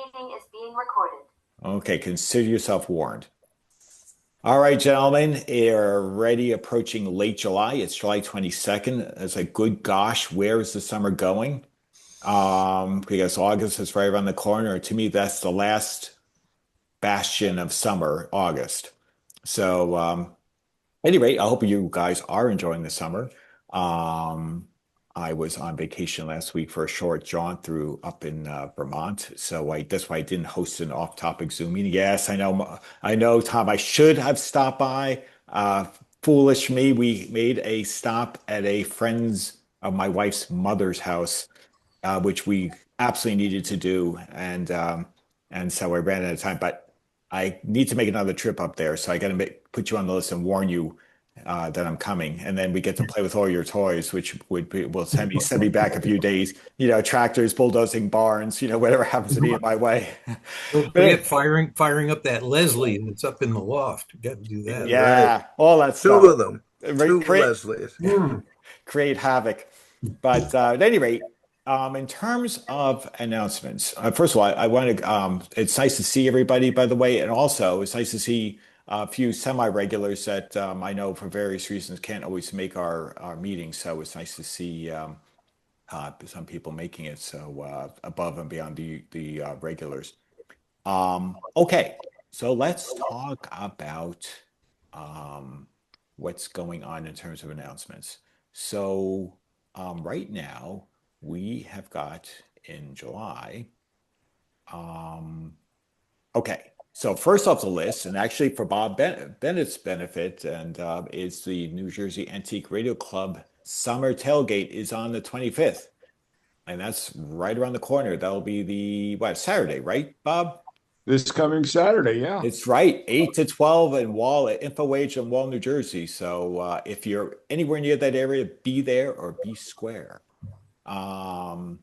meeting is being recorded. Okay, consider yourself warned. All right, gentlemen, you're already approaching late July. It's July 22nd. It's like, good gosh, where is the summer going? Because August is right around the corner. To me, that's the last bastion of summer, August. So, anyway, I hope you guys are enjoying the summer. Um, I was on vacation last week for a short jaunt through up in Vermont, so that's why I didn't host an off-topic Zoom meeting. Yes, I know, Tom. I should have stopped by. Foolish me. We made a stop at a friend's of my wife's mother's house, which we absolutely needed to do, and so I ran out of time. But I need to make another trip up there, so I got to put you on the list and warn you that I'm coming, and then we get to play with all your toys, which will send me back a few days. Tractors, bulldozing barns, whatever happens to be in my way. Don't But forget firing up that Leslie that's up in the loft. You got to do that. Right. yeah, all that Two stuff. of them. Right, Two create Leslies. create havoc. But at any rate, in terms of announcements, first of all, I want to. It's nice to see everybody, by the way, and also it's nice to see a few semi-regulars that I know for various reasons can't always make our meetings. So it's nice to see some people making it so above and beyond the regulars. Okay, so let's talk about what's going on in terms of announcements. So right now we have got in July. Okay, so first off the list, and actually for Bob Bennett's benefit, and is the New Jersey Antique Radio Club Summer Tailgate is on the 25th, and that's right around the corner. That'll be Saturday, right, Bob? This coming Saturday, yeah. It's right, 8 to 12 in Wall at InfoWage in Wall, New Jersey. So if you're anywhere near that area, be there or be square. And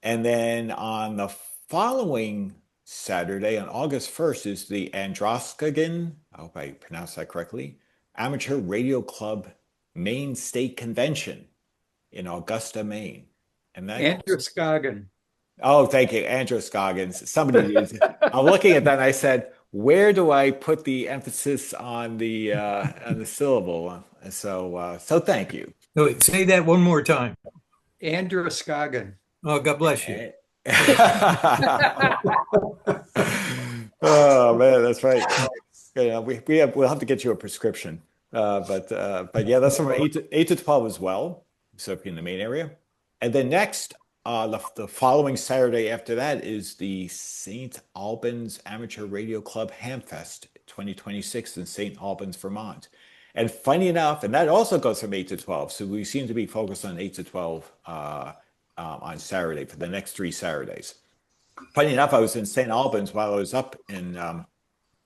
then on the following Saturday, on August 1st, is the Androscoggin, I hope I pronounced that correctly, Amateur Radio Club Maine State Convention in Augusta, Maine. And that Androscoggin. Oh, thank you, Andrew Scoggins. I'm looking at that and I said, where do I put the emphasis on the syllable? So thank you. No, say that one more time. Androscoggin. Oh, God bless you. Oh man, that's right. Yeah, we'll have to get you a prescription. But yeah, that's from 8 to 12 as well. So if you're in the Maine area, and then next. The following Saturday after that is the St. Albans Amateur Radio Club Hamfest 2026 in St. Albans, Vermont. And funny enough, and that also goes from 8 to 12. So we seem to be focused on 8 to 12 on Saturday for the next 3 Saturdays. Funny enough, I was in St. Albans while I was up in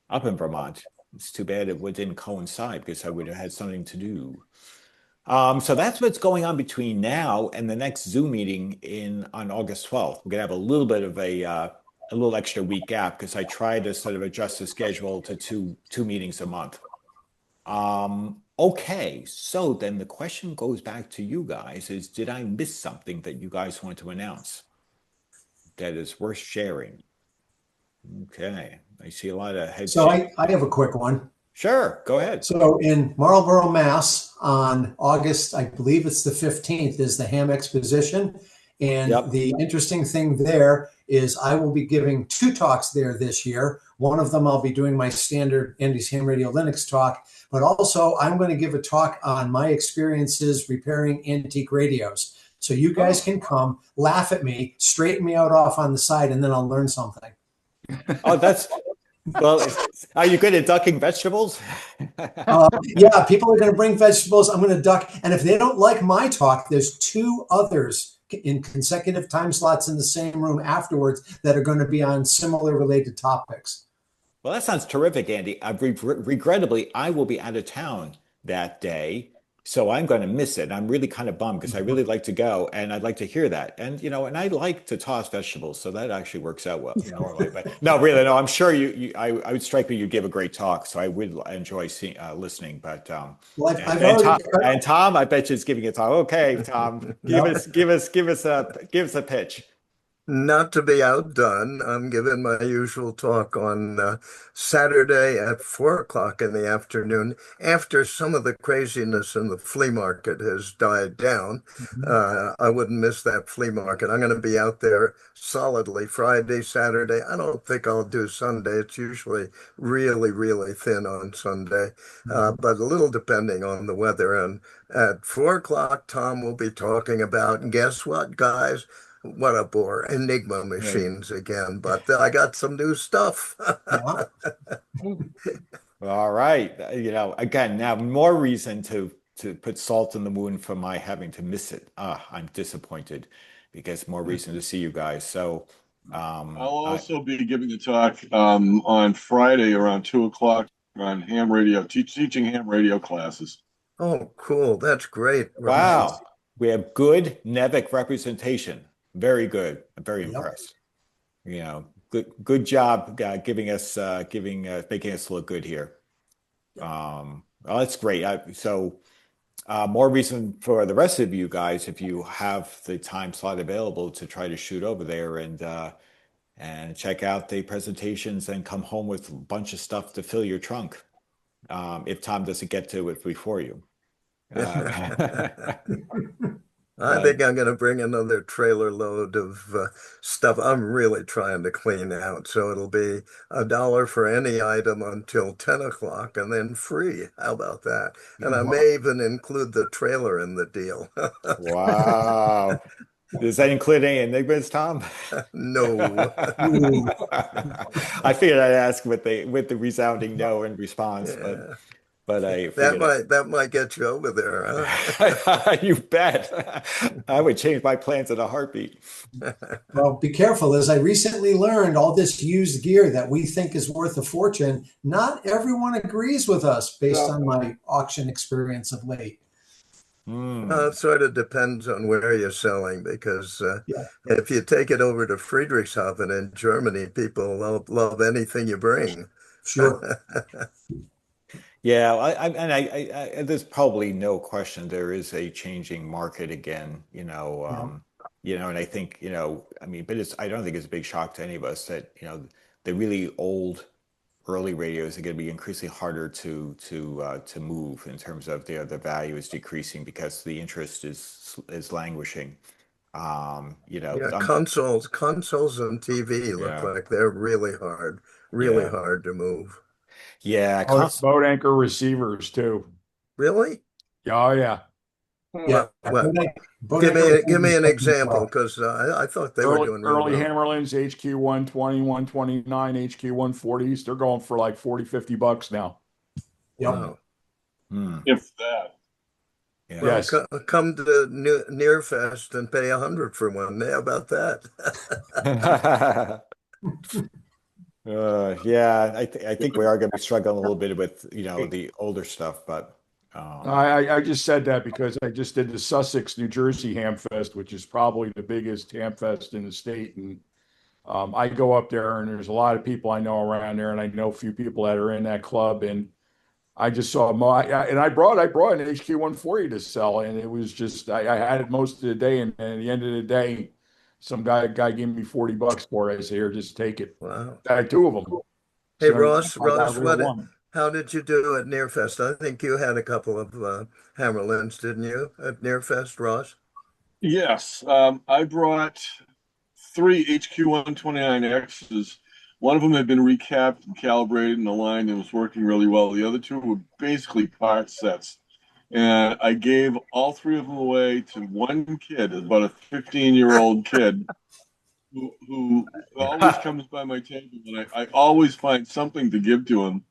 Vermont. It's too bad it didn't coincide because I would have had something to do. So that's what's going on between now and the next Zoom meeting on August 12th. We're gonna have a little bit of a little extra week gap because I tried to sort of adjust the schedule to two meetings a month. Okay, so then the question goes back to you guys: did I miss something that you guys want to announce that is worth sharing? Okay, I see a lot of heads. So I have a quick one. Sure, go ahead. So in Marlborough, Mass, on August, I believe it's the 15th, is the Ham Exposition. And the interesting thing there is I will be giving 2 talks there this year. One of them I'll be doing my standard Andy's Ham Radio Linux talk, but also I'm going to give a talk on my experiences repairing antique radios. So you guys can come, laugh at me, straighten me out off on the side, and then I'll learn something. Oh, well, are you good at ducking vegetables? Yeah, people are going to bring vegetables. I'm going to duck. And if they don't like my talk, there's 2 others in consecutive time slots in the same room afterwards that are going to be on similar related topics. Well, that sounds terrific, Andy. Regrettably, I will be out of town that day, so I'm going to miss it. I'm really kind of bummed because I really like to go and I'd like to hear that. And and I like to toss vegetables, so that actually works out well normally. But no, really, no. I'm sure I would strike me you give a great talk, so I would enjoy listening. But and Tom, I bet you is giving a talk. Okay, Tom, give us a pitch. Not to be outdone, I'm giving my usual talk on Saturday at 4 o'clock in the afternoon after some of the craziness in the flea market has died down. I wouldn't miss that flea market. I'm going to be out there solidly Friday, Saturday. I don't think I'll do Sunday. It's usually really, really thin on Sunday, but a little depending on the weather. And at 4 o'clock, Tom will be talking about, guess what, guys? What a bore. Enigma machines again, but I got some new stuff. Yeah. All right. Again, now more reason to put salt in the wound for my having to miss it. I'm disappointed because more reason to see you guys. So I'll also be giving a talk on Friday around 2 o'clock on ham radio, teaching ham radio classes. Oh, cool. That's great. wow. We have good NEVIC representation. Very good. I'm very Yep. impressed. Good job making us look good here. Well, that's great. More reason for the rest of you guys, if you have the time slot available, to try to shoot over there and check out the presentations and come home with a bunch of stuff to fill your trunk. If Tom doesn't get to it before you. I think I'm going to bring another trailer load of stuff I'm really trying to clean out. So it'll be $1 for any item until 10 o'clock and then free. How about that? And I may even include the trailer in the deal. Wow. Does that include any enigmas, Tom? No. I figured I'd ask with the resounding no in response, Yeah. but I figured That might get you over there, huh? you bet. I would change my plans in a heartbeat. Well, be careful. As I recently learned, all this used gear that we think is worth a fortune, not everyone agrees with us based on my auction experience of late. It sort of depends on where you're selling, because if you take it over to Friedrichshafen in Germany, people love anything you bring. Sure. Yeah, I there's probably no question there is a changing market again, and I think, but I don't think it's a big shock to any of us that, the really old early radios are going to be increasingly harder to move in terms of the value is decreasing because the interest is languishing. Consoles and TV look like they're really hard to move. Yeah, boat anchor receivers too. Really? Oh yeah. Yeah. Well, Boat give me an anchor- example, because I thought they were doing early real well. Hammerlands, HQ 120, 129, HQ 140s. They're going for like $40-50 now. Yep. Wow. If that. Yeah. Well, Yes. come to Nearfest and pay $100 for one. How about that? Yeah, I think we are going to be struggling a little bit with the older stuff, but I just said that because I just did the Sussex, New Jersey Ham Fest, which is probably the biggest ham fest in the state, and I go up there and there's a lot of people I know around there, and I know a few people that are in that club, and I just saw and I brought an HQ 140 to sell, and it was just I had it most of the day, and at the end of the day, some guy gave me $40 for it. I said, "Here, just take it." Wow. I had two of them. Hey, So Ross, I got a real one. how did you do at Nearfest? I think you had a couple of Hammerlands, didn't you, at Nearfest, Ross? Yes, I brought 3 HQ 129Xs. One of them had been recapped and calibrated and aligned and was working really well. The other 2 were basically part sets. And I gave all 3 of them away to one kid, about a 15-year-old kid, who always comes by my table, and I always find something to give to him.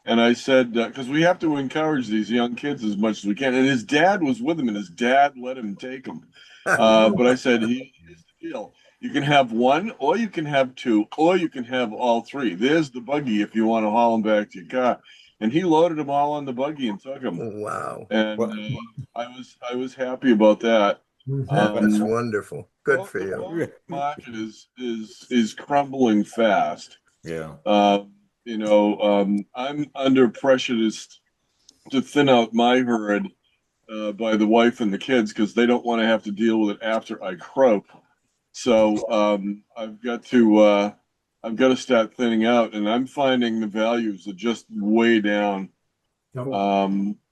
And I said, because we have to encourage these young kids as much as we can. And his dad was with him, and his dad let him take them. But I said, here's the deal. You can have 1, or you can have 2, or you can have all 3. There's the buggy if you want to haul them back to your car. And he loaded them all on the buggy and took them. Wow. And I was happy about that. That's wonderful. Good for you. The market is crumbling fast. yeah. I'm under pressure to thin out my herd by the wife and the kids, because they don't want to have to deal with it after I croak. So I've got to start thinning out, and I'm finding the values are just way down. Yep.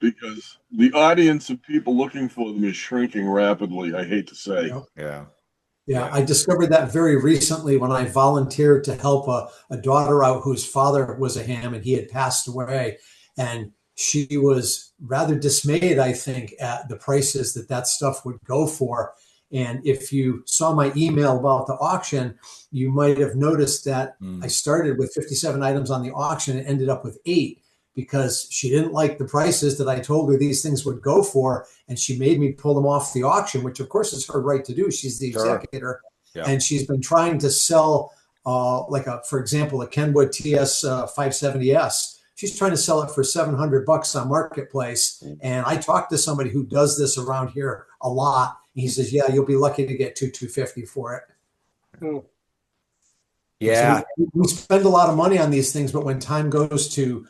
Because the audience of people looking for them is shrinking rapidly, I hate to say. Yep. Yeah. Yeah, I discovered that very recently when I volunteered to help a daughter out whose father was a ham and he had passed away. And she was rather dismayed, I think, at the prices that stuff would go for. And if you saw my email about the auction, you might have noticed that I started with 57 items on the auction and ended up with 8 because she didn't like the prices that I told her these things would go for. And she made me pull them off the auction, which of course is her right to do. She's the executor. Yeah. And she's been trying to sell, for example, a Kenwood TS 570S. She's trying to sell it for $700 on Marketplace. And I talked to somebody who does this around here a lot. And he says, yeah, you'll be lucky to get $250 for it. Yeah. So we spend a lot of money on these things, but when time comes to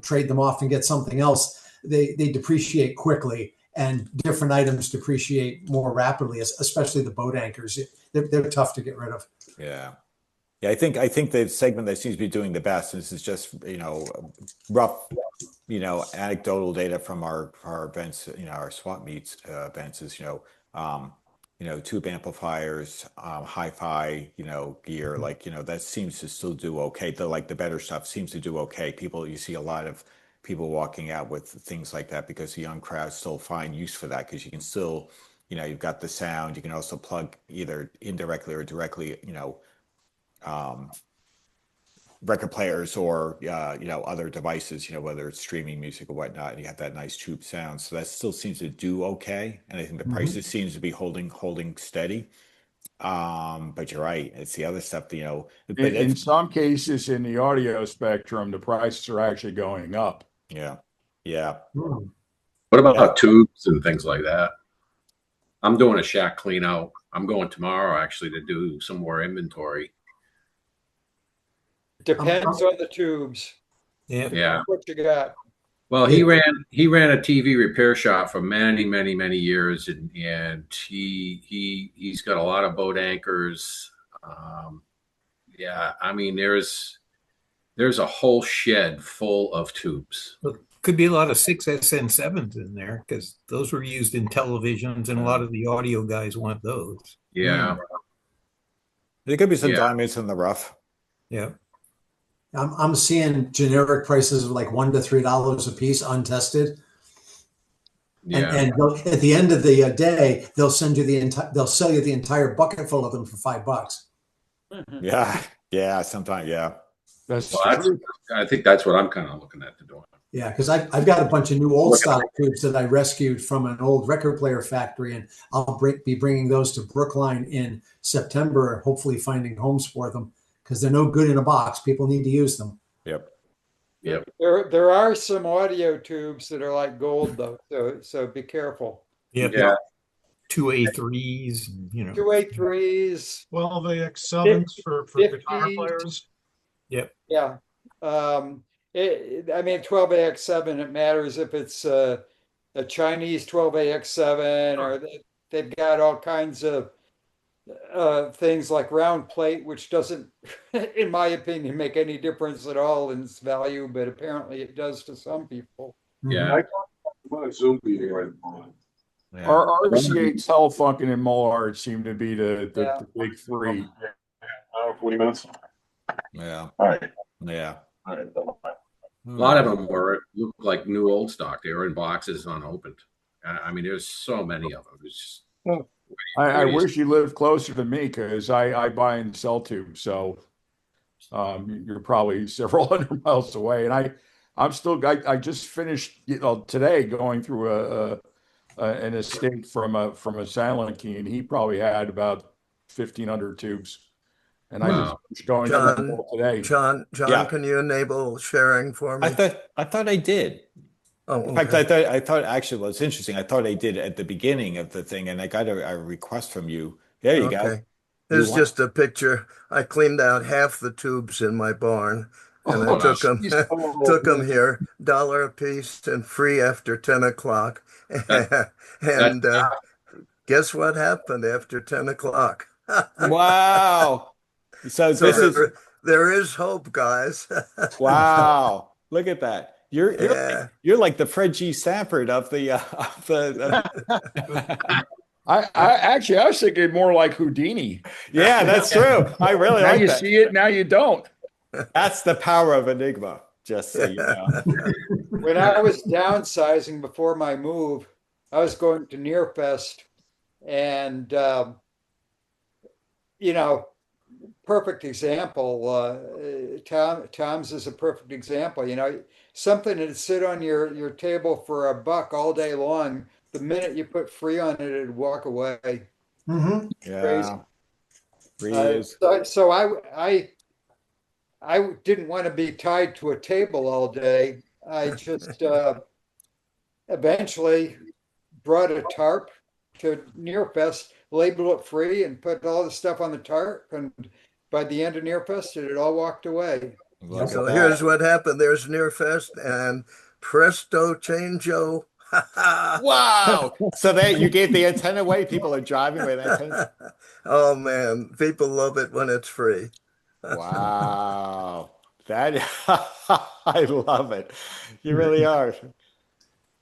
trade them off and get something else, they depreciate quickly, and different items depreciate more rapidly, especially the boat anchors. They're tough to get rid of. Yeah. Yeah, I think the segment that seems to be doing the best, and this is just, rough, anecdotal data from our events, our swap meets events is, tube amplifiers, hi-fi, gear, that seems to still do okay. The better stuff seems to do okay. You see a lot of people walking out with things like that because the young crowd still find use for that because you can still, you've got the sound. You can also plug either indirectly or directly, record players or other devices, whether it's streaming music or whatnot, and you have that nice tube sound. So that still seems to do okay, and I think the prices seems to be holding steady. But you're right, it's the other stuff, but In some cases in the audio spectrum, the prices are actually going up. Yeah. What about tubes and things like that? I'm doing a shack clean out. I'm going tomorrow actually to do some more inventory. Depends on the tubes. Yeah. What you got? Well, he ran a TV repair shop for many years, and he's got a lot of boat anchors. I mean there's a whole shed full of tubes. Could be a lot of 6SN7s in there because those were used in televisions, and a lot of the audio guys want those. Yeah. There could be some diamonds in the rough. Yeah. I'm seeing generic prices of like $1 to $3 a piece, untested. Yeah. And at the end of the day, they'll sell you the entire bucket full of them for $5. Yeah. Sometimes, yeah. I think that's what I'm kind of looking at doing. Yeah, because I've got a bunch of new old stock tubes that I rescued from an old record player factory, and I'll be bringing those to Brookline in September, hopefully finding homes for them because they're no good in a box. People need to use them. Yep. There are some audio tubes that are like gold though, so be careful. Yep. Yeah. 2A3s, 2A3s, 12AX7s for guitar 50s. players. Yep. Yeah. 12AX7, it matters if it's a Chinese 12AX7 or they've got all kinds of things like round plate, which doesn't, in my opinion, make any difference at all in its value, but apparently it does to some people. Yeah. I'm on a Zoom meeting right now. Yeah. Our RCA, Telefunken, and Mullard seem to be the big three. 40 minutes. Yeah. All right. Yeah. All right. A lot of them look like new old stock. They were in boxes unopened. I mean, there's so many of them. It's just, I wish you lived closer to me because I buy and sell tubes. So you're probably several hundred miles away. And I just finished today going through an estate from a silent key, and he probably had about 1,500 tubes. And I just going John, today. John, Yeah. can you enable sharing for me? I thought I did. Oh, In fact, okay. I thought actually, well, it's interesting. I thought I did at the beginning of the thing, and I got a request from you. There you go. Okay. Here's just a picture. I cleaned out half the tubes in my barn, and I took them here, $1 a piece and free after 10 o'clock. And Guess what happened after 10 o'clock? Wow. So So this is there is hope, guys. wow. Look at that. Yeah. You're like the Fred G. Sanford of the I was thinking more like Houdini. Yeah, that's true. I really Now like you that. see it, now you don't. That's the power of Enigma, just so you know. When I was downsizing before my move, I was going to Nearfest, and you know, perfect example. Tom's is a perfect example. You know, something that sit on your table for $1 all day long. The minute you put free on it, it'd walk away. Mm-hmm. Crazy. Yeah, free is. So I didn't want to be tied to a table all day. I just eventually brought a tarp to Nearfest, labeled it free, and put all the stuff on the tarp. And by the end of Nearfest, it had all walked away. Look So at here's that. what happened. There's Nearfest and presto changeo. Wow. So that you gave the antenna away. People are driving with antennas. Oh man, people love it when it's free. Wow. That I love it. You really are.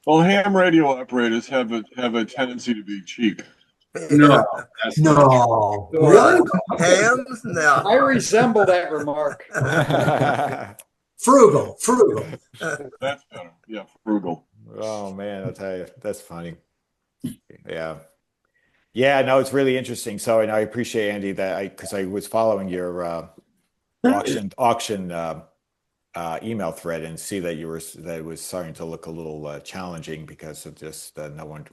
Well, ham radio operators have a tendency to be cheap. No, that's not true. No, What? really? Ham? I No. resemble that remark. Frugal, frugal. That's better. Yeah, frugal. Oh man, I'll tell you, that's funny. Yeah. Yeah, no, it's really interesting. So, and I appreciate Andy that because I was following your auction email thread and see that that it was starting to look a little challenging because of just no one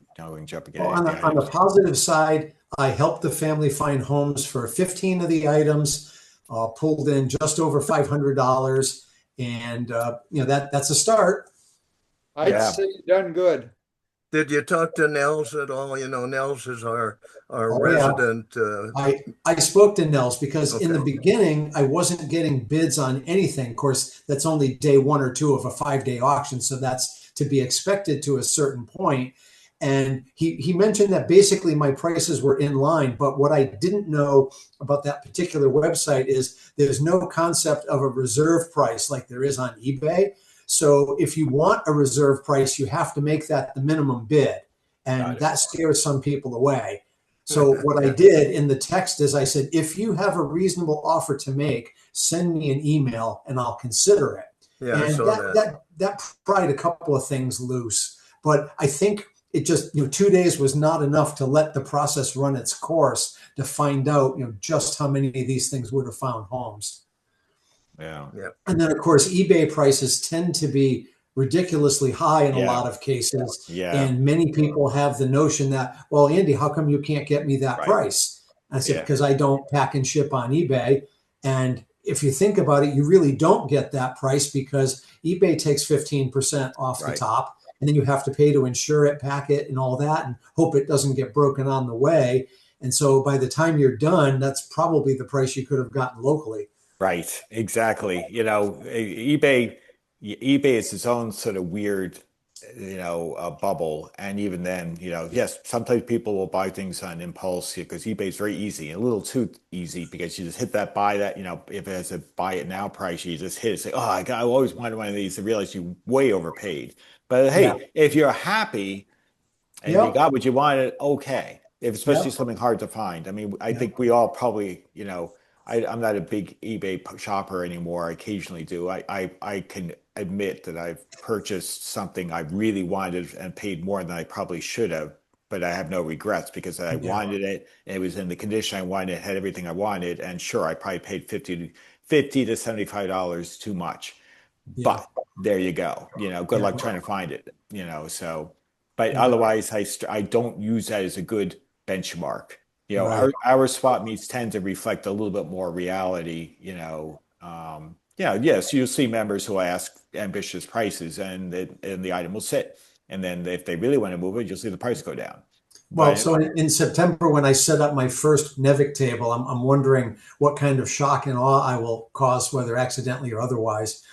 jumping in. Well, on the positive side, I helped the family find homes for 15 of the items, pulled in just over $500, and that's a start. I'd say you done good. Did you talk to Nels at all? You know, Nels is our Oh, resident. I spoke to Nels because in the Okay. beginning, I wasn't getting bids on anything. Of course, that's only day 1 or 2 of a 5-day auction. So that's to be expected to a certain point. And he mentioned that basically my prices were in line. But what I didn't know about that particular website is there's no concept of a reserve price like there is on eBay. So if you want a reserve price, you have to make that the minimum bid. And that scares some people away. So what I did in the text is I said, if you have a reasonable offer to make, send me an email and I'll consider it. Yeah, I And saw that. that pried a couple of things loose. But I think it just, 2 days was not enough to let the process run its course to find out, just how many of these things would have found homes. Yeah. And then, of course, eBay prices tend to be ridiculously high in a lot of cases. Yeah. And many people have the notion that, well, Andy, how come you can't get me that price? And I said, because I don't pack and ship on eBay. And if you think about it, you really don't get that price because eBay takes 15% off the top. And then you have to pay to insure it, pack it, and all that, and hope it doesn't get broken on the way. And so by the time you're done, that's probably the price you could have gotten locally. Right, exactly. eBay is its own sort of weird, bubble. And even then, yes, sometimes people will buy things on impulse because eBay is very easy, a little too easy because you just hit that buy that, if it has a buy it now price, you just hit it, say, oh, I always wanted one of these, and realize you way overpaid. But hey, if you're happy and you got what you wanted, okay. If especially something hard to find. I mean, I think we all probably, I'm not a big eBay shopper anymore. I occasionally do. I can admit that I've purchased something I really wanted and paid more than I probably should have, but I have no regrets because I wanted it. And it was in the condition I wanted. It had everything I wanted. And sure, I probably paid $50 to $75 too much. But there you go. Good luck trying to find it. So. But otherwise, I don't use that as a good benchmark. Our swap meets tend to reflect a little bit more reality. Yes, you'll see members who ask ambitious prices, and the item will sit. And then if they really want to move it, you'll see the price go down. Well, so in September, when I set up my first Nevik table, I'm wondering what kind of shock and awe I will cause, whether accidentally or otherwise.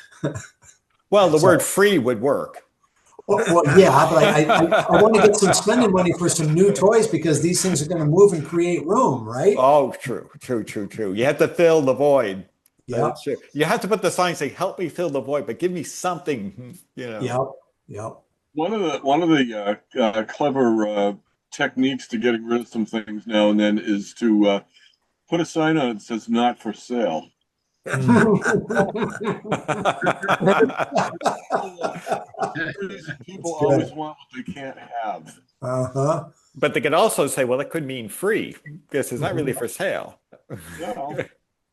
Well, the word free would work. Well, yeah, but I want to get some spending money for some new toys because these things are going to move and create room, right? Oh, true. You have to fill the void. Yeah. You have to put the sign saying, "Help me fill the void," but give me something, Yep. One of the clever techniques to getting rid of some things now and then is to put a sign on it that says "Not for sale." People always want what they can't have. Uh-huh. But they could also say, well, it could mean free because it's not really for sale. No.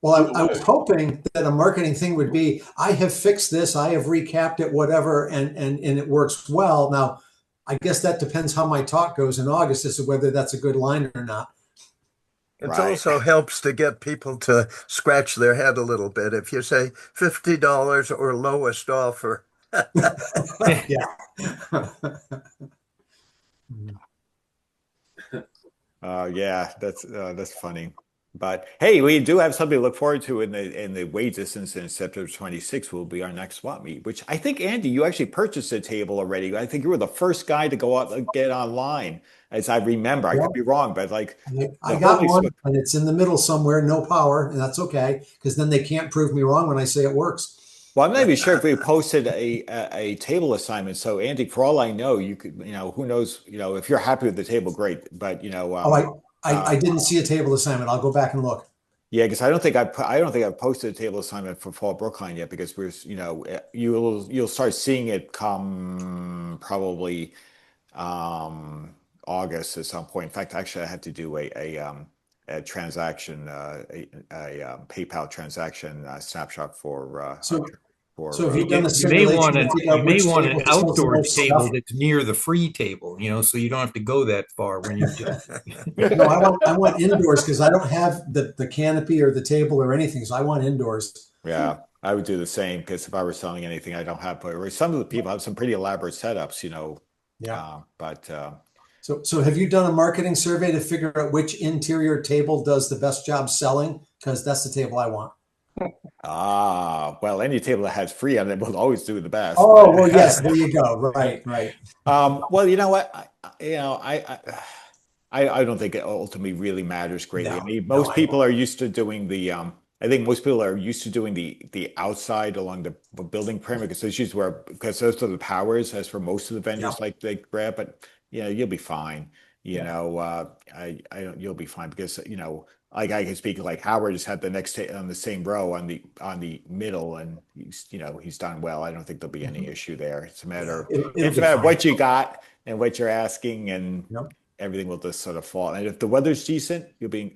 Well, I was hoping that a marketing thing would be, I have fixed this, I have recapped it, whatever, and it works well. Now, I guess that depends how my talk goes in August as to whether that's a good line or not. It also helps to get people to scratch their head a little bit. If you say $50 or lowest offer. Yeah. Yeah, that's funny. But hey, we do have something to look forward to in the wait distance in September 26th will be our next swap meet, which I think, Andy, you actually purchased a table already. I think you were the first guy to go out and get online, as I remember. I could be wrong, but like I got one and it's in the middle somewhere, no power, and that's okay, because then they can't prove me wrong when I say it works. Well, I'm not even sure if we posted a table assignment. So, Andy, for all I know, you could, who knows, if you're happy with the table, great. But I didn't see a table assignment. I'll go back and look. Yeah, because I don't think I've posted a table assignment for Fall Brookline yet because you'll start seeing it come probably August at some point. In fact, actually, I had to do a transaction, a PayPal transaction snapshot for. So if you've done you may want an outdoor table that's near the free table, so you don't have to go that far when you do. No, I want indoors because I don't have the canopy or the table or anything, so I want indoors. Yeah, I would do the same because if I were selling anything, I don't have. Some of the people have some pretty elaborate setups, Yeah. But so have you done a marketing survey to figure out which interior table does the best job selling? Because that's the table I want. Well, any table that has free on it will always do the best. Oh, well, yes, there you go. Right. Well, you know what? I don't think it ultimately really matters greatly. No, I mean, most people are used to doing the. I think most people are used to doing the outside along the building perimeter because those are the powers. As for most of the vendors, like they grab, but you'll be fine. You'll be fine because like I can speak like Howard just had the next on the same row on the middle, and he's done well. I don't think there'll be any issue there. It's a matter of what you got and what you're asking, and everything will just sort of fall. And if the weather's decent, you'll be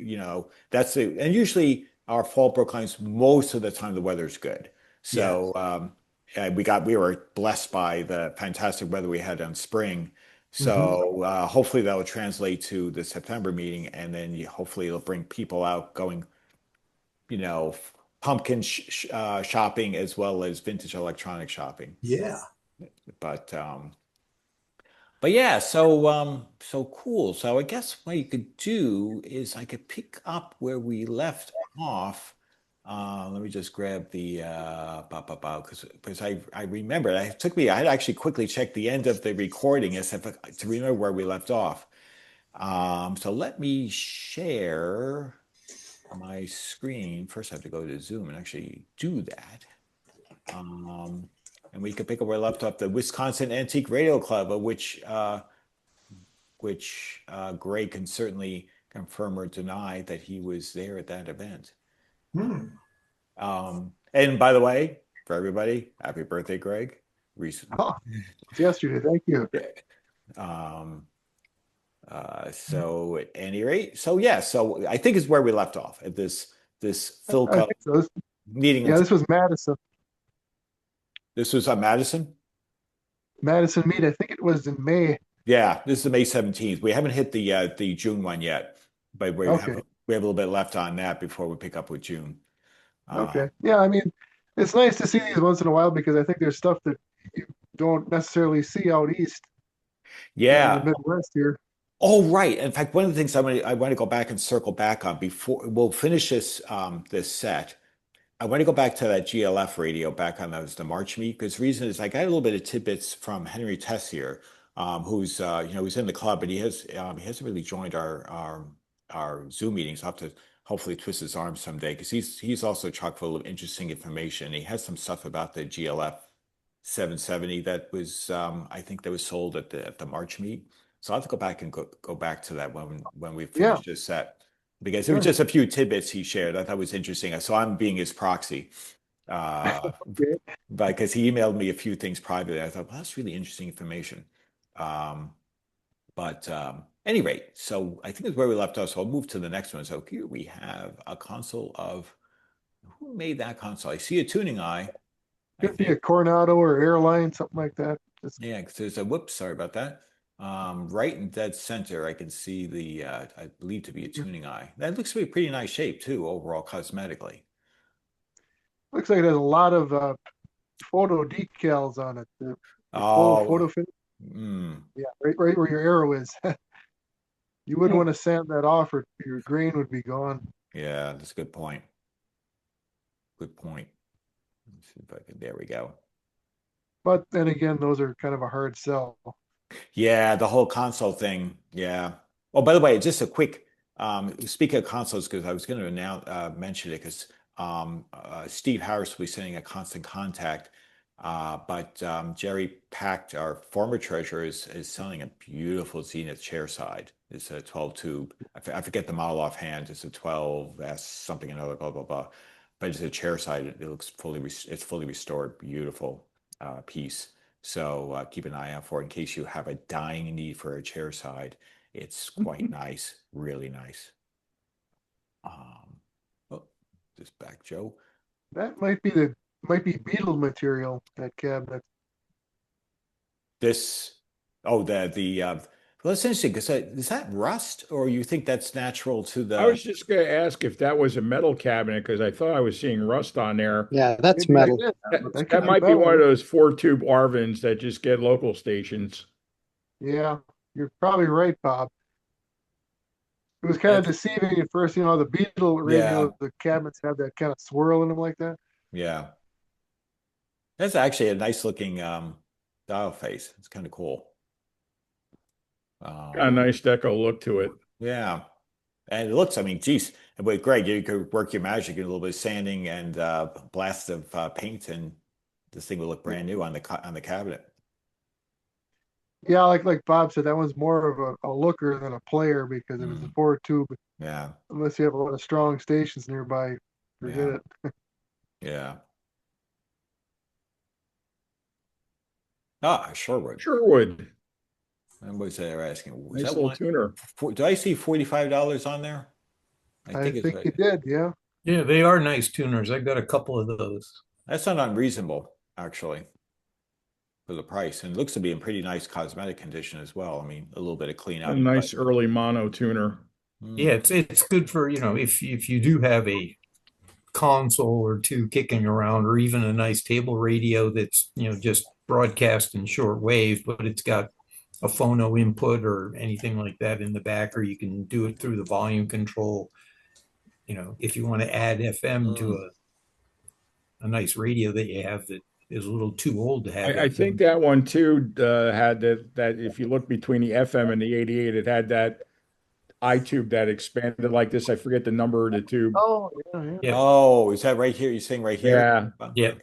that's it. And usually our Fall Brookline's most of the time the weather's good. So we were blessed by the fantastic weather we had on spring. So hopefully that will translate to the September meeting, and then hopefully it'll bring people out going, pumpkin shopping as well as vintage electronic shopping. Yeah. But yeah, so cool. So I guess what you could do is I could pick up where we left off. Let me just grab the because I remembered. I had actually quickly checked the end of the recording as if to remember where we left off. So let me share my screen. First, I have to go to Zoom and actually do that. And we can pick up where we left off. The Wisconsin Antique Radio Club, of which Greg can certainly confirm or deny that he was there at that event. And by the way, for everybody, happy birthday, Greg. Recently. Oh, yesterday. Thank you. So at any rate, so I think is where we left off at this Phil Cup meeting. Yeah, this was Madison. This was Madison meet. I think it was in May. Yeah, this is May 17th. We haven't hit the June one yet, but we have a little bit left on that before we pick up with June. Okay. Yeah, I mean, it's nice to see these once in a while because I think there's stuff that you don't necessarily see out east. Yeah. In the Midwest here. Oh, right. In fact, one of the things I want to go back and circle back on before we'll finish this set. I want to go back to that GLF radio back on the March meet, because the reason is I got a little bit of tidbits from Henry Tessier, who's he's in the club, but he hasn't really joined our Zoom meetings. I'll have to hopefully twist his arm someday, because he's also chock full of interesting information. He has some stuff about the GLF 770 that was I think that was sold at the March meet. So I'll have to go back and go back to that when we finish this set, because there were just a few tidbits he shared I thought was interesting. So I'm being his proxy, because he emailed me a few things privately. I thought, well, that's really interesting information. Any rate, so I think that's where we left off. So I'll move to the next one. So here we have a console of, who made that console? I see a tuning eye. Could be a Coronado or Airline, something like that. Yeah, because there's a whoops, sorry about that. Right in dead center, I can see the I believe to be a tuning eye. That looks to be a pretty nice shape too, overall cosmetically. Looks like it has a lot of photo decals on it. The photo finish. Yeah, right where your arrow is. You wouldn't want to sand that off, or your grain would be gone. Yeah, that's a good point. Good point. Let's see if I can. There we go. But then again, those are kind of a hard sell. Yeah, the whole console thing. Yeah. Oh, by the way, just a quick speaking of consoles, because I was going to mention it, because Steve Harris will be sending a Constant Contact, but Jerry Pact, our former treasurer, is selling a beautiful Zenith chairside. It's a 12 tube. I forget the model offhand. It's a 12S something another, blah blah blah. But it's a chairside. It looks it's fully restored, beautiful piece. So keep an eye out for it in case you have a dying need for a chairside. It's quite nice, really nice. Just back, Joe. That might be beetle material, that cabinet. Well, that's interesting, because is that rust, or you think that's natural to the? I was just going to ask if that was a metal cabinet, because I thought I was seeing rust on there. Yeah, that's metal. That might be one of those 4-tube Arvins that just get local stations. Yeah, you're probably right, Bob. It was kind of deceiving at first, the Beetle radio, the cabinets have that kind of swirl in them like that. Yeah. That's actually a nice looking dial face. It's kind of cool. Got a nice deco look to it. Yeah. And it looks, geez, but Greg, you could work your magic in a little bit of sanding and blast of paint, and this thing will look brand new on the cabinet. Yeah, like Bob said, that one's more of a looker than a player, because it was a 4-tube. Yeah. Unless you have a lot of strong stations nearby, forget it. Yeah. Sherwood. Sherwood. And what's that asking? Nice little tuner. Do I see $45 on there? I think you did, yeah. Yeah, they are nice tuners. I've got a couple of those. That's not unreasonable, actually, for the price. And it looks to be in pretty nice cosmetic condition as well. A little bit of clean out. A nice early mono tuner. Yeah, it's good for, if you do have a console or two kicking around, or even a nice table radio that's, just broadcast in short wave, but it's got a phono input or anything like that in the back, or you can do it through the volume control. If you want to add FM to a nice radio that you have that is a little too old to have. I think that one too had that if you look between the FM and the 88, it had that I-tube that expanded like this. I forget the number of the tube. Oh, yeah. Oh, is that right here? You're saying right here? Yeah.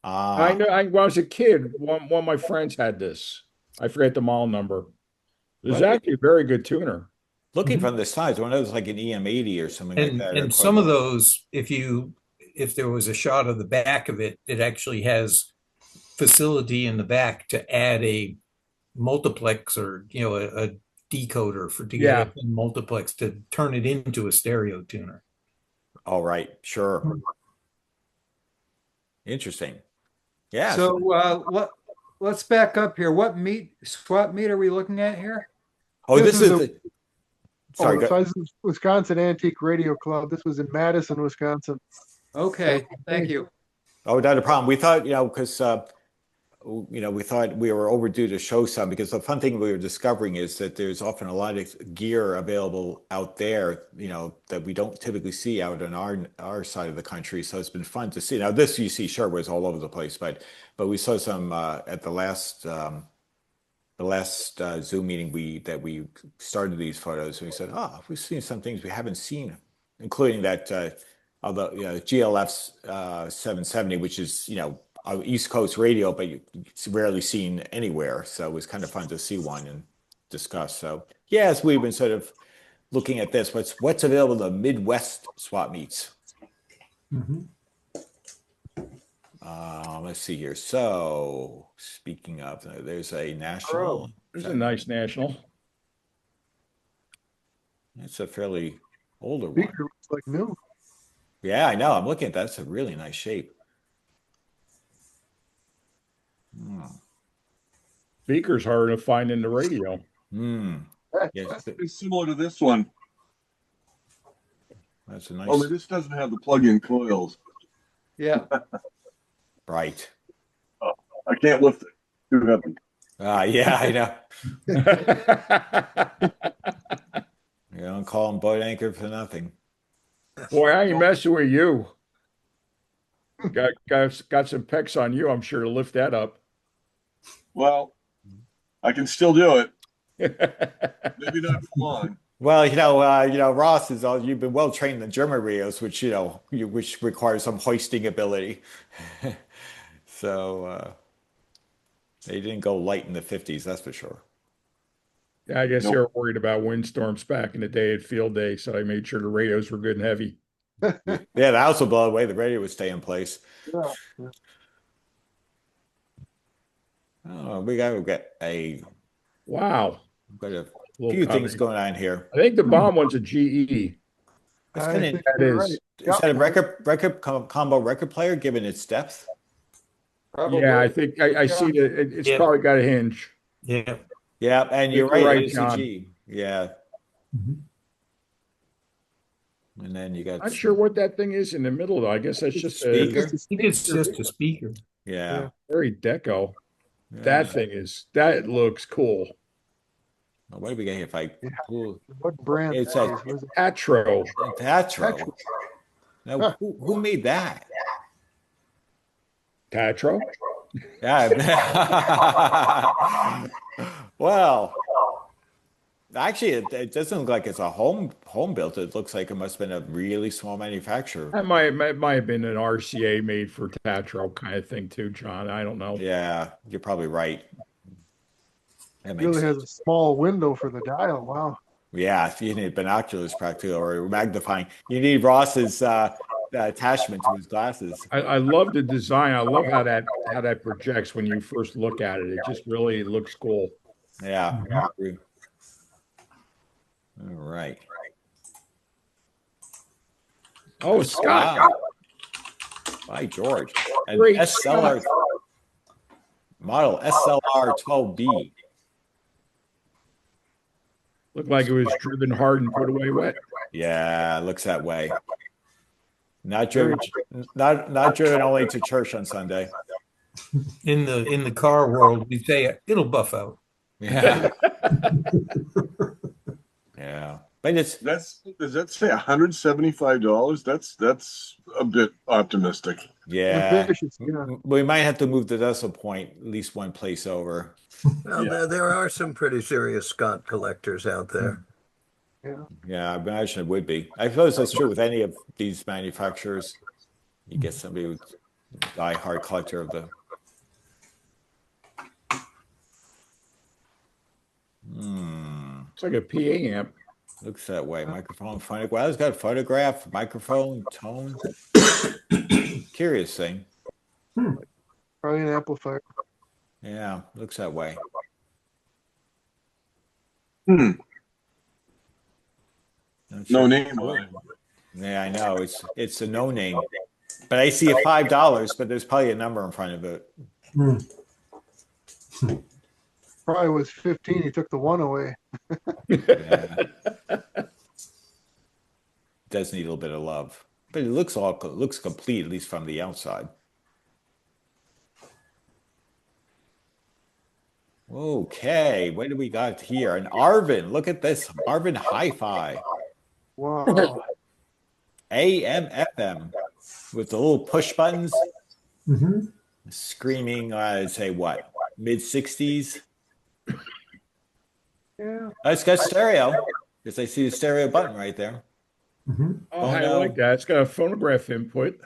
I know. When I was a kid, one of my friends had this. I forget the model number. It was actually a very good tuner. Looking from the sides, one of those like an EM80 or something like that. And some of those, if there was a shot of the back of it, it actually has facility in the back to add a multiplex, or a decoder to get a multiplex to turn it into a stereo tuner. All right, sure. Interesting. Yeah. So let's back up here. What swap meet are we looking at here? Oh, this is sorry. This is Wisconsin Antique Radio Club. This was in Madison, Wisconsin. Okay, thank you. Oh, not a problem. We thought, because we thought we were overdue to show some, because the fun thing we were discovering is that there's often a lot of gear available out there, that we don't typically see out on our side of the country. So it's been fun to see. Now this, you see shirtwaist all over the place, but we saw some at the last Zoom meeting that we started these photos, and we said, we've seen some things we haven't seen, including that although GLF's 770, which is East Coast radio, but it's rarely seen anywhere. So it was kind of fun to see one and discuss. So yes, we've been sort of looking at this. What's available in the Midwest swap meets? Mm-hmm. Let's see here. So speaking of, there's a national. There's a nice national. It's a fairly older one. Speaker looks like new. Yeah, I know. I'm looking at that. It's a really nice shape. Speaker's hard to find in the radio. Yes, It's similar to this one. that's a nice. Only this doesn't have the plug-in coils. Yeah. Right. I can't lift it. Too heavy. Yeah, I know. You don't call them boat anchor for nothing. Boy, I ain't messing with you. Got some pecs on you, I'm sure, to lift that up. Well, I can still do it. Maybe not for long. Well, Ross you've been well trained in German radios, which which requires some hoisting ability. So they didn't go light in the 50s, that's for sure. Yeah, I guess Nope. they were worried about windstorms back in the day at field day, so I made sure the radios were good and heavy. Yeah, the house will blow away. The radio would stay in place. Yeah. Oh, we got to get Wow. got a Little few copy. things going on here. I think the bomb one's a GE. It's I gonna, think That you're is. right. is that a record combo record player given its depth? Probably. Yeah, I think I see that it's Yeah. probably got a hinge. Yeah. Yeah, and you're You're right. right, It is a John. G. Yeah. Mhm. And then you got Not sure what that thing is in the middle, though. I guess that's just Speaker. a I think it's just a speaker. Yeah. very deco. Yeah. That looks cool. Well, what do we get here? If I pull What brand? It's that a- is? Was it? Atro. Tatro. Now, who made that? Tatro? Yeah. Well, actually, it doesn't look like it's a home built. It looks like it must have been a really small manufacturer. That might have been an RCA made for Tatro kind of thing too, John. I don't know. Yeah, you're probably right. That It makes really sense. has a small window for the dial. Wow. Yeah, if you need binoculars practically or magnifying, you need Ross's attachment to his glasses. I love the design. I love how that projects when you first look at it. It just really looks cool. Yeah. Mhm. I agree. All right. Oh, Scott. Wow. By George. An Great SLR model SLR 12B. Looked like it was driven hard and put away wet. Yeah, looks that way. Not driven only to church on Sunday. In the car world, we say it'll buff out. Yeah. Yeah. But it's Does that say $175? That's a bit optimistic. yeah. Ambitious, yeah. We might have to move the decimal point at least one place over. Well, there are some pretty serious Scott collectors out there. Yeah, I imagine it would be. I suppose that's true with any of these manufacturers. You get somebody who's a die-hard collector of the. It's like a PA amp. Looks that way. Microphone, phonograph. Well, it's got a photograph, microphone, tone. Curious thing. Probably an amplifier. Yeah, looks that way. Hmm. Not No sure. name on it. Yeah, I know. It's a no name. But I see a $5, but there's probably a number in front of it. Hmm. Probably was 15. He took the one away. Yeah. Does need a little bit of love. But it looks complete, at least from the outside. Okay, what do we got here? An Arvin. Look at this. Arvin Hi-Fi. Wow. AM FM with the little push buttons. Mhm. Screaming, I'd say what? Mid-60s? Yeah. It's got stereo. Because I see the stereo button right there. Mhm. Oh, Oh, I no. like that. It's got a phonograph input.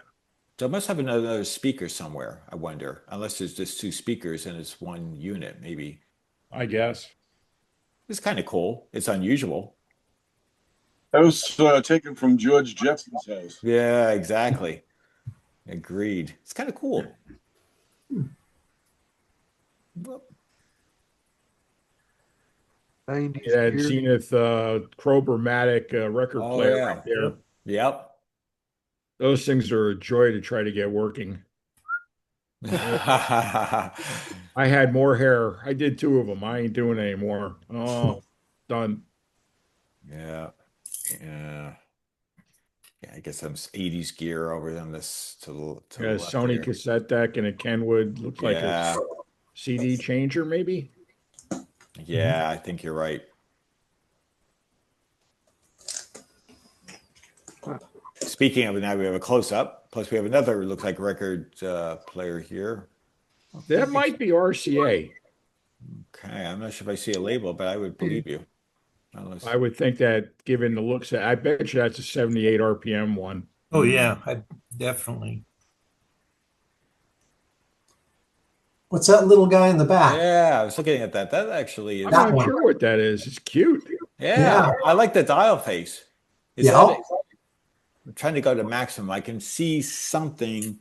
So it must have another speaker somewhere, I wonder. Unless there's just two speakers and it's one unit, maybe. I guess. It's kind of cool. It's unusual. That was taken from George Jetson's house. Yeah, exactly. Agreed. It's kind of cool. 90s Yeah, gear. Zenith Chrobermatic record Oh, player yeah. right there. Yep. Those things are a joy to try to get working. Yeah. I had more hair. I did two of them. I ain't doing it anymore. Oh, done. Yeah. Yeah, I guess some 80s gear over them this to the Yeah, left Sony here. cassette deck and a Kenwood. Looks like Yeah. a CD changer, maybe. Yeah, I think you're right. Speaking of it, now we have a close up. Plus, we have another, looks like record player here. That might be RCA. Okay, I'm not sure if I see a label, but I would believe you. Unless, I would think that given the looks, I bet you that's a 78 RPM one. Oh yeah, definitely. What's that little guy in the back? yeah, I was looking at that. That actually is. I'm That not one. sure what that is. It's cute. Yeah, I like the dial face. Is Yeah. that it? I'm trying to go to maximum. I can see something,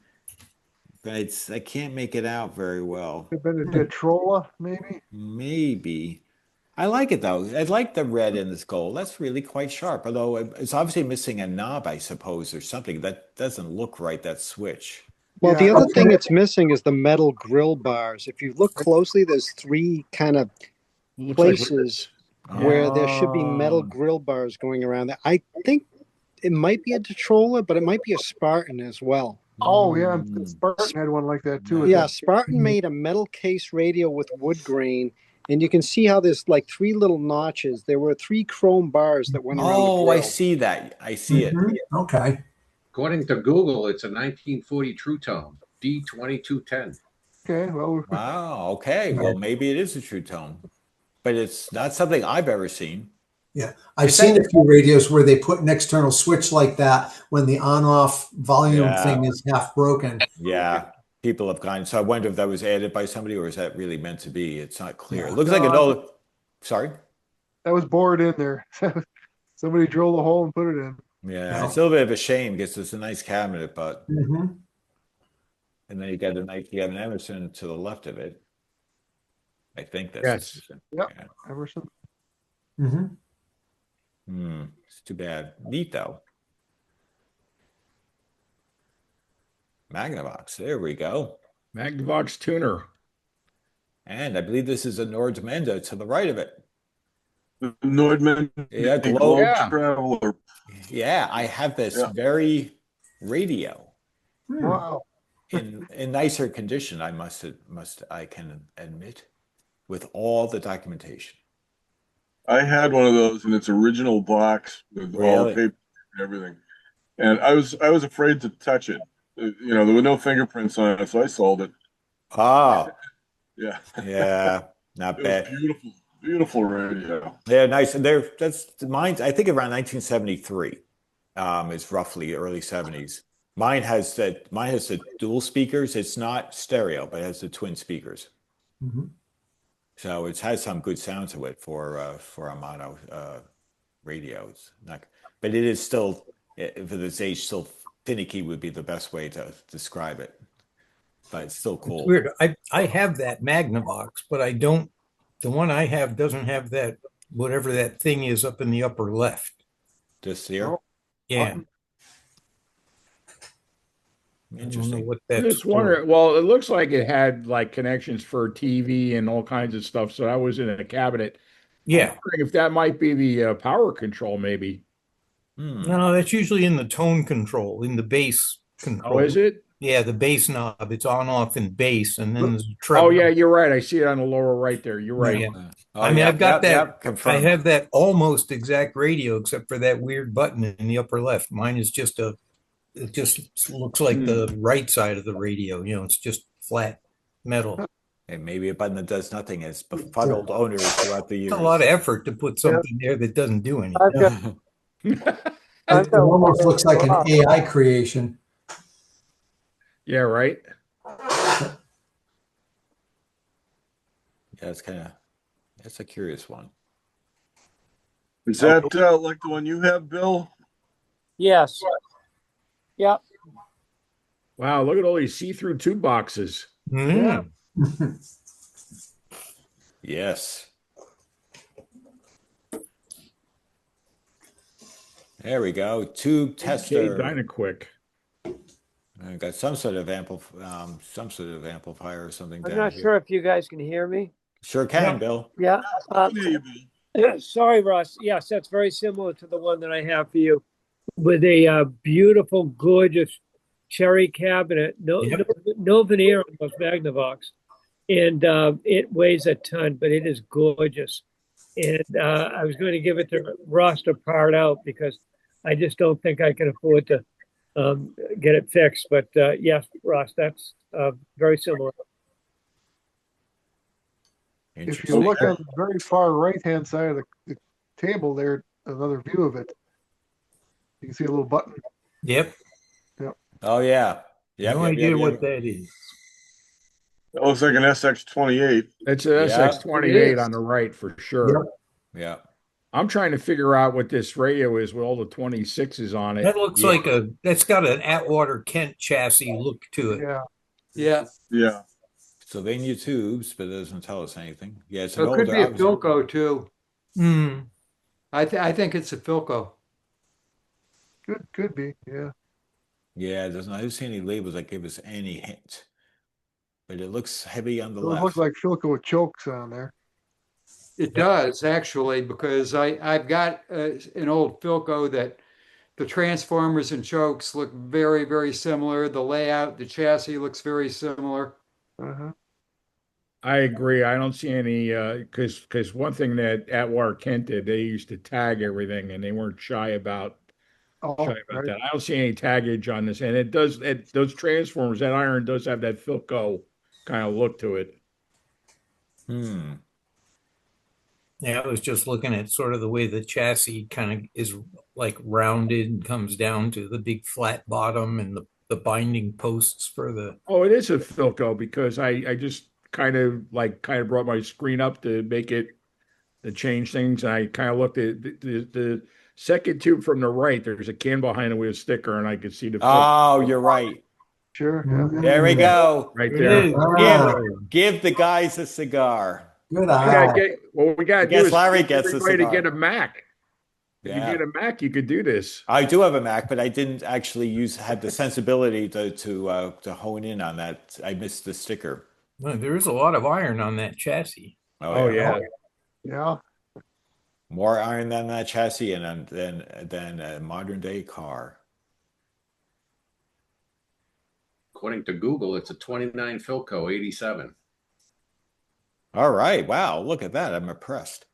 but I can't make it out very well. Could have been a Detrola, maybe. Maybe. I like it though. I like the red in this gold. That's really quite sharp. Although it's obviously missing a knob, I suppose, or something. That doesn't look right, that switch. Well, Yeah, the other thing it's missing is the metal grill bars. If you look closely, there's three kind of Looks places where there should be metal Oh. grill bars going around there. I think it might be a Detrola, but it might be a Spartan as well. Oh yeah, Mm. Spartan had one like that too. Yeah, Spartan made a metal case radio with wood grain, and you can see how there's like three little notches. There were three chrome bars that went around the Oh, grill. I see that. I see it. Mhm. Okay. According to Google, it's a 1940 True Tone D2210. Okay, well, Wow. Okay. Well, maybe it is a true tone, but it's not something I've ever seen. Yeah. I've Is seen that- a few radios where they put an external switch like that when the on-off volume Yeah. thing is half broken. Yeah. People have gone. So I wonder if that was added by somebody or is that really meant to be? It's not clear. It Yeah. looks like an No, old. Sorry. that was bored in there. Somebody drilled a hole and put it in. Yeah. It's a little bit of a shame because it's a nice cabinet, but. Mhm. And then you got an Emerson to the left of it. I think that's Yes. Yep. Yeah. Emerson. Mhm. It's too bad. Neat though. Magnavox. There we go. Magnavox tuner. And I believe this is a Nordmenda to the right of it. The Nordman Yeah, Globe Yeah. Traveler. Yeah, I have this Yeah. very radio Wow. in nicer condition. I can admit, with all the documentation. I had one of those in its original box with all Really? the paper and everything, and I was afraid to touch it. You know, there were no fingerprints on it, so I sold it. Oh, Yeah, yeah, not it was bad. beautiful, beautiful radio. They're nice. That's mine. I think around 1973 is roughly early 70s. Mine has the dual speakers. It's not stereo, but it has the twin speakers. Mhm. So it has some good sound to it for a mono radio. It's not, but it is still, for this age, still finicky would be the best way to describe it. But it's still cool. It's weird. I have that Magnavox, but I don't. The one I have doesn't have that whatever that thing is up in the upper left. Just here. Oh. Yeah, I don't know Interesting. what I that's just wonder. Well, it looks like it had like connections for TV and all kinds of stuff. So that was in a cabinet. Yeah, I'm wondering if that might be the power control, maybe. Hmm. no, that's usually in the tone control, in the bass control. Oh, is it? Yeah, the bass knob. It's on, off, and bass, and then there's a Oh treble. yeah, you're right. I see it on the lower right there. You're right. Yeah. Oh, I mean, I've got that. I confirmed. have that almost exact radio, except for that weird button in the upper left. Mine is just it just looks like the right side of the radio. It's just flat metal. And maybe a button that does nothing has befuddled owners throughout the years. It's a lot of effort to put something there that doesn't do anything. It almost looks like an AI creation. Yeah, right. Yeah, that's a curious one. Is that like the one you have, Bill? Yes. Yep. Wow, look at all these see-through tube boxes. Yeah. Yes. There we go. Tube tester. Dynaquick. I got some sort of amplifier or something. I'm not sure if you guys can hear me. Sure can, Bill. Yeah. Sorry, Ross. Yes, that's very similar to the one that I have for you, with a beautiful, gorgeous cherry cabinet. No veneer on those Magnavox, and it weighs a ton, but it is gorgeous. And I was going to give it to Ross to part out because I just don't think I can afford to get it fixed. But yes, Ross, that's very similar. If you look on the very far right-hand side of the table there, another view of it, you can see a little button. Yep. Yep. Oh, yeah. No idea what that is. That looks like an SX28. It's an SX28 on the right for sure. Yeah. I'm trying to figure out what this radio is with all the 26s on it. That looks like that's got an Atwater Kent chassis look to it. Yeah. Sylvania tubes, but it doesn't tell us anything. Yeah, it's So it could be a Philco too. I think it's a Philco. Could be, yeah. Yeah, it doesn't. I don't see any labels that give us any hint, but it looks heavy on the left. It looks like Philco with chokes on there. It does actually, because I've got an old Philco that the transformers and chokes look very, very similar. The layout, the chassis looks very similar. I agree. I don't see any because one thing that Atwater Kent did, they used to tag everything, and they weren't shy about that. I don't see any taggage on this, and it does. Those transformers, that iron does have that Philco kind of look to it. Yeah, I was just looking at sort of the way the chassis kind of is like rounded and comes down to the big flat bottom and the binding posts for the. Oh, it is a Philco because I just kind of brought my screen up to make it to change things, and I kind of looked at the second tube from the right. There's a can behind it with a sticker, and I could see the. Oh, you're right. Sure. Yeah. There we go. Right there. Give the guys a cigar. Good eye. We got to do is Larry gets everybody to get a Mac. If Yeah. you get a Mac, you could do this. I do have a Mac, but I didn't actually have the sensibility to hone in on that. I missed the sticker. Well, there is a lot of iron on that chassis. Oh yeah. Yeah. More iron than that chassis and than a modern day car. According to Google, it's a 29 Philco 87. All right. Wow. Look at that. I'm impressed.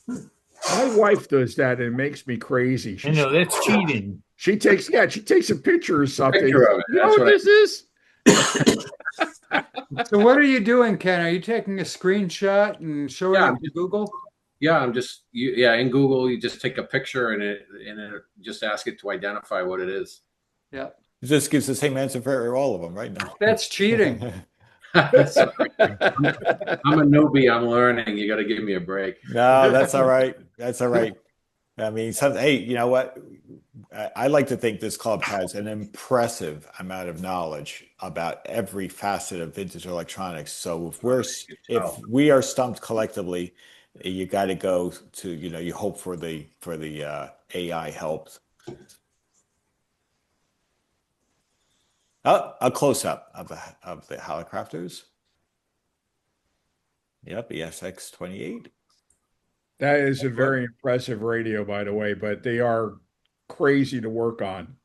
My wife does that and it makes me crazy. I know that's cheating. She takes a picture or something. Picture of it. You know what this is? So what are you doing, Ken? Are you taking a screenshot and showing it to Google? Yeah, I'm just in Google. You just take a picture and it just ask it to identify what it is. Yeah. It just gives the same answer for all of them right now. That's cheating. I'm a newbie. I'm learning. You got to give me a break. No, that's all right. That's all right. I mean, hey, you know what? I like to think this club has an impressive amount of knowledge about every facet of vintage electronics. So if we are stumped collectively, you got to go to, you hope for the AI help. A close up of the Hallicrafters. Yep, the SX28. That is a very impressive radio, by the way, but they are crazy to work on.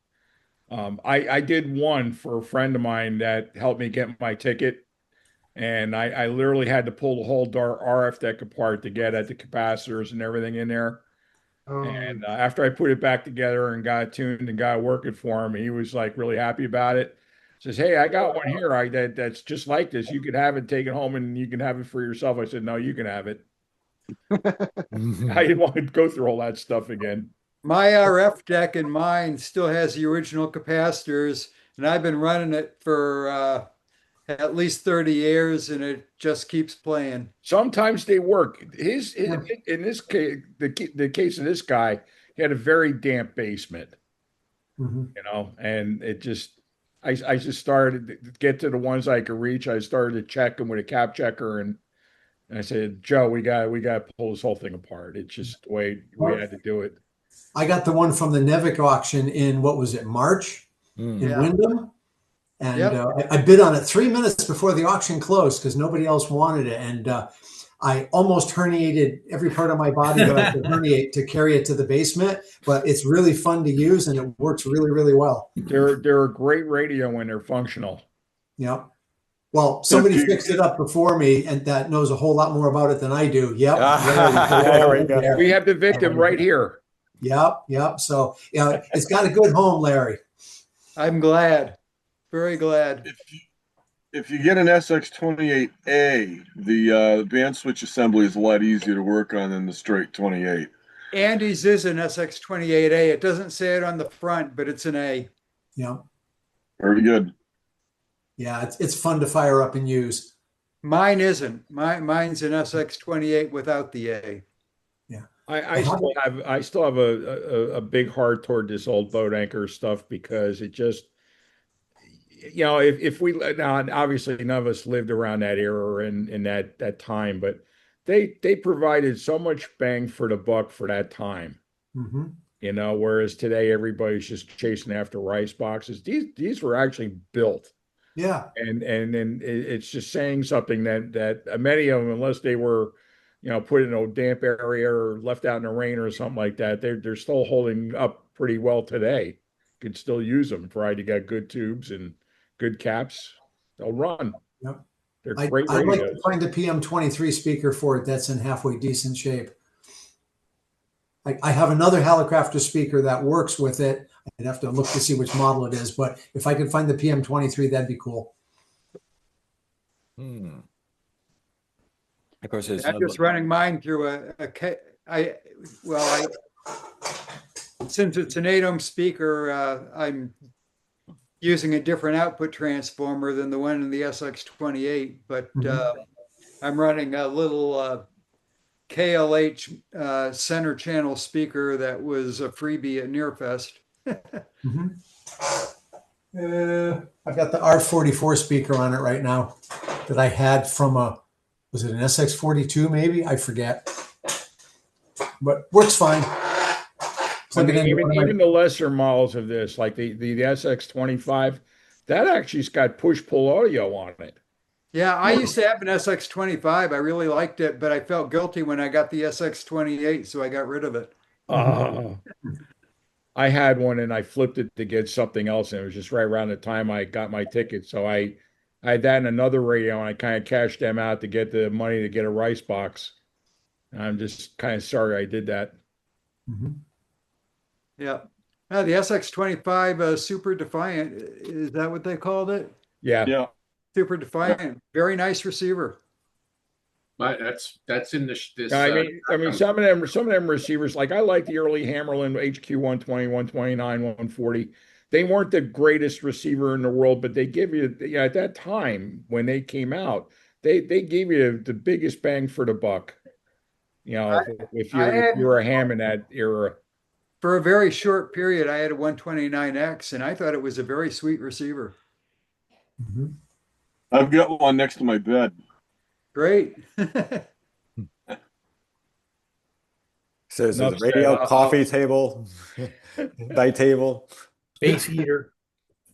I did one for a friend of mine that helped me get my ticket. And I literally had to pull the whole RF deck apart to get at the capacitors and everything in there. Oh, And after I put it back together and got it tuned and got it working for him, he was like really happy about it. Says, "Hey, I got one here. That's just like this. You could have it, take it home, and you can have it for yourself." I said, "No, you can have it." I didn't want to go through all that stuff again. My RF deck in mine still has the original capacitors, and I've been running it for at least 30 years, and it just keeps playing. Sometimes they work. In this case, the case of this guy, he had a very damp basement, Mhm. and it just, I just started to get to the ones I could reach. I started to check them with a cap checker, and I said, Joe, we got to pull this whole thing apart. It's just the way we had to do it. I got the one from the Nevic auction in, what was it, March in Yeah. Wyndham. And Yep. I bid on it 3 minutes before the auction closed because nobody else wanted it. And I almost herniated every part of my body that I could herniate to carry it to the basement. But it's really fun to use and it works really, really well. They're a great radio when they're functional. Yeah. Well, somebody fixed it up before me and that knows a whole lot more about it than I do. Yep. There we go. We have the victim right here. Yep. Yep. So, it's got a good home, Larry. I'm glad. Very glad. If you get an SX28A, the band switch assembly is a lot easier to work on than the straight 28. Andy's is an SX28A. It doesn't say it on the front, but it's an A. Yeah. Very good. Yeah. It's fun to fire up and use. Mine isn't. Mine's an SX28 without the A. Yeah. I still have a big heart toward this old boat anchor stuff because it just, if we now obviously none of us lived around that era or in that time, but they provided so much bang for the buck for that time. Mm-hmm. Whereas today everybody's just chasing after rice boxes. These were actually built. Yeah. And it's just saying something that many of them, unless they were, put in a damp area or left out in the rain or something like that, they're still holding up pretty well today. You could still use them, provided you got good tubes and good caps. They'll run. Yep. They're great I'd like radios. to find a PM23 speaker for it that's in halfway decent shape. I have another Hallicrafter speaker that works with it. I'd have to look to see which model it is, but if I could find the PM23, that'd be cool. Of course, I'm just running mine through since it's an 8-ohm speaker, I'm using a different output transformer than the one in the SX28, but I'm running a little KLH center channel speaker that was a freebie at Nearfest. I've got the R44 speaker on it right now that I had from was it an SX42 maybe? I forget. But works fine. Even the lesser models of this, like the SX25, that actually's got push-pull audio on it. Yeah, I used to have an SX25. I really liked it, but I felt guilty when I got the SX28, so I got rid of it. I had one and I flipped it to get something else, and it was just right around the time I got my ticket. So I had that and another radio, and I kind of cashed them out to get the money to get a rice box. And I'm just kind of sorry I did that. Yeah. Now the SX25 Super Defiant, is that what they called it? Yeah. Super Defiant. Very nice receiver. That's in this. I mean, some of them receivers, like I like the early Hammerlin HQ 120, 129, 140. They weren't the greatest receiver in the world, but they give you, at that time when they came out, they gave you the biggest bang for the buck. If you're a ham in that era. For a very short period, I had a 129X, and I thought it was a very sweet receiver. I've got one next to my bed. Great. So there's a radio, coffee table, night table. Space heater.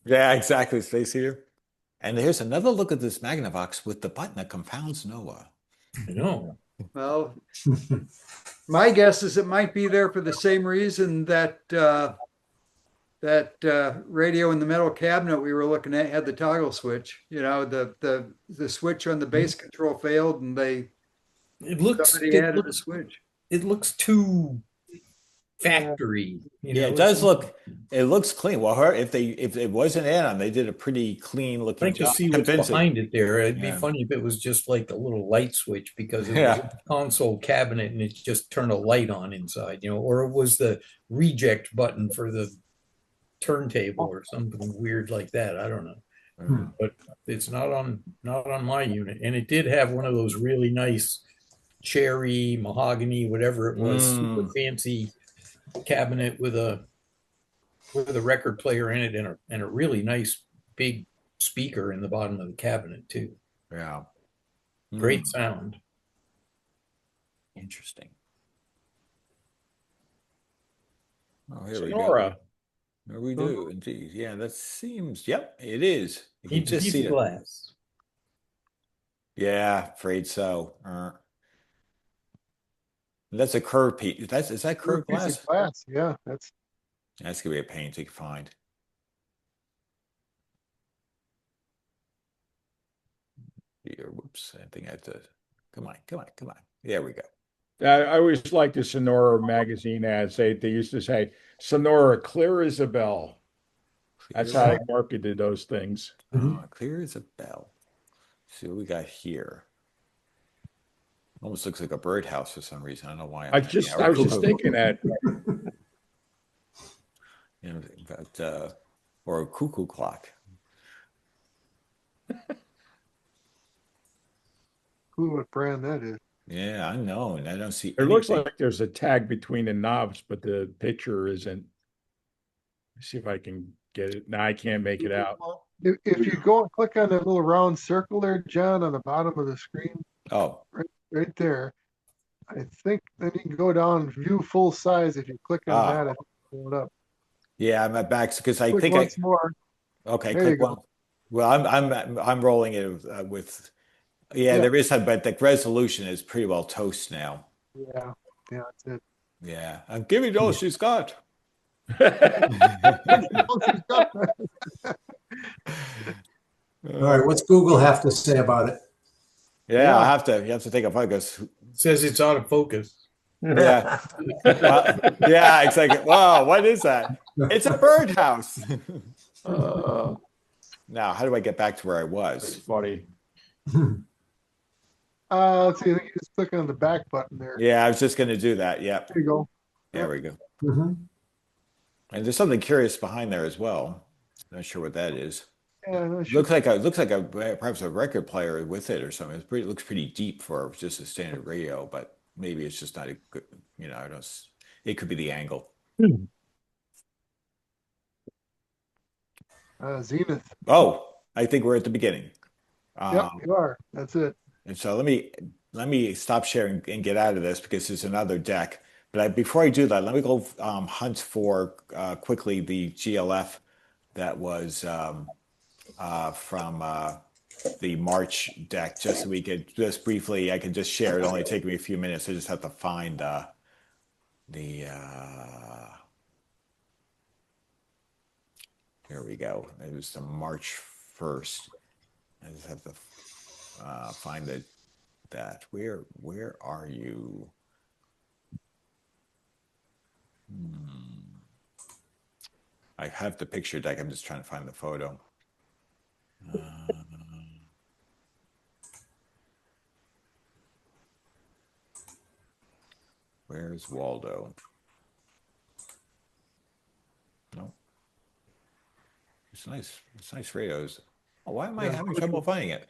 Yeah, exactly. Space heater. And here's another look at this Magnavox with the button that confounds Noah. I know. Well, my guess is it might be there for the same reason that that radio in the metal cabinet we were looking at had the toggle switch. You know, the switch on the base control failed, and somebody added a switch. It looks too factory. Yeah, it does look. It looks clean. Well, if it was an add-on, they did a pretty clean looking Like to job. see what's behind it there. It'd be Yeah. funny if it was just like a little light switch because it was a console cabinet and it just turned a light on inside, you know, or it was the reject button for the turntable or something weird like that. I don't know. But it's not on my unit. And it did have one of those really nice cherry, mahogany, whatever it was, super fancy cabinet with a record player in it and a really nice big speaker in the bottom of the cabinet too. Yeah. Great sound. Interesting. Oh, here Sonora. we go. There we do indeed. Yeah, that seems. Yep, it is. You can Needs a just piece see of it. glass. Yeah, afraid so. That's a curved piece. Is that curved Piece glass? of glass. Yeah, that's gonna be a pain to find. Here, whoops! I think I have to. Come on! There we go. I always liked the Sonora magazine ads. They used to say Sonora clear as a bell. That's how they marketed those things. Clear as a bell. See what we got here. Almost looks like a birdhouse for some reason. I don't know why. I was just thinking that. You know, but, or a cuckoo clock. Who what brand that is. Yeah, I know, and I don't see. It looks like there's a tag between the knobs, but the picture isn't. Let's see if I can get it. No, I can't make it out. If you go and click on that little round circle there, John, on the bottom of the screen. Oh. Right there. I think then you can go down and view full size. If you click on that, it'll pull it up. Yeah, I'm at back because I click think once more. Okay, there click one. Well, I'm rolling it with. Yeah, there is some, but the resolution is pretty well toast now. Yeah, that's it. Yeah, I'm giving all she's got. All right, what's Google have to say about it? Yeah, you have to take a focus. It says it's out of focus. Yeah. Yeah, it's like, wow, what is that? It's a birdhouse. Now, how do I get back to where I was? That's funny. Let's see. I think you just click on the back button there. Yeah, I was just going to do that. Yep. There you go. There we go. Mm-hmm. And there's something curious behind there as well. Not sure what that is. Yeah, looks like perhaps a record player with it or something. It looks pretty deep for just a standard radio, but maybe it's just not a good. You know, it could be the angle. Zenith. Oh, I think we're at the beginning. Yep, you are. That's it. And so let me stop sharing and get out of this because there's another deck. But before I do that, let me go hunt for quickly the GLF that was from the March deck, just so we could just briefly. I can just share it. Only take me a few minutes. I just have to find here we go. It was the March 1st. I just have to find that. Where are you? I have the picture deck. I'm just trying to find the photo. Where's Waldo? No. It's nice. It's nice radios. Oh, why am I having trouble finding it?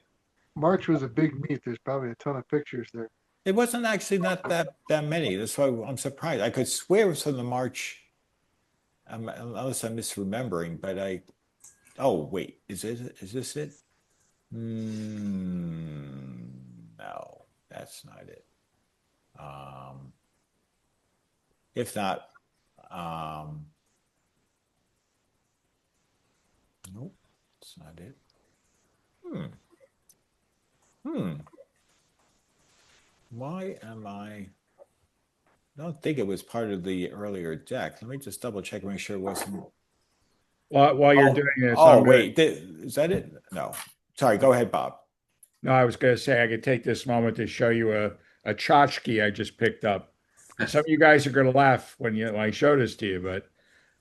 March was a big meet. There's probably a ton of pictures there. It wasn't actually not that many. That's why I'm surprised. I could swear it was from the March, unless I'm misremembering. But oh wait, is this it? No, that's not it. If not, nope, that's not it. Why am I don't think it was part of the earlier deck. Let me just double check and make sure it wasn't. While you're doing this, oh, wait, is that it? No. Sorry, go ahead, Bob. No, I was going to say I could take this moment to show you a tchotchke I just picked up. And some of you guys are going to laugh when I show this to you, but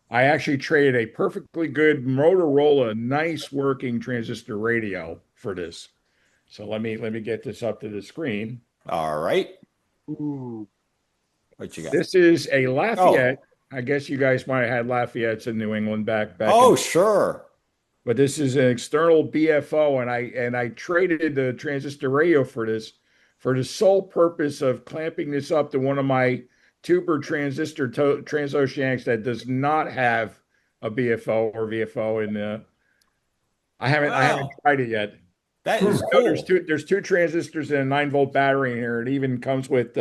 I actually traded a perfectly good Motorola, nice working transistor radio for this. So let me get this up to the screen. All right. Ooh. What you got? This is a Lafayette. I guess you guys might have had Lafayettes in New England back. Oh, sure. But this is an external BFO, and I traded the transistor radio for this for the sole purpose of clamping this up to one of my tuber transistor transoceanics that does not have a BFO or VFO in the. I haven't tried it yet. That is cool. There's two transistors and a 9-volt battery in here. It even comes with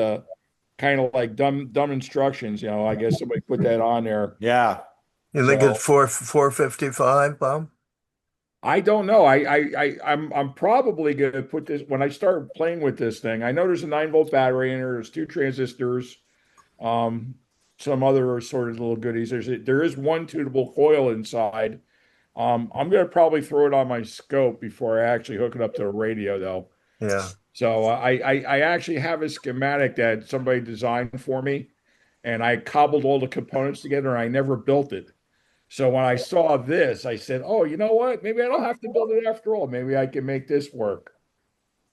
kind of like dumb instructions. I guess somebody put that on there. Yeah. You think it's 455, Bob? I don't know. I'm probably gonna put this when I start playing with this thing. I know there's a 9-volt battery in there. There's 2 transistors, some other assorted little goodies. There is one tunable coil inside. I'm gonna probably throw it on my scope before I actually hook it up to a radio, though. Yeah. So I actually have a schematic that somebody designed for me, and I cobbled all the components together, and I never built it. So when I saw this, I said, "Oh, you know what? Maybe I don't have to build it after all. Maybe I can make this work."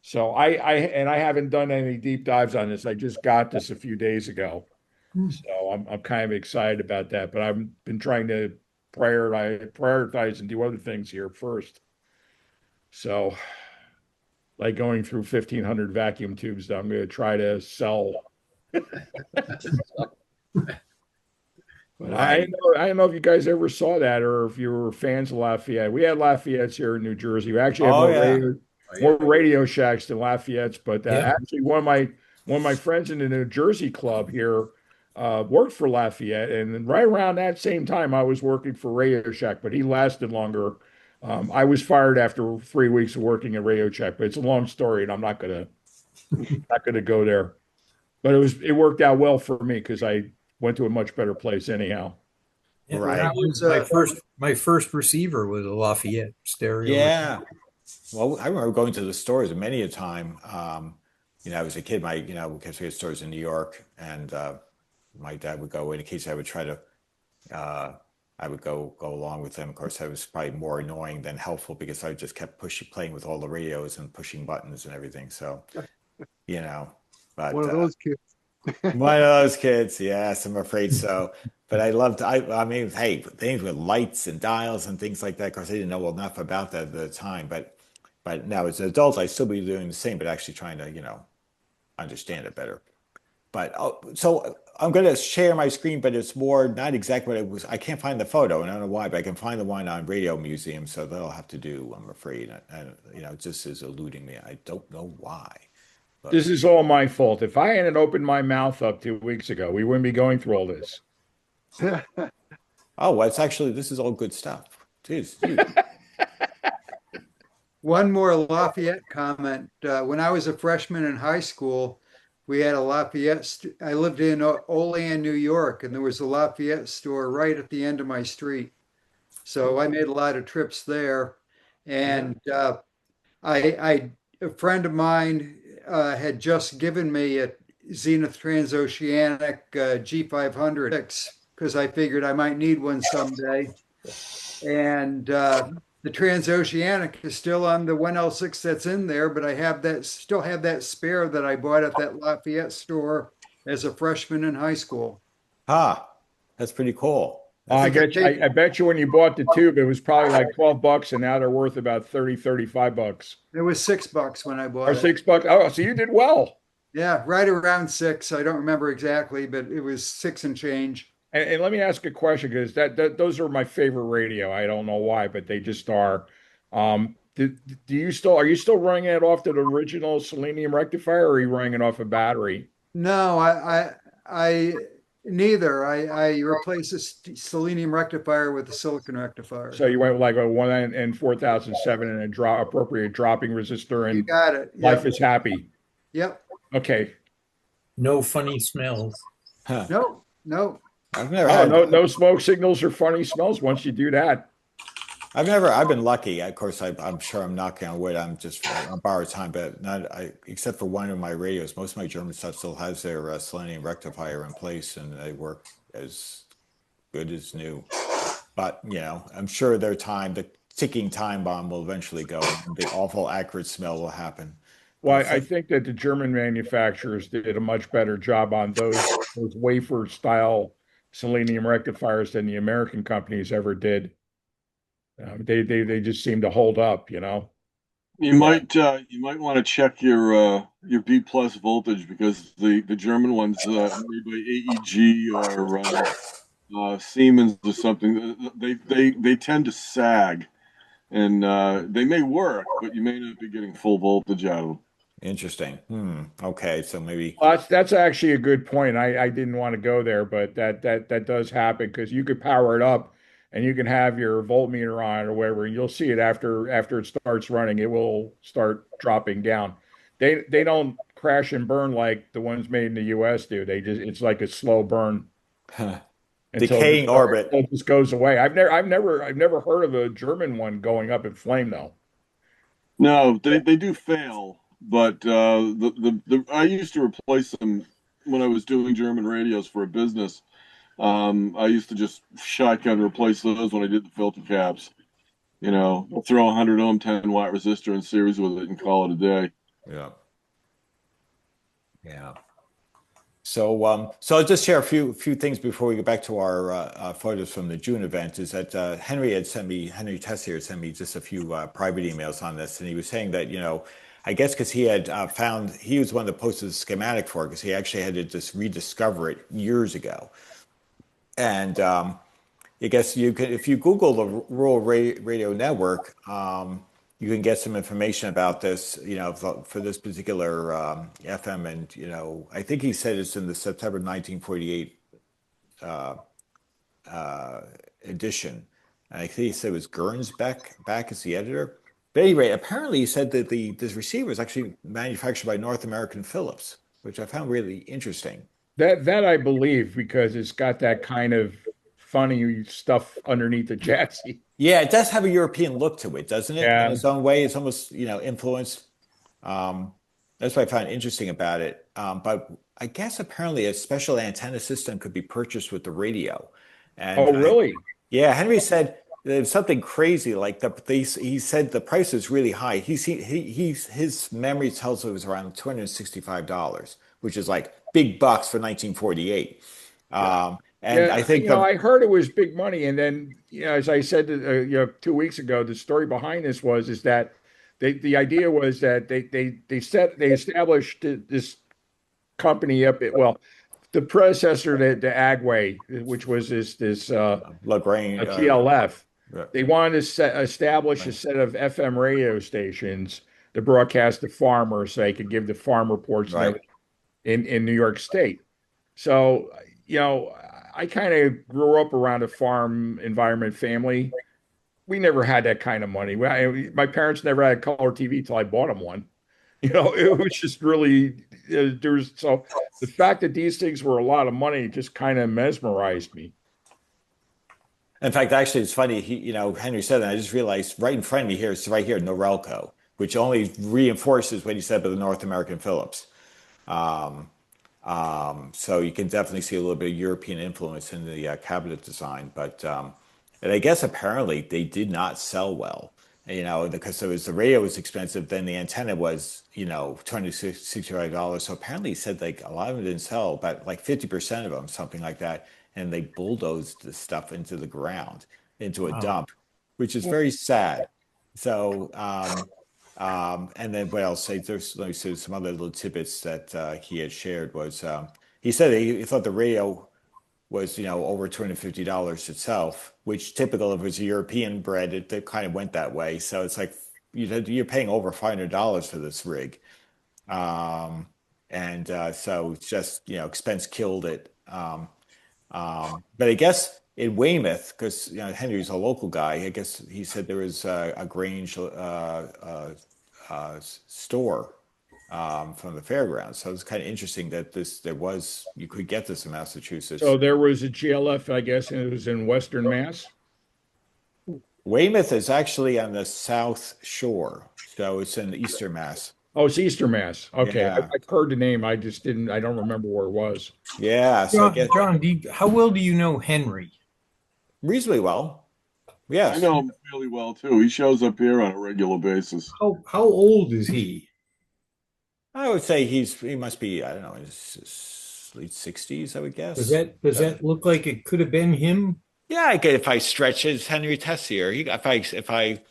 So I haven't done any deep dives on this. I just got this a few days ago, so I'm kind of excited about that. But I've been trying to prioritize and do other things here first. So, like going through 1,500 vacuum tubes that I'm going to try to sell. But I don't know if you guys ever saw that or if you were fans of Lafayette. We had Lafayettes here in New Jersey. We actually have more Radio Shacks than Lafayette's. But actually, one of my friends in the New Jersey club here worked for Lafayette, and right around that same time, I was working for Radio Shack. But he lasted longer. I was fired after 3 weeks of working at Radio Shack. But it's a long story, and I'm not gonna go there. But it worked out well for me because I went to a much better place anyhow. Yeah, right. My first receiver was a Lafayette stereo. Yeah. Well, I remember going to the stores many a time. I was a kid, because we had stores in New York, and my dad would go in case I would try to, I would go along with them. Of course, I was probably more annoying than helpful because I just kept playing with all the radios and pushing buttons and everything. So, but one of those kids. One of those kids, yes, I'm afraid so. But I mean, hey, things with lights and dials and things like that. Of course, I didn't know enough about that at the time. But now as an adult, I still be doing the same, but actually trying to, understand it better. But so I'm going to share my screen, but it's more not exactly what it was. I can't find the photo, and I don't know why, but I can find the one on Radio Museum, so that'll have to do, I'm afraid. And it just is eluding me. I don't know why. But this is all my fault. If I hadn't opened my mouth up 2 weeks ago, we wouldn't be going through all this. Oh, well, this is all good stuff. Jeez. One more Lafayette comment. When I was a freshman in high school, we had a Lafayette. I lived in Olean, New York, and there was a Lafayette store right at the end of my street. So I made a lot of trips there. And a friend of mine had just given me a Zenith Transoceanic G500 because I figured I might need one someday. And the Transoceanic is still on the 1L6 that's in there, but I still have that spare that I bought at that Lafayette store as a freshman in high school. That's pretty cool. I bet you when you bought the tube, it was probably like $12, and now they're worth about $35. It was $6 when I bought it. Or $6. Oh, so you did well. Yeah, right around 6. I don't remember exactly, but it was 6 and change. And let me ask a question, because those are my favorite radio. I don't know why, but they just are. Are you still running it off the original selenium rectifier, or are you running it off a battery? No, I neither. I replaced the selenium rectifier with the silicon rectifier. So you went with like a 1N4007 and appropriate dropping resistor, and you got it. Yep. Life is happy. Yep. Okay. No funny smells. Huh. No. I've never had no smoke signals or funny smells once you do that. I've been lucky. Of course, I'm sure I'm knocking on wood. I'm borrowed time, but except for one of my radios, most of my German stuff still has their selenium rectifier in place, and they work as good as new. But, I'm sure the ticking time bomb will eventually go, and the awful acrid smell will happen. Well, I think that the German manufacturers did a much better job on those wafer style selenium rectifiers than the American companies ever did. They just seem to hold up. You might want to check your B plus voltage because the German ones made by AEG or Siemens or something, they tend to sag, and they may work, but you may not be getting full voltage out of them. Interesting. Okay, so maybe. Well, that's actually a good point. I didn't want to go there, but that does happen because you could power it up and you can have your voltmeter on or whatever, and you'll see it after it starts running, it will start dropping down. They don't crash and burn like the ones made in the US do. It's like a slow burn until Decaying orbit. it just goes away. I've never heard of a German one going up in flame though. No, they do fail, but I used to replace them when I was doing German radios for a business. I used to just shotgun replace those when I did the filter caps. I'll throw a 100 ohm 10-watt resistor in series with it and call it a day. Yeah. Yeah. So I'll just share a few things before we get back to our photos from the June event. Is that Henry Tessier had sent me just a few private emails on this, and he was saying that I guess because he had he was one that posted the schematic for it because he actually had to just rediscover it years ago, and I guess you could, if you Google the Rural Radio Network, you can get some information about this, for this particular FM. And, I think he said it's in the September 1948 edition. And I think he said it was Gernsback back as the editor. But anyway, apparently he said that this receiver is actually manufactured by North American Philips, which I found really interesting. That I believe because it's got that kind of funny stuff underneath the chassis. Yeah, it does have a European look to it, doesn't it? Yeah. In its own way, it's almost influenced. That's what I found interesting about it. But I guess apparently a special antenna system could be purchased with the radio. And really? Yeah, Henry said there's something crazy like he said the price is really high. His memory tells it was around $265, which is like big bucks for 1948. And I think I heard it was big money, and then as I said 2 weeks ago, the story behind this is that the idea was that they established this company up at, well, the predecessor to Agway, which was this LaGrange TLF. Right. They wanted to establish a set of FM radio stations to broadcast to farmers so they could give the farm reports in New York State. So, I kind of grew up around a farm environment family. We never had that kind of money. My parents never had color TV till I bought them one. It was just really, so the fact that these things were a lot of money just kind of mesmerized me. In fact, actually, it's funny. Henry said that. I just realized right in front of me here, it's right here, Norelco, which only reinforces what he said about the North American Philips. So you can definitely see a little bit of European influence in the cabinet design. But and I guess apparently they did not sell well, because the radio was expensive, then the antenna was, $265. So apparently he said like a lot of them didn't sell, but like 50% of them, something like that. And they bulldozed the stuff into the ground, into a dump, which is very sad. So, and then what else? Let me say some other little tidbits that he had shared was he said he thought the radio was over $250 itself, which typical if it was a European bred, it kind of went that way. So it's like you're paying over $500 for this rig, so it's just expense killed it. But I guess in Weymouth, because Henry's a local guy, I guess he said there was a Grange store from the fairgrounds. So it's kind of interesting that you could get this in Massachusetts. So there was a GLF, I guess, and it was in Western Mass. Weymouth is actually on the South Shore, so it's in Eastern Mass. Oh, it's Easter Mass. Okay, Yeah. I've heard the name. I just didn't. I don't remember where it was. Yeah, so I John, guess John, how well do you know Henry? reasonably well. I Yes. know him really well too. He shows up here on a regular basis. How old is he? I would say he must be, I don't know, his late 60s, I would Does guess. that look like it could have been him? Yeah, I get if I stretch it, it's Henry Tessier. If I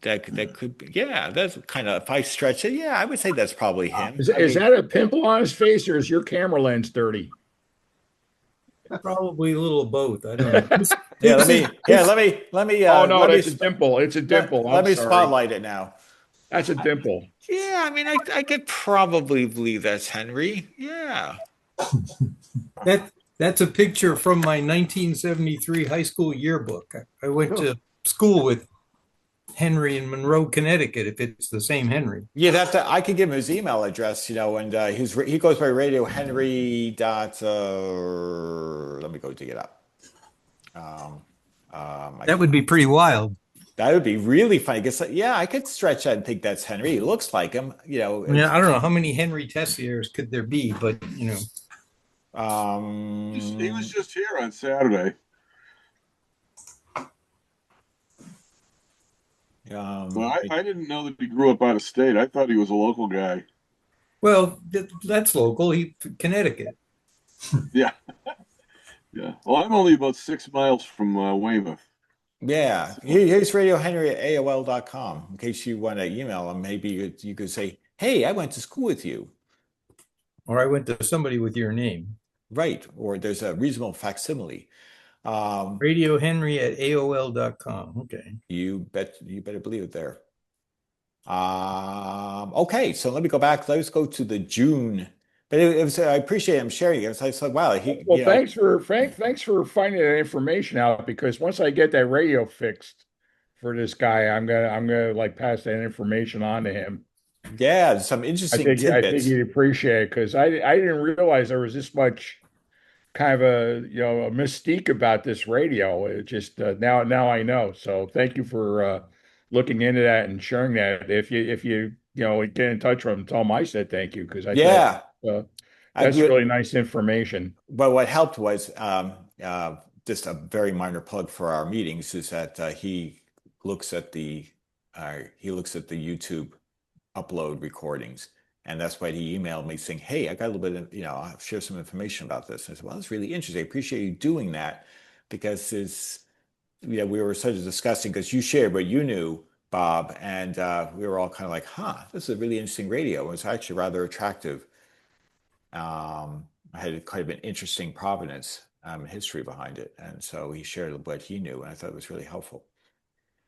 that could be, yeah, that's kind of if I stretch it, yeah, I would say that's probably him. I Is mean, that a pimple on his face, or is your camera lens dirty? Probably a little of both. I don't know. yeah, This is Oh no, let me that's a dimple. It's a dimple. let I'm me sorry. spotlight it now. That's a dimple. Yeah, I mean, I could probably believe that's Henry. Yeah. that's a picture from my 1973 high school yearbook. I went to school with Henry in Monroe, Connecticut, if it's the same Henry. You'd have to. I could give him his email address, and he goes by radio Henry dot. Let me go dig it up. That would be pretty wild. That would be really funny. Because yeah, I could stretch that and think that's Henry. He looks like him. Yeah, I don't know how many Henry Tessiers could there be, but He was just here on Saturday. Well, I didn't know that he grew up out of state. I thought he was a local guy. Well, that's local. Connecticut. Yeah. Yeah. Well, I'm only about 6 miles from Weymouth. Yeah. Here's Radio Henry at AOL.com. In case you want to email him, maybe you could say, hey, I went to school with you. Or I went to somebody with your name. Right. Or there's a reasonable facsimile. Radio Henry at AOL.com. Okay. You better believe it there. Okay, so let me go back. Let's go to the June. But it was I appreciate him sharing it. I said, wow, Well, thanks for finding that information out, because once I get that radio fixed for this guy, I'm gonna like pass that information on to him. Yeah, some interesting tidbits. I think he'd appreciate it, because I didn't realize there was this much kind of a mystique about this radio. It just now I know. So thank you for looking into that and sharing that. If you get in touch with him, tell him I said thank you, because I thought that's really nice information. But what helped was just a very minor plug for our meetings is that he looks at the YouTube upload recordings. And that's why he emailed me saying, hey, I got a little bit of, I'll share some information about this. And I said, well, that's really interesting. I appreciate you doing that, because we were sort of discussing, because you shared what you knew, Bob, and we were all kind of like, this is a really interesting radio. It was actually rather attractive. I had quite of an interesting provenance history behind it. And so he shared what he knew, and I thought it was really helpful.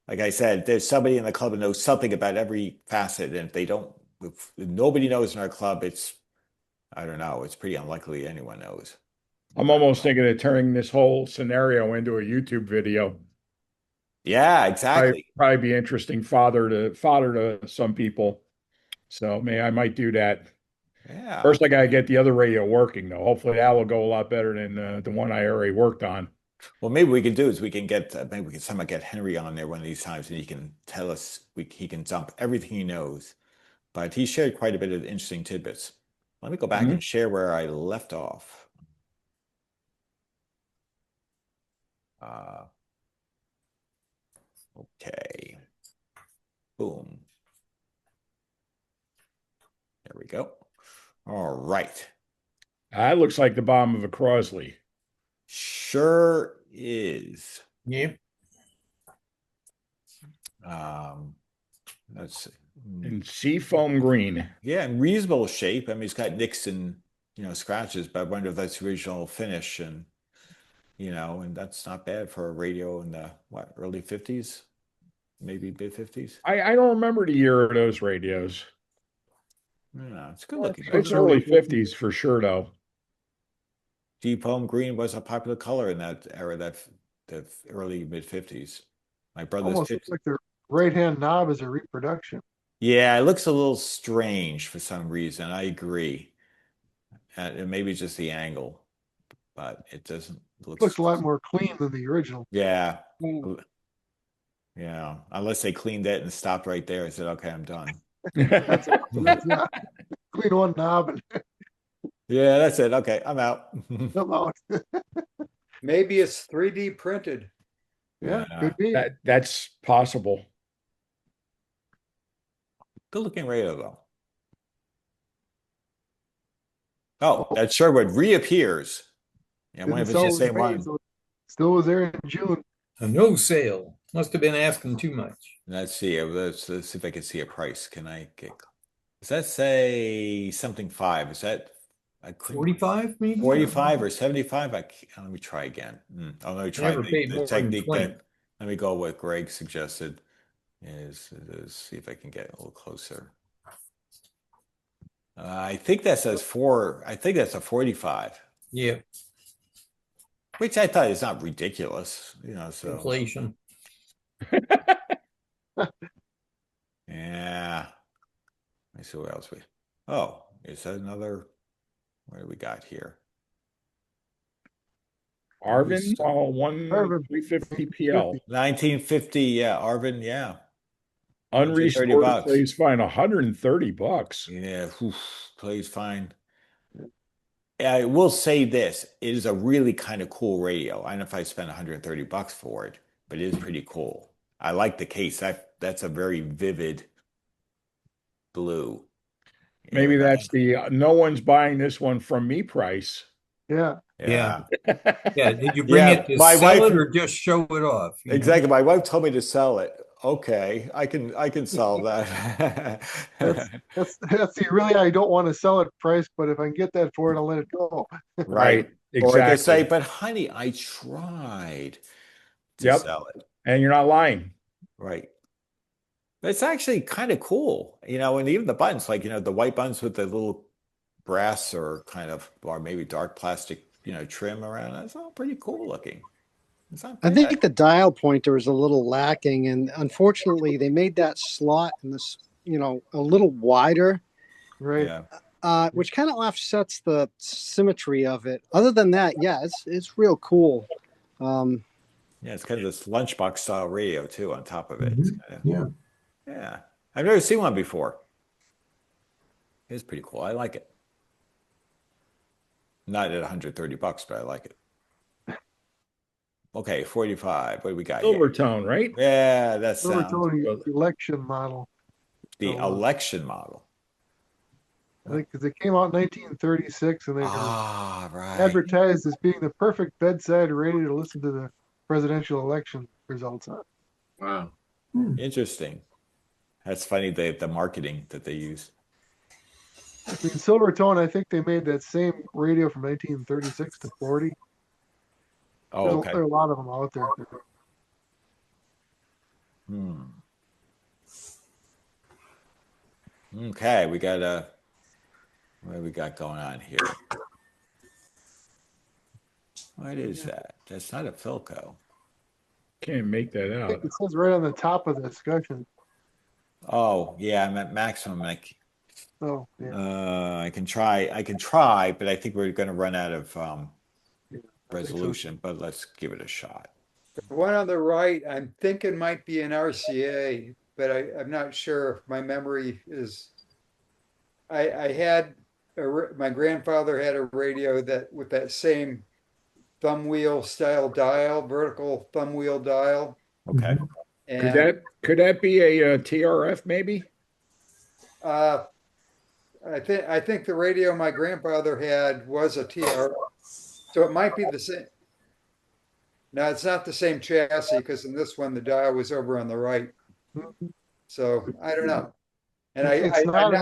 Like I said, there's somebody in the club that knows something about every facet, and if nobody knows in our club, I don't know, it's pretty unlikely anyone knows. I'm almost thinking of turning this whole scenario into a YouTube video. Yeah, exactly. Probably be interesting fodder to some people. So I might do that. Yeah. First, I got to get the other radio working, though. Hopefully that will go a lot better than the one I already worked on. Well, maybe we can do is maybe we can somehow get Henry on there one of these times, and he can tell us, he can dump everything he knows. But he shared quite a bit of interesting tidbits. Let me go back and share where I left off. Okay. Boom. There we go. All right. That looks like the bottom of a Crosley. Sure is. Yep. Let's see. In seafoam green. Yeah, in reasonable shape. I mean, it's got nicks and scratches, but I wonder if that's the original finish, and and that's not bad for a radio in the early 50s, maybe mid 50s. I don't remember the year of those radios. Yeah, it's good looking. It's early 50s for sure, though. Deep home green was a popular color in that era, the early mid 50s. My brother's almost looks like the right-hand knob is a reproduction. Yeah, it looks a little strange for some reason. I agree. And maybe it's just the angle, but it doesn't look. Looks a lot more clean than the original. Yeah. Yeah, unless they cleaned it and stopped right there and said, "Okay, I'm done." That's yeah. Clean one knob and Yeah, that's it. Okay, I'm out. come out. Maybe it's 3D printed. Yeah, Yeah. could be. That's possible. Good looking radio though. Oh, that Sherwood reappears. Yeah, I wonder if Didn't it's the sell same in May, one. so still was there in June. A no sale. Must have been asking too much. Let's see. Let's see if I can see a price. Can I get? Does that say something 5? Is that I couldn't 45 maybe? 45 or 75? Let me try again. Oh, let me try Never paid the more than technique 20. that. Let me go what Greg suggested. Is see if I can get a little closer. I think that says 4. I think that's a 45. Yeah, Which I thought is not ridiculous, you know. So inflation. yeah. Let me see what else we. Oh, is that another? What do we got here? Arvin, Arvin, 350 PL. 1950, yeah, Arvin, yeah. Unrestored $30. plays fine, $130. Yeah, plays fine. I will say this: it is a really kind of cool radio. I don't know if I spent $130 for it, but it is pretty cool. I like the case. That's a very vivid blue. Maybe that's the no one's buying this one from me price. Yeah. Yeah. Yeah. Did you bring it to my sell wife it or just show it off? Exactly. My wife told me to sell it. Okay, I can sell that. That's the really I don't want to sell it price, but if I can get that for it, I'll let it go. Right. Exactly. Or they say, but honey, I tried to sell it. And you're not lying. Right. But it's actually kind of cool, you know, and even the buttons, like, you know, the white buttons with the little brass or kind of, or maybe dark plastic, you know, trim around. That's all pretty cool looking. It's not I bad. think the dial pointer is a little lacking, and unfortunately, they made that slot in this, you know, a little wider, Right. Yeah. which kind of offsets the symmetry of it. Other than that, yeah, it's real cool. Yeah, it's kind of this lunchbox style radio too on top of it. It's kind of, yeah. I've never seen one before. It's pretty cool. I like it. Not at $130, but I like it. Okay, 45. What do we got here? Silvertone, right? Yeah, that sounds. Silvertone election model. The election model. I think because it came out in 1936 and they were right. advertised as being the perfect bedside radio to listen to the presidential election results on. Wow. Interesting. That's funny, the marketing that they use. I mean, Silvertone, I think they made that same radio from 1936 to 40. Oh, okay. There are a lot of them out there. Okay, we got what do we got going on here? What is that? That's not a Philco. Can't make that I out. think it says right on the top of the discussion. Oh, yeah, I'm at maximum. Oh, yeah. I can try, but I think we're going to run out of resolution, but let's give it a shot. The one on the right, I'm thinking might be an RCA, but I'm not sure if my memory is. I had my grandfather had a radio that with that same thumb wheel style dial, vertical thumb wheel dial. Okay. And could that be a TRF maybe? I think the radio my grandfather had was a TRF, so it might be the same. No, it's not the same chassis because in this one the dial was over on the right. So I don't know, and I'm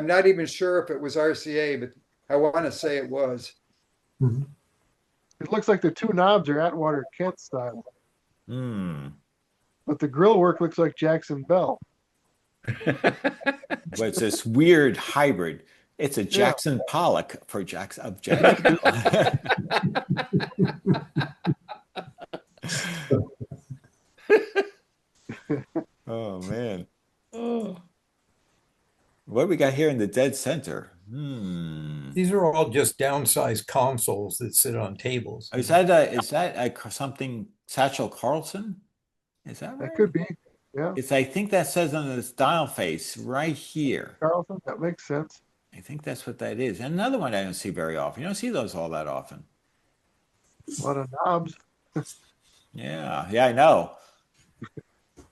not even sure if it was RCA, but I want to say it was. It looks like the two knobs are Atwater Kent style. But the grill work looks like Jackson Bell. But it's this weird hybrid. It's a Jackson Pollock for Jackson. Oh man. What do we got here in the dead center? These are all just downsized consoles that sit on tables. Is that something Satchel Carlson? Is that That right? could be. Yeah. I think that says on this dial face right here. Carlson, that makes sense. I think that's what that is. And another one I don't see very often. You don't see those all that often. A lot of knobs. Yeah, I know.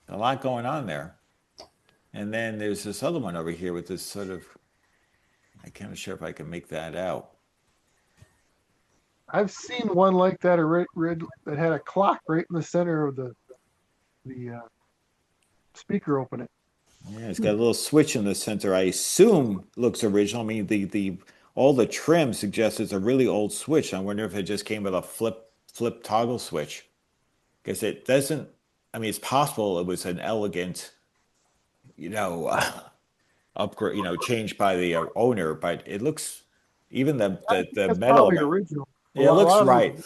A lot going on there. And then there's this other one over here with this sort of, I can't sure if I can make that out. I've seen one like that that had a clock right in the center of the speaker opening. Yeah, it's got a little switch in the center. I assume looks original. I mean, the all the trim suggests it's a really old switch. I wonder if it just came with a flip toggle switch. Because it doesn't. I mean, it's possible it was an elegant, upgrade, changed by the owner. But it looks, even the That's metal. probably original. Yeah, it looks right.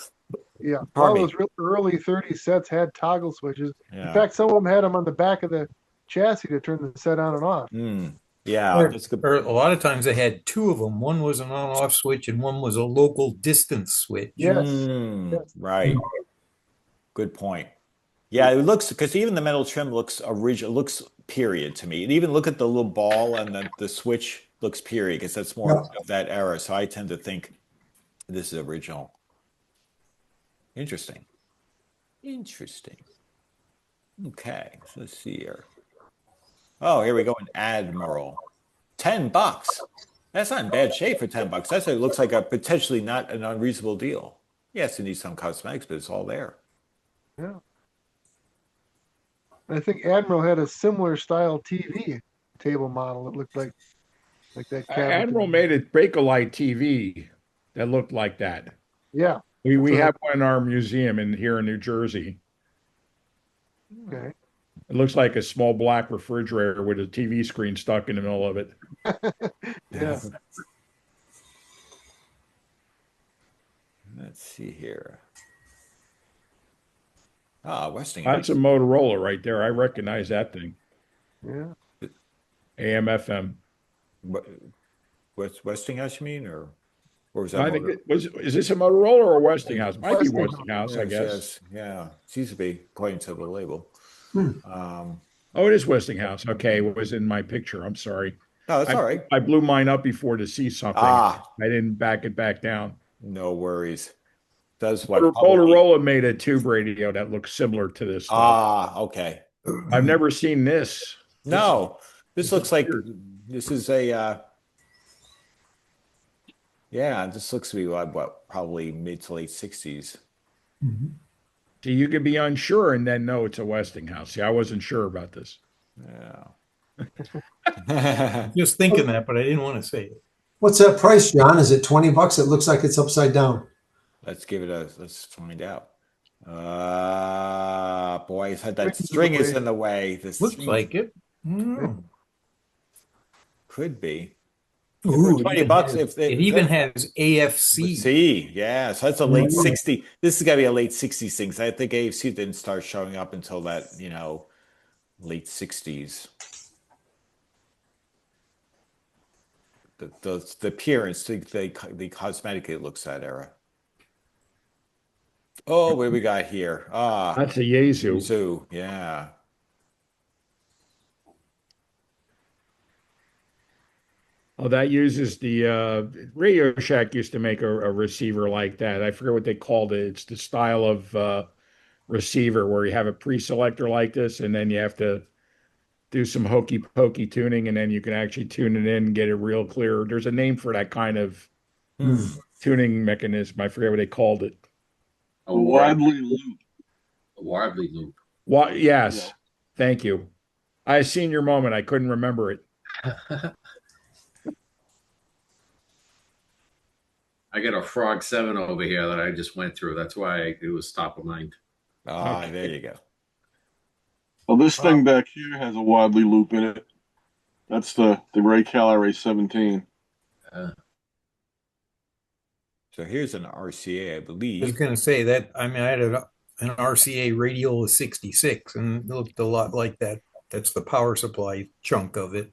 Yeah, a lot of those early 30 sets had toggle switches. Yeah. In fact, some of them had them on the back of the chassis to turn the set on and off. Yeah, or a lot of times they had two of them. One was an on-off switch, and one was a local distance switch. Yes. Right. Good point. Yeah, it looks, because even the metal trim looks original, looks period to me. And even look at the little ball and the switch looks period, because that's more of that era. So I tend to think this is original. Interesting. Okay, so let's see here. Oh, here we go. An Admiral. $10. That's not in bad shape for $10. That's it looks like a potentially not an unreasonable deal. Yes, it needs some cosmetics, but it's all there. Yeah. I think Admiral had a similar style TV table model. It looked like that cabinet. Admiral made a Bakelite TV that looked like that. Yeah. We have one in our museum here in New Jersey. Okay. It looks like a small black refrigerator with a TV screen stuck in the middle of it. Yeah. Let's see here. Westinghouse. That's a Motorola right there. I recognize that thing. Yeah. AM, FM. Westinghouse, you mean, or was that? I think is this a Motorola or a Westinghouse? Might be Westinghouse, I guess. Yes, yeah. Seems to be according to the label. Oh, it is Westinghouse. Okay, it was in my picture. I'm sorry. No, that's all right. I blew mine up before to see something. I didn't back it back down. No worries. Does what? Motorola made a tube radio that looks similar to this stuff. Okay. I've never seen this. No, this looks like this is a. Yeah, this looks to be what probably mid to late 60s. So you could be unsure and then know it's a Westinghouse. See, I wasn't sure about this. Yeah. Just thinking that, but I didn't want to say it. What's that price, John? Is it $20? It looks like it's upside down. Let's find out. Boy, that string is in the way. This looks like it. Could be. Ooh, $20 it even has AFC. See, yeah. So that's a late 60. This has got to be a late 60s thing. So I think AFC didn't start showing up until that, late 60s. The appearance, the cosmetic it looks that era. Oh, what do we got here? That's a Yaesu. Yaesu, yeah. Oh, that uses the Radio Shack used to make a receiver like that. I forget what they called it. It's the style of receiver where you have a pre-selector like this, and then you have to do some hokey pokey tuning, and then you can actually tune it in and get it real clear. There's a name for that kind of tuning mechanism. I forget what they called it. A Wadley loop. A Wadley loop. Yes. Yeah. Thank you. I seen your moment. I couldn't remember it. I got a Frog 7 over here that I just went through. That's why it was top of mind. There you go. Well, this thing back here has a Wadley loop in it. That's the Ray Cal 17. So here's an RCA, I believe. I was going to say that. I mean, I had an RCA Radial 66, and it looked a lot like that. That's the power supply chunk of it.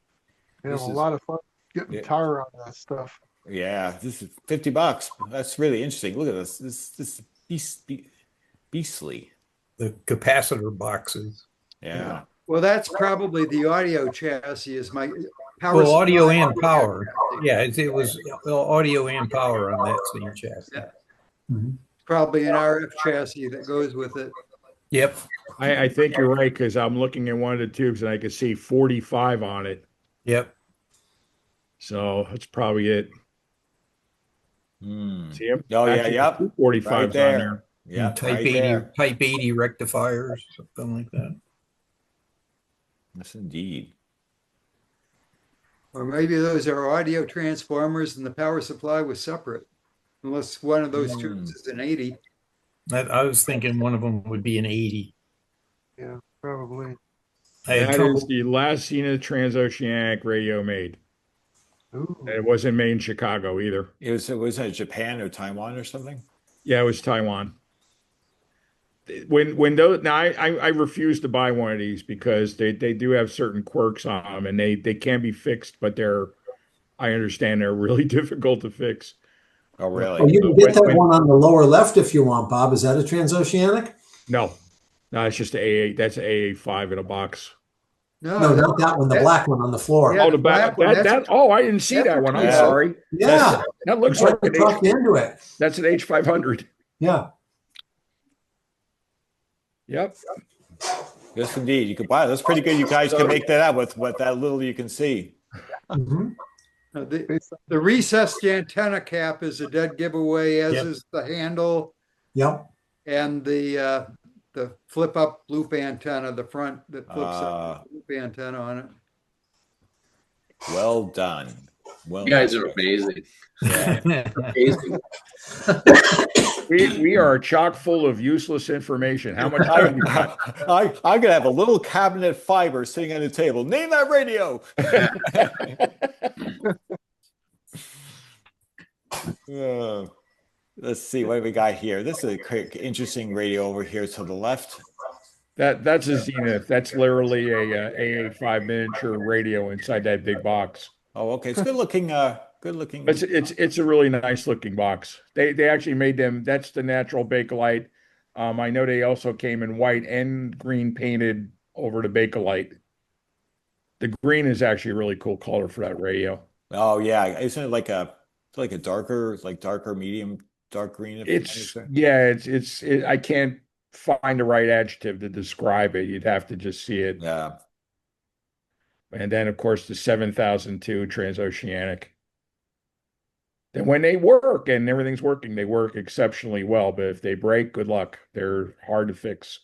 Yeah, a lot of fun getting tire on that stuff. Yeah, this is $50. That's really interesting. Look at this. This beastly. the capacitor boxes. Yeah. Well, that's probably the audio chassis is my power. Well, audio supply. and power. Yeah, it was audio and power on that same chassis. Yeah. Mhm. Probably an RF chassis that goes with it. Yep. I think you're right because I'm looking at one of the tubes and I can see 45 on it. Yep. So that's probably it. See him? Oh, yeah, Actually, yep. 45s Right on there. there. Yeah, type right 80 there. type 80 rectifiers, something like that. Yes, indeed. Or maybe those are audio transformers and the power supply was separate. Unless one of those tubes is an 80. I was thinking one of them would be an 80. Yeah, probably. I had That trouble. is the last Zenith transoceanic radio made. Ooh. And it wasn't made in Chicago either. It was Japan or Taiwan or something? Yeah, it was Taiwan. When those now I refuse to buy one of these because they do have certain quirks on them and they can be fixed, but I understand they're really difficult to fix. Oh, really? Oh, you can get that one on the lower left if you want, Bob. Is that a transoceanic? No, it's just an AA. That's an AA5 in a box. No, not that one, the black one on the floor. Yeah, Oh, the black back. one, Oh, I didn't see that's that a one. I'm transo. sorry. Yeah. That looks It's like like we talked into it. That's an H500. Yeah. Yep. Yes, indeed. You could buy it. That's pretty good. You guys can make that out with what that little you can see. Mhm. the recessed antenna cap is a dead giveaway, as Yep. is the handle Yep. and the flip up loop antenna, the front that flips up loop antenna on it. Well done. Well, You guys are amazing. Yeah. Amazing. We are chock full of useless information. How much time you got? I'm gonna have a little cabinet fiber sitting on the table. Name that radio. Let's see what we got here. This is a quick, interesting radio over here to the left. That's a Zenith. That's literally a AA5 miniature radio inside that big box. Oh, okay. It's good looking. Good looking. It's a really nice looking box. They actually made them. That's the natural Bakelite. I know they also came in white and green painted over the Bakelite. The green is actually a really cool color for that radio. Oh yeah, isn't it like a darker, medium, dark green? It's I can't find the right adjective to describe it. You'd have to just see it. Yeah. And then of course the 7002 transoceanic. And when they work and everything's working, they work exceptionally well. But if they break, good luck. They're hard to fix.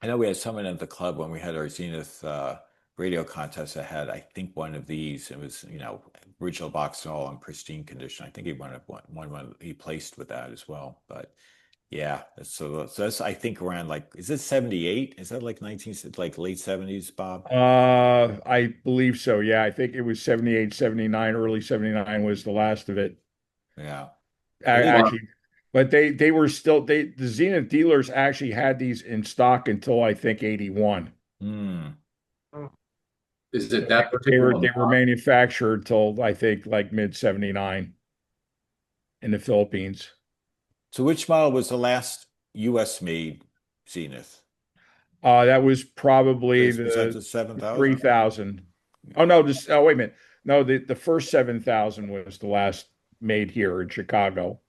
I know we had someone at the club when we had our Zenith radio contest that had, I think, one of these. It was, original box all in pristine condition. I think he one he placed with that as well. But yeah, so that's I think around is it 78? Is that like late 70s, Bob? I believe so. Yeah, I think it was 78, 79, early 79 was the last of it. Yeah. Actually, but they were still the Zenith dealers actually had these in stock until I think 81. Is it that They particular? were manufactured till I think like mid 79 in the Philippines. So which model was the last US made Zenith? That was probably Was that the the 7000? 3000. Oh no, wait a minute. No, the first 7000 was the last made here in Chicago.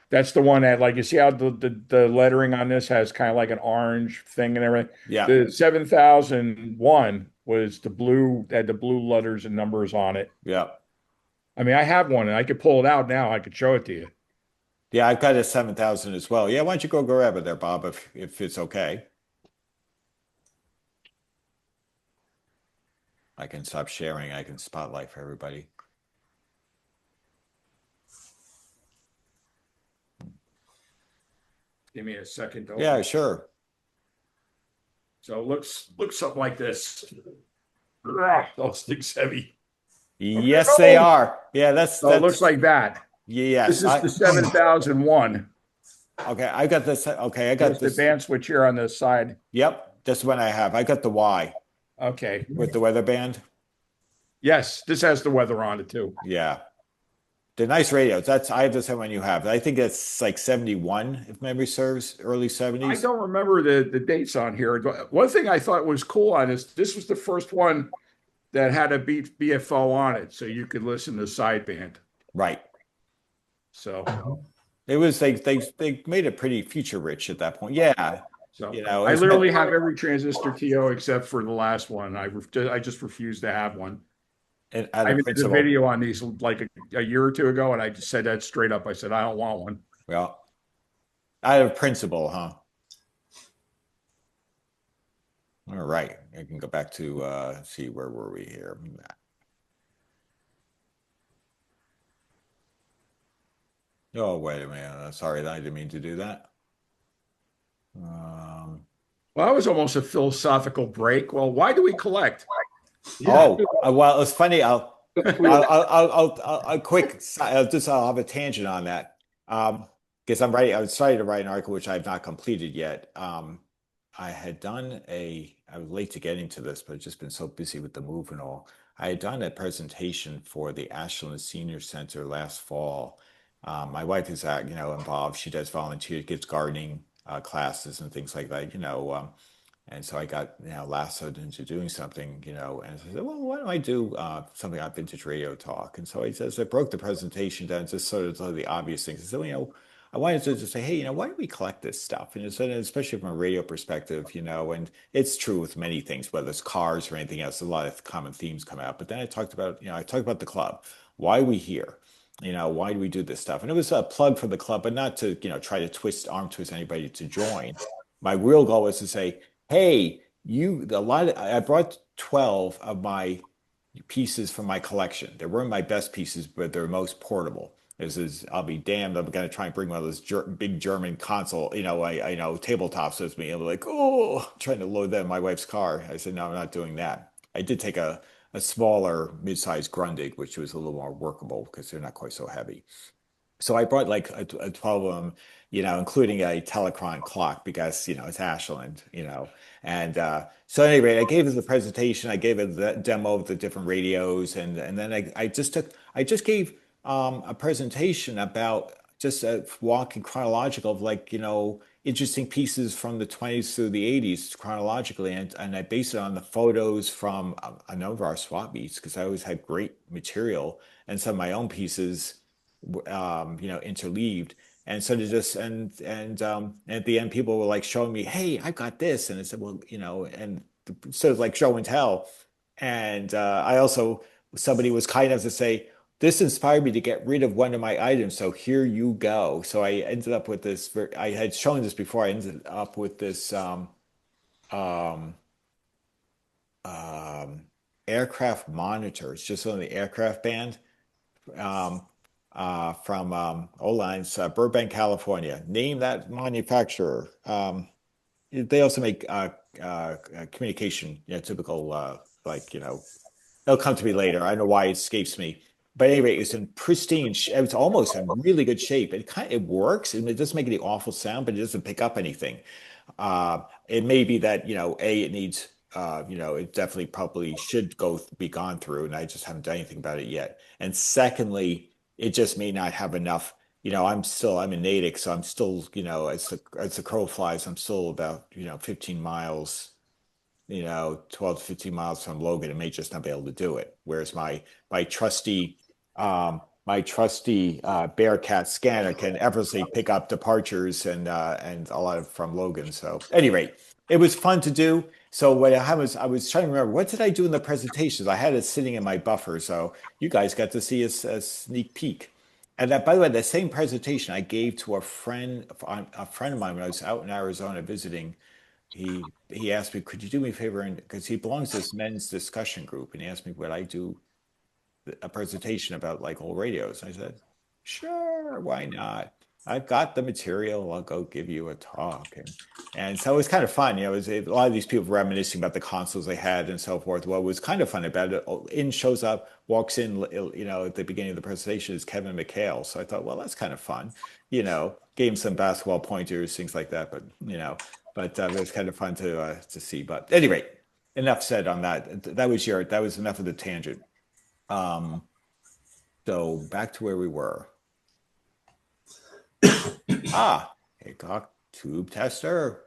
That's the one that, you see how the lettering on this has kind of like an orange thing and everything. Yeah. The 7001 was had the blue letters and numbers on it. Yeah. I mean, I have one and I could pull it out now. I could show it to you. Yeah, I've got a 7000 as well. Yeah, why don't you go grab it there, Bob, if it's okay. I can stop sharing. I can spotlight for everybody. Give me a second. Yeah, sure. So it looks something like this. Those things heavy. Yes, they are. Yeah, So it looks like that. Yeah. This is the 7001. Okay, I got this. Okay, I got There's this. the band switch here on the side. Yep, that's one I have. I got the Y Okay. with the weather band. Yes, this has the weather on it too. Yeah. They're nice radios. I have the same one you have. I think it's like 71, if memory serves, early I 70s. don't remember the dates on here. One thing I thought was cool on this was the first one that had a BFO on it, so you could listen to sideband. Right. So it was they made it pretty feature rich at that point. Yeah. So I literally have every transistor TO except for the last one. I just refuse to have one. And I even did a video on these like a year or two ago, and I just said that straight up. I said I don't want one. Well, out of principle, huh? All right, I can go back to see where were we here. Oh, wait a minute. Sorry, I didn't mean to do that. Well, that was almost a philosophical break. Well, why do we collect? Yeah. Oh, well, it's funny. I'll quick. I'll have a tangent on that. Because I was starting to write an article which I have not completed yet. I had done I was late to getting to this, but I've just been so busy with the move and all. I had done a presentation for the Ashland Senior Center last fall. My wife is involved. She does volunteer, gives gardening classes and things like that, and so I got lassoed into doing something, and I said, well, why don't I do something on vintage radio talk? And so I broke the presentation down, just sort of the obvious things. So I wanted to just say, hey, why do we collect this stuff? And especially from a radio perspective, and it's true with many things, whether it's cars or anything else, a lot of common themes come out. But then I talked about the club. Why are we here? Why do we do this stuff? And it was a plug for the club, but not to, try to arm twist anybody to join. My real goal was to say, hey, I brought 12 of my pieces from my collection. They weren't my best pieces, but they're most portable. I'll be damned. I'm going to try and bring one of those big German console, I know tabletops with me. I'm like, trying to load that in my wife's car. I said, no, I'm not doing that. I did take a smaller mid-sized Grundig, which was a little more workable because they're not quite so heavy. So I brought like a 12 of them, including a Telecron clock because, it's Ashland, And so anyway, I gave it the presentation. I gave it the demo of the different radios. And then I just gave a presentation about just a walking chronological of interesting pieces from the 20s through the 80s chronologically. And I based it on the photos from a number of our swap meets because I always had great material and some of my own pieces interleaved. And so to just and at the end, people were like showing me, hey, I got this. And I said, well, and sort of like show and tell. And I also, somebody was kind enough to say, this inspired me to get rid of one of my items. So here you go. So I ended up with this. I had shown this before. I ended up with this aircraft monitor. It's just on the aircraft band. From O-Lines, Burbank, California. Name that manufacturer. They also make communication, typical, it'll come to me later. I don't know why it escapes me. But anyway, it's in pristine, it's almost in really good shape. It works, and it doesn't make any awful sound, but it doesn't pick up anything. It may be that, it needs, it definitely probably should be gone through, and I just haven't done anything about it yet. And secondly, it just may not have enough. I'm in Natick, so I'm still, as the crow flies, I'm still about, 15 miles, 12 to 15 miles from Logan. It may just not be able to do it. Whereas my trusty Bearcat scanner can effortlessly pick up departures and a lot of from Logan. So anyway, it was fun to do. So what I was trying to remember, what did I do in the presentations? I had it sitting in my buffer, so you guys got to see a sneak peek. And that, by the way, the same presentation I gave to a friend of mine when I was out in Arizona visiting. He asked me, could you do me a favor? And because he belongs to this men's discussion group, and he asked me, would I do a presentation about like old radios? I said, sure, why not? I've got the material. I'll go give you a talk. And so it was kind of fun. A lot of these people reminiscing about the consoles they had and so forth. What was kind of fun about it, in shows up, walks in, at the beginning of the presentation is Kevin McHale. So I thought, well, that's kind of fun. Gave him some basketball pointers, things like that. But, it was kind of fun to see. But anyway, enough said on that. That was enough of the tangent. So back to where we were. Hickok tube tester.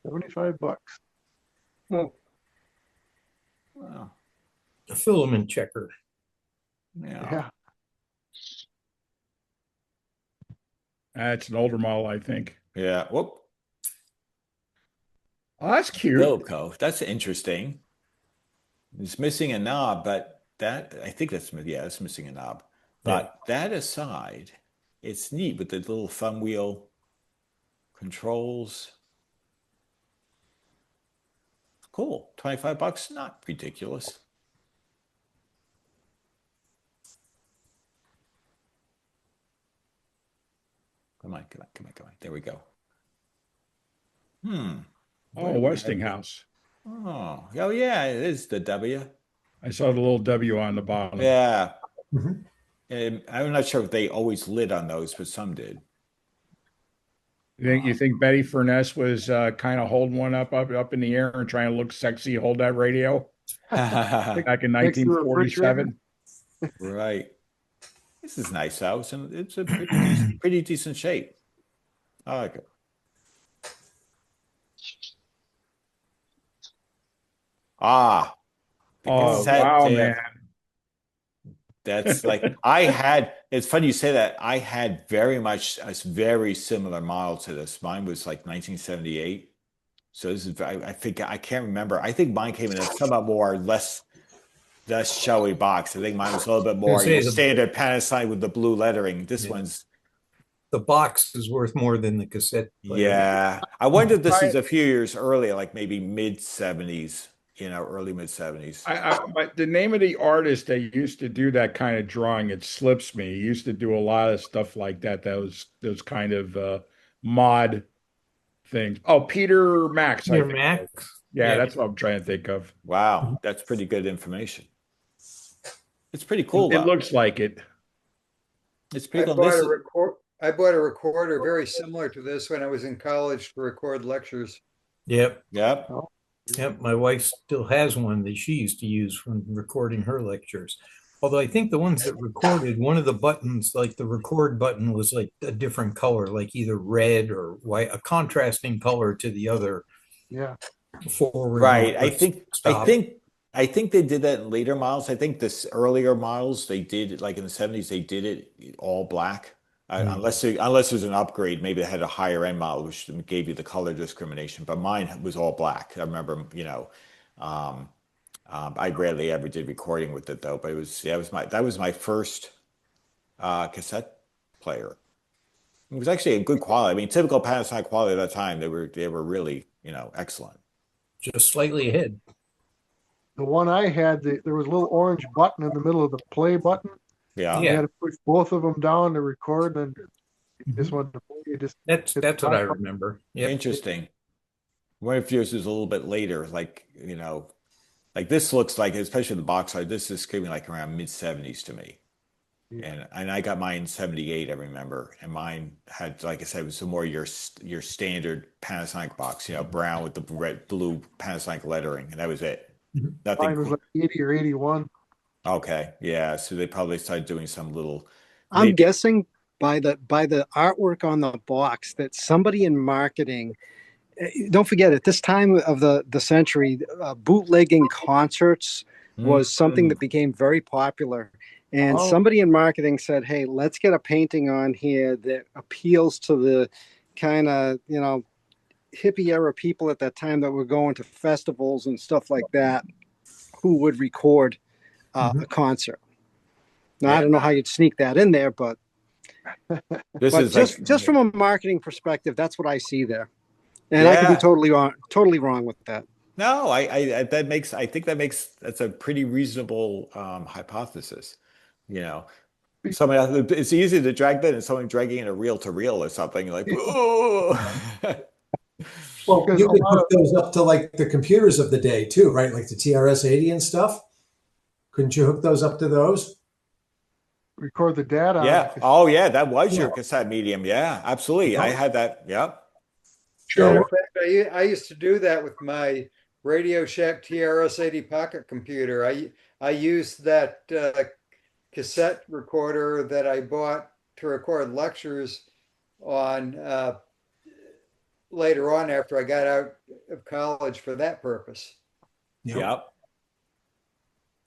$75. Oh, Well, A filament checker. Yeah. That's an older model, I think. Yeah. Whoop. Oh, that's cute. Philco. That's interesting. It's missing a knob, but I think that's missing a knob. But that aside, it's neat with the little thumb wheel controls. Cool. $25, not ridiculous. Come on. There we go. Oh, Westinghouse. Oh, yeah, it is the W. I saw the little W on the bottom. Yeah. And I'm not sure if they always lit on those, but some did. You think Betty Furness was kind of holding one up in the air and trying to look sexy, hold that radio back in 1947? Right. This is nice house, and it's a pretty decent shape. I like it. Oh, wow, man. That's like it's funny you say that. I had very much a very similar model to this. Mine was like 1978. So this is, I think, I can't remember. I think mine came in a somewhat more less showy box. I think mine was a little bit more standard Panasonic with the blue lettering. This one's. The box is worth more than the cassette player. Yeah. I wonder if this is a few years earlier, like maybe mid-70s. Early mid-70s. But the name of the artist that used to do that kind of drawing, it slips me. He used to do a lot of stuff like that. Those kind of mod things. Oh, Peter Max. Peter Max. Yeah, that's what I'm trying to think of. Wow, that's pretty good information. It's pretty cool. It looks like it. It's pretty I cool. I bought a recorder very similar to this when I was in college to record lectures. Yep. Yep. Yep, my wife still has one that she used to use when recording her lectures. Although I think the ones that recorded, one of the buttons, like the record button, was like a different color, like either red or white, a contrasting color to the other. Yeah. Forward. Right. I think they did that in later models. I think this earlier models, they did, like in the 70s, they did it all black. Unless there's an upgrade, maybe they had a higher end model which gave you the color discrimination. But mine was all black. I remember, I rarely ever did recording with it though. But that was my first cassette player. It was actually a good quality. I mean, typical Panasonic quality at that time. They were really excellent. Just slightly ahead. The one I had, there was a little orange button in the middle of the play button. Yeah. You had to push both of them down to record, and you just wanted to play. That's what I remember. Yep. Interesting. One of yours is a little bit later, like this looks like, especially the box art, this is screaming like around mid-70s to me. Yeah. And I got mine in 78, I remember, and mine had, like I said, it was more your standard Panasonic box, brown with the blue Panasonic lettering, and that was it. Nothing. Mine was like 80 or 81. Okay, yeah. So they probably started doing some little. I'm guessing by the artwork on the box that somebody in marketing. Don't forget, at this time of the century, bootlegging concerts was something that became very popular. And somebody in marketing said, "Hey, let's get a painting on here that appeals to the kind of hippie era people at that time that were going to festivals and stuff like that, who would record." A concert. Now, I don't know how you'd sneak that in there, but just from a marketing perspective, that's what I see there, and I could be totally wrong with that. No, I that's a pretty reasonable hypothesis. It's easy to drag that, and someone dragging in a reel-to-reel or something like. Well, you could hook those up to like the computers of the day too, right? Like the TRS-80 and stuff. Couldn't you hook those up to those? Record the data. Yeah. Oh, yeah. That was your cassette medium. Yeah, absolutely. I had that. Yep. Sure. In fact, I used to do that with my Radio Shack TRS-80 pocket computer. I used that cassette recorder that I bought to record lectures on later on after I got out of college for that purpose. Yep.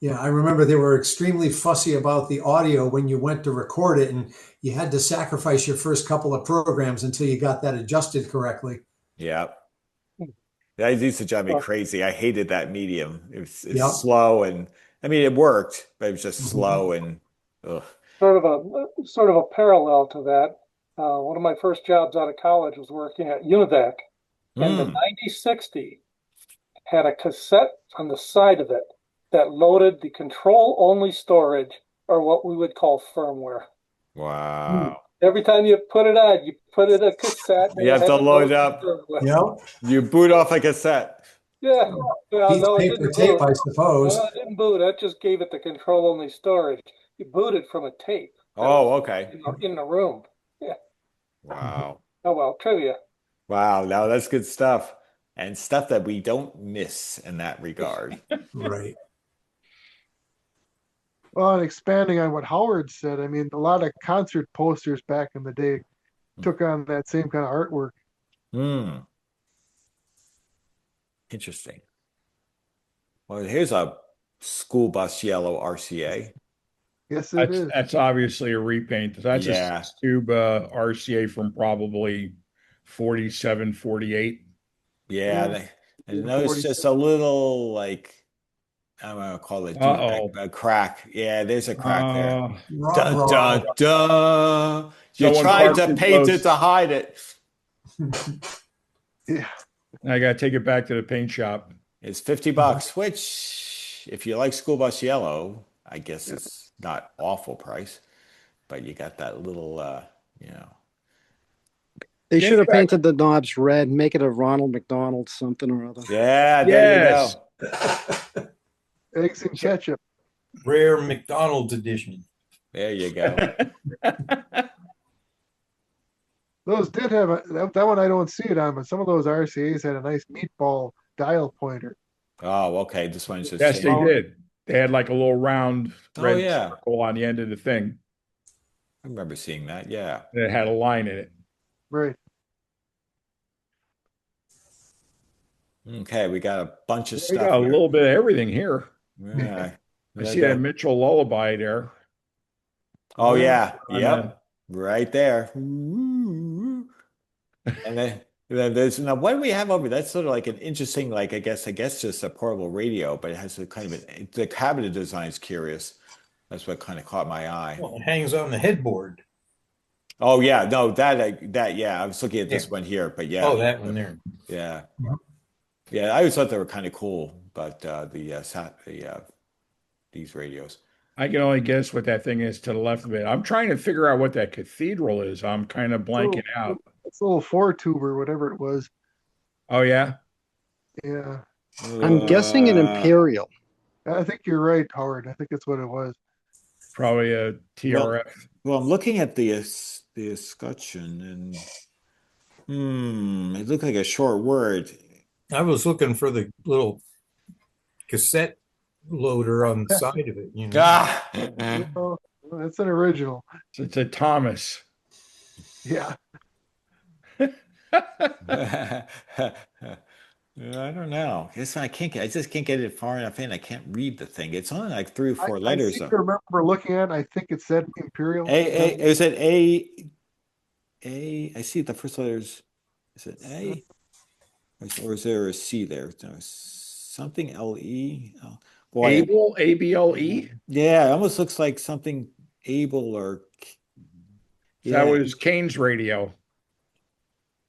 Yeah, I remember they were extremely fussy about the audio when you went to record it, and you had to sacrifice your first couple of programs until you got that adjusted correctly. Yep. That used to drive me crazy. I hated that medium. It's slow, and I mean it worked, but it was just slow and ugh. Sort of a parallel to that. One of my first jobs out of college was working at UNIVAC, and the 9060 had a cassette on the side of it that loaded the control-only storage, or what we would call firmware. Wow. Every time you put it on, you put it in a cassette. You have to load it up. Yep. You boot off a cassette. Yeah. Well, no, it didn't tape, boot. I suppose. No, it didn't boot. That just gave it the control-only storage. You booted from a tape. Oh, okay. In the room. Yeah. Wow. Oh, well, trivia. Wow. Now that's good stuff. And stuff that we don't miss in that regard. Right. Well, and expanding on what Howard said, I mean, a lot of concert posters back in the day took on that same kind of artwork. Interesting. Well, here's a school bus yellow RCA. Yes, it is. That's obviously a repaint. That's a tube RCA from probably 47, 48. Yeah. I noticed just a little, like, I'm going to call it a crack. Yeah, there's a crack there. Dun, dun, dun. You tried to paint it to hide it. Yeah. I got to take it back to the paint shop. It's $50, which, if you like school bus yellow, I guess it's not awful price, but you got that little, They should have painted the knobs red, make it a Ronald McDonald something or other. Yeah, there you go. Eggs and ketchup. Rare McDonald's edition. There you go. Those did have that one I don't see it on, but some of those RCAs had a nice meatball dial pointer. Oh, okay. This one's just they did. They had like a little round red circle on the end of the thing. I remember seeing that. Yeah. And it had a line in it. Right. Okay, we got a bunch of stuff. We got a little bit of everything here. Yeah. I see that Mitchell lullaby there. Oh yeah. Yep. Right there. And then there's now what do we have over? That's sort of like an interesting, like I guess just a portable radio, but it has a kind of the cabinet design is curious. That's what kind of caught my eye. Well, it hangs on the headboard. Oh yeah, no, that yeah. I was looking at this one here, but yeah. Oh, that one there. Yeah. Yeah, I always thought they were kind of cool, but these radios. I can only guess what that thing is to the left of it. I'm trying to figure out what that cathedral is. I'm kind of blanking out. It's a little 4-tuber, whatever it was. Oh yeah? Yeah. I'm guessing an Imperial. I think you're right, Howard. I think that's what it was. Probably a TRF. Well, I'm looking at the escutcheon and it looked like a short word. I was looking for the little cassette loader on the side of it. You know? Oh, that's an original. It's a Thomas. Yeah. I don't know. I just can't get it far enough in. I can't read the thing. It's only like 3 or 4 letters. I remember looking at it. I think it said Imperial. Is it A? I see the first letters. Is it A? Or is there a C there? No, something LE. Oh, boy. Able? ABLE? Yeah, it almost looks like something Able or. Yeah. That was Kane's radio.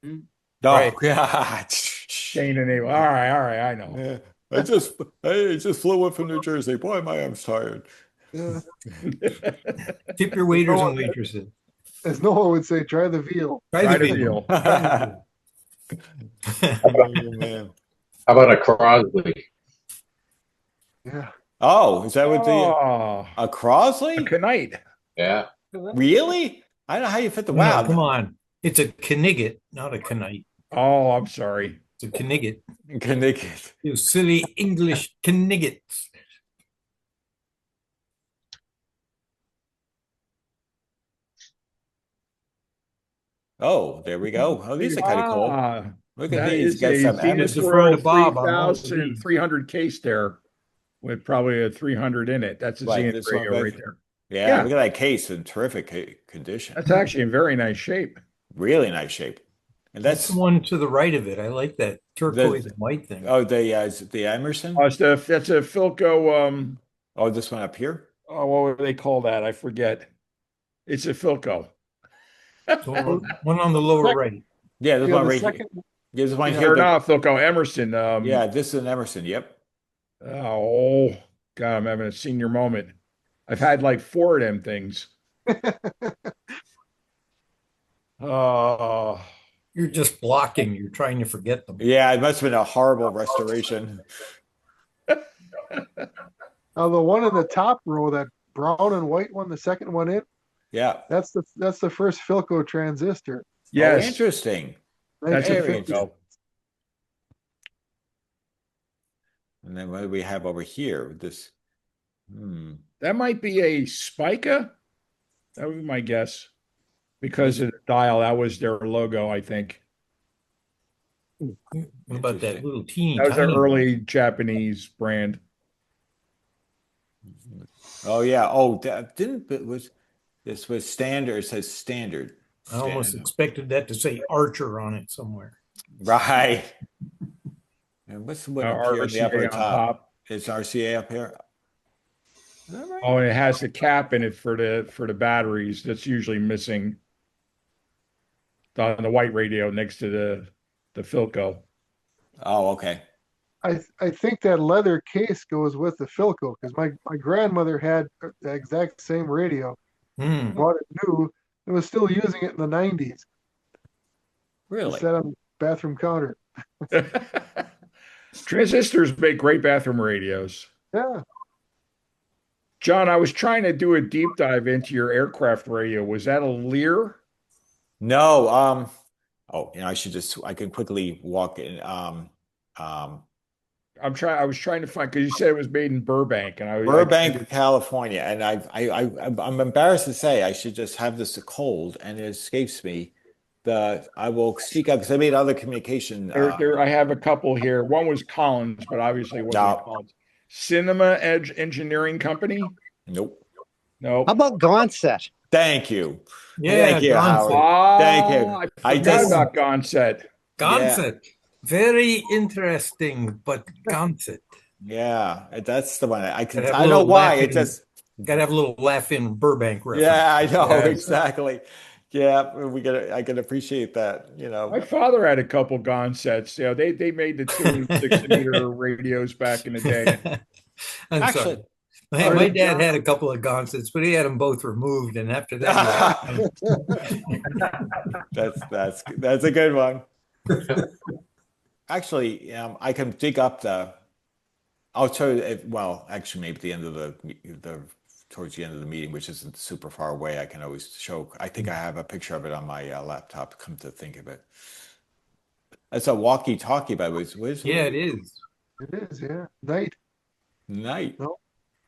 Oh, right. Yeah. Kane and Able. All right, I know. Yeah. I just flew in from New Jersey. Boy, my arm's tired. Yeah. Tip your waiters and waitresses. As Noah would say, try the veal. Try the veal. How about a Crosley? Yeah. Oh, is that what a Crosley? A Knight. Yeah. Really? I don't know how you fit the wow. Come on. It's a Knigget, not a Knight. Oh, I'm sorry. It's a knigget. Knigget. You silly English kniggets. Oh, there we go. Oh, these are kind of cool. Look at That these. is Got a some Venus Emerson. Defer to World Bob on all of 3300 case there with probably a 300 in it. That's a Right, Zenith this one radio right right there. Yeah, Yeah. look at that case in terrific condition. That's actually in very nice shape. Really nice shape. And That's the one to the right of it. I like that turquoise and white thing. Oh, is it the Emerson? That's a Philco. Oh, this one up here? Oh, what do they call that? I forget. It's a Philco. So one on the lower right. Yeah, this one right here. Yeah, this one here. Not Philco, Emerson. Yeah, this is an Emerson. Yep. Oh, God, I'm having a senior moment. I've had like 4 of them things. Oh. You're just blocking. You're trying to forget them. Yeah, it must have been a horrible restoration. Now the one in the top row, that brown and white one, the second one in. Yeah, that's the first Philco transistor. Yes, oh, interesting. That's a Philco. And then what do we have over here? This. That might be a Spica. That would be my guess. Because of the dial, that was their logo, I think. What about that little teeny? That was an early Japanese brand. Oh yeah. Oh, this was standard? It says standard. I almost expected that to say Archer on it somewhere. Right. And what's the one up here in the upper on top? It's RCA up here. Right? Oh, and it has the cap in it for the batteries. That's usually missing on the white radio next to the Philco. Oh, okay. I think that leather case goes with the Philco because my grandmother had the exact same radio. Bought it new and was still using it in the 90s. Really? Set on the bathroom counter. Transistors make great bathroom radios. Yeah. John, I was trying to do a deep dive into your aircraft radio. Was that a Lear? No. Oh, I can quickly walk in. I was trying to find because you said it was made in Burbank, and Burbank, California, and I'm embarrassed to say I should just have this cold, and it escapes me. I will speak up because I made other communication. I have a couple here. One was Collins, but obviously it wasn't Collins. Cinema Edge Engineering Company. Nope. No. How about Gonset? Thank you. Yeah, thank you, Gonset. Howard. Thank you. I forgot about Gonset. Gonset. Yeah. Very interesting, but Gonset. Yeah, that's the one. I know why. It just gotta have a little laugh in Burbank reference. Yeah, I know exactly. Yeah, I can appreciate that. My father had a couple Gonsets. They made the 2.6-meter radios back in the day. Actually, my dad had a couple of Gonsets, but he had them both removed, and after that, that's a good one. Actually, I can dig up I'll show you. Well, actually, maybe at the end of towards the end of the meeting, which isn't super far away, I can always show. I think I have a picture of it on my laptop. Come to think of it, that's a walkie-talkie, by the way. Yeah, it is. It is. Yeah, Night. No.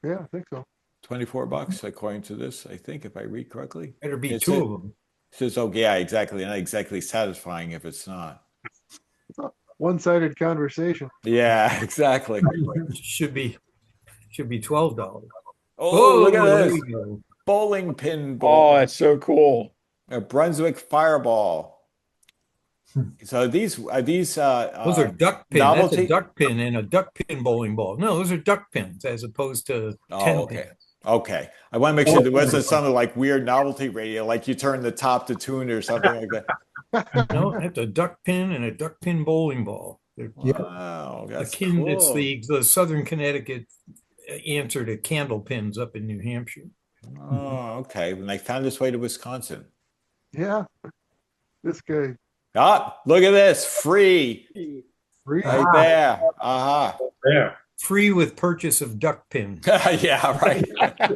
Yeah, I think so. $24 according to this. I think if I read correctly, better be two of them. It says, "Oh yeah, exactly." Not exactly satisfying if it's not. One-sided conversation. Yeah, exactly. Should be $12. Oh, look at this bowling pin ball. Oh, that's so cool. A Brunswick Fireball. So these are those are duck pin. Novelty? That's a duck pin and a duck pin bowling ball. No, those are duck pins as opposed to 10 pins. Okay. I want to make sure there wasn't something like weird novelty radio, like you turn the top to tune or something like that. No, that's a duck pin and a duck pin bowling ball. Wow, that's cool. It's the Southern Connecticut answer to candle pins up in New Hampshire. Oh, okay. And they found its way to Wisconsin. Yeah. This guy. Ah, look at this. Free. Free. Right there. Uh-huh. There. free with purchase of duck pin. Yeah, right. I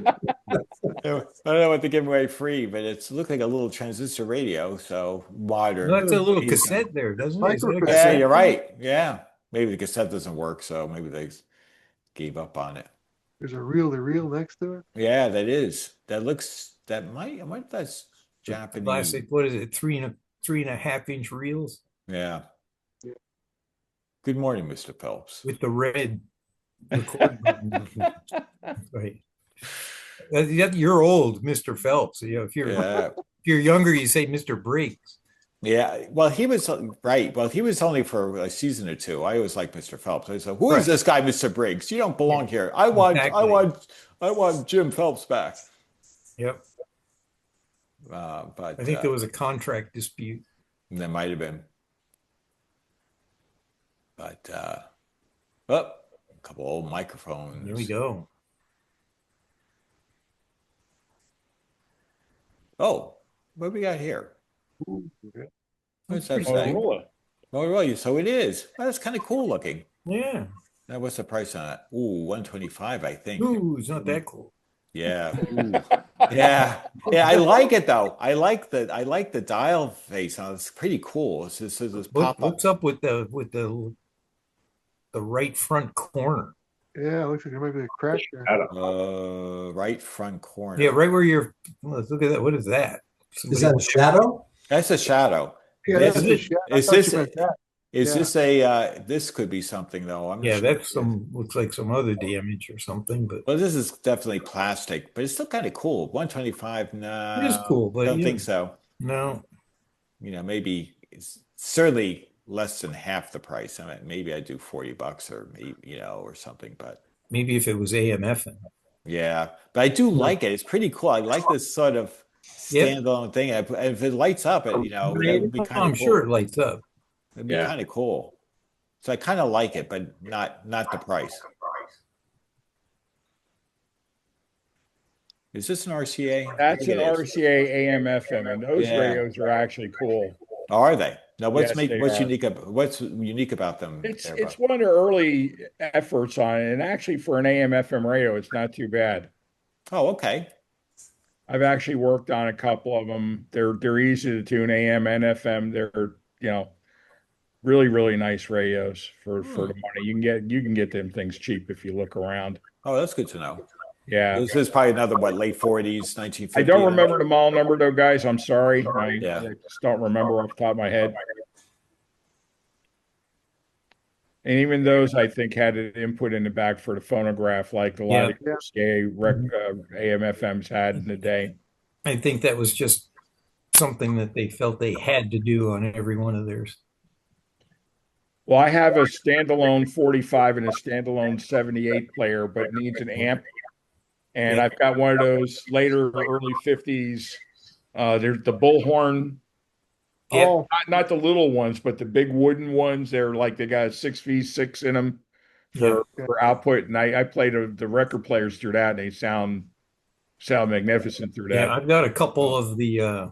don't know what to give away free, but it's looked like a little transistor radio, so wider. No, it's a little cassette there, doesn't it? Is that a Yeah, cassette? you're right. Yeah. Maybe the cassette doesn't work, so maybe they gave up on it. There's a reel-to-reel next to it. Yeah, that is. That's Japanese. Classic. What is it? 3.5 inch reels Yeah. Good morning, Mr. Phelps. with the red record button. Right. You're old, Mr. Phelps. You know, if you're younger, you say Mr. Briggs. Yeah, well, he was right. Well, he was only for a season or two. I always liked Mr. Phelps. I said, "Who is this guy, Mr. Briggs? You don't belong here. I want Jim Phelps back." Yep. But I think there was a contract dispute. There might have been. But a couple old microphones. There we go. Oh, what do we got here? What's that say? Motorola. So it is. Well, that's kind of cool looking. Yeah. Now, what's the price on it? Ooh, 125, I think. Ooh, it's not that cool. Yeah. Yeah. I like it though. I like the dial face on it. It's pretty cool. It's just this pop up. What's up with the right front corner? Yeah, it looks like there might be a crash there. Right front corner. Yeah, right where you're. Let's look at that. What is that? Is that a shadow? That's a shadow. Yeah, that's a shadow. Is this a this could be something though? I'm not sure. That's looks like some other damage or something, but well, this is definitely plastic, but it's still kind of cool. 125, no, it is cool, but I don't think so. No, maybe it's certainly less than half the price. I mean, maybe I'd do $40 or maybe or something, but maybe if it was AM/FM. Yeah, but I do like it. It's pretty cool. I like this sort of standalone thing. If it lights up, it that would be kind of cool. I'm sure it lights up. It'd be kind of cool. So I kind of like it, but not the price. Is this an RCA? That's an RCA AM/FM, and those radios are actually cool. Oh, are they? Now, what's Yes, unique about them? It's one of their early efforts on it, and actually for an AM/FM radio, it's not too bad. Oh, okay. I've actually worked on a couple of them. They're easy to tune AM and FM. They're really, really nice radios for the money. You can get them things cheap if you look around. Oh, that's good to know. Yeah. This is probably another late 40s, 1950s. I don't remember the model number though, guys. I'm sorry. I just don't remember off the top of my head. And even those, I think, had an input in the back for the phonograph, like a lot of the AM/FMs had in the day. I think that was just something that they felt they had to do on every one of theirs. Well, I have a standalone 45 and a standalone 78 player, but needs an amp. And I've got one of those later early 50s. There's the bullhorn. Oh, not the little ones, but the big wooden ones. They're like they got a 6V6 in them for output. And I played the record players through that, and they sound magnificent through that. Yeah, I've got a couple of the.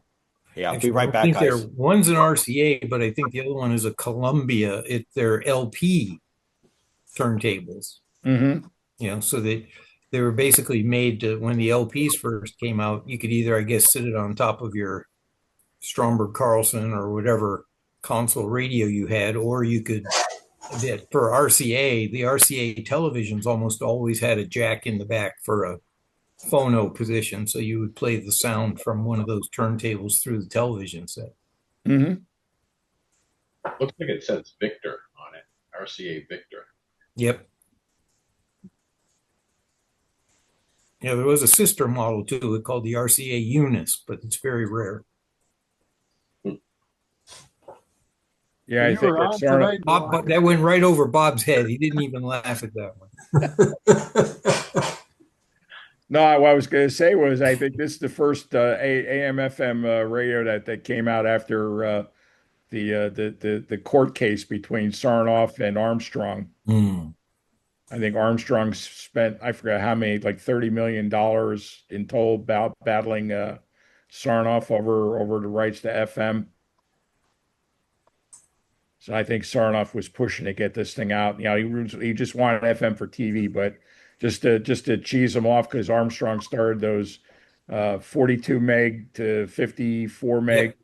I'll be right back, guys. One's an RCA, but I think the other one is a Columbia. They're LP turntables. Mm-hmm. So they were basically made to, when the LPs first came out, you could either, I guess, sit it on top of your Stromberg Carlson or whatever console radio you had, or you could, for RCA, the RCA televisions almost always had a jack in the back for a phono position. So you would play the sound from one of those turntables through the television set. Mm-hmm. Looks like it says Victor on it. RCA Victor. Yep. Yeah, there was a sister model too, called the RCA Unis, but it's very rare. Yeah, I think that's Bob, that went right over Bob's head. He didn't even laugh at that one. No, what I was going to say was I think this is the first AM/FM radio that came out after the court case between Sarnoff and Armstrong. I think Armstrong spent, I forgot how many, like $30 million in total battling Sarnoff over the rights to FM. So I think Sarnoff was pushing to get this thing out. He just wanted FM for TV, but just to cheese him off because Armstrong started those 42 meg to 54 meg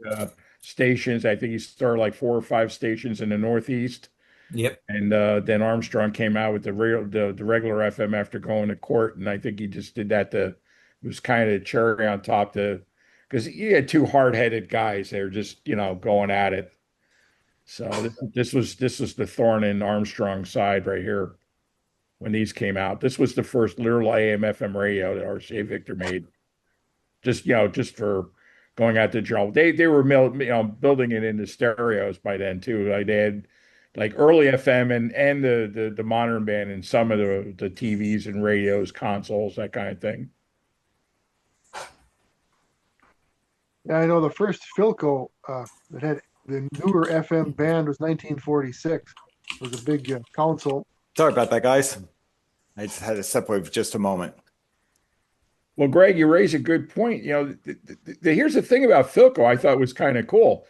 stations. I think he started like 4 or 5 stations in the Northeast. Yep. And then Armstrong came out with the regular FM after going to court, and I think he just did that it was kind of cherry on top because he had two hard-headed guys. They were just going at it. So this was the thorn in Armstrong's side right here when these came out. This was the first literal AM FM radio that RCA Victor made. Just for going out to general. They were building it into stereos by then too. Like they had like early FM and the modern band and some of the TVs and radios, consoles, that kind of thing. Yeah, I know the first Philco that had the newer FM band was 1946. It was a big console. Sorry about that, guys. I just had to separate for just a moment. Well, Greg, you raise a good point. Here's the thing about Philco I thought was kind of cool.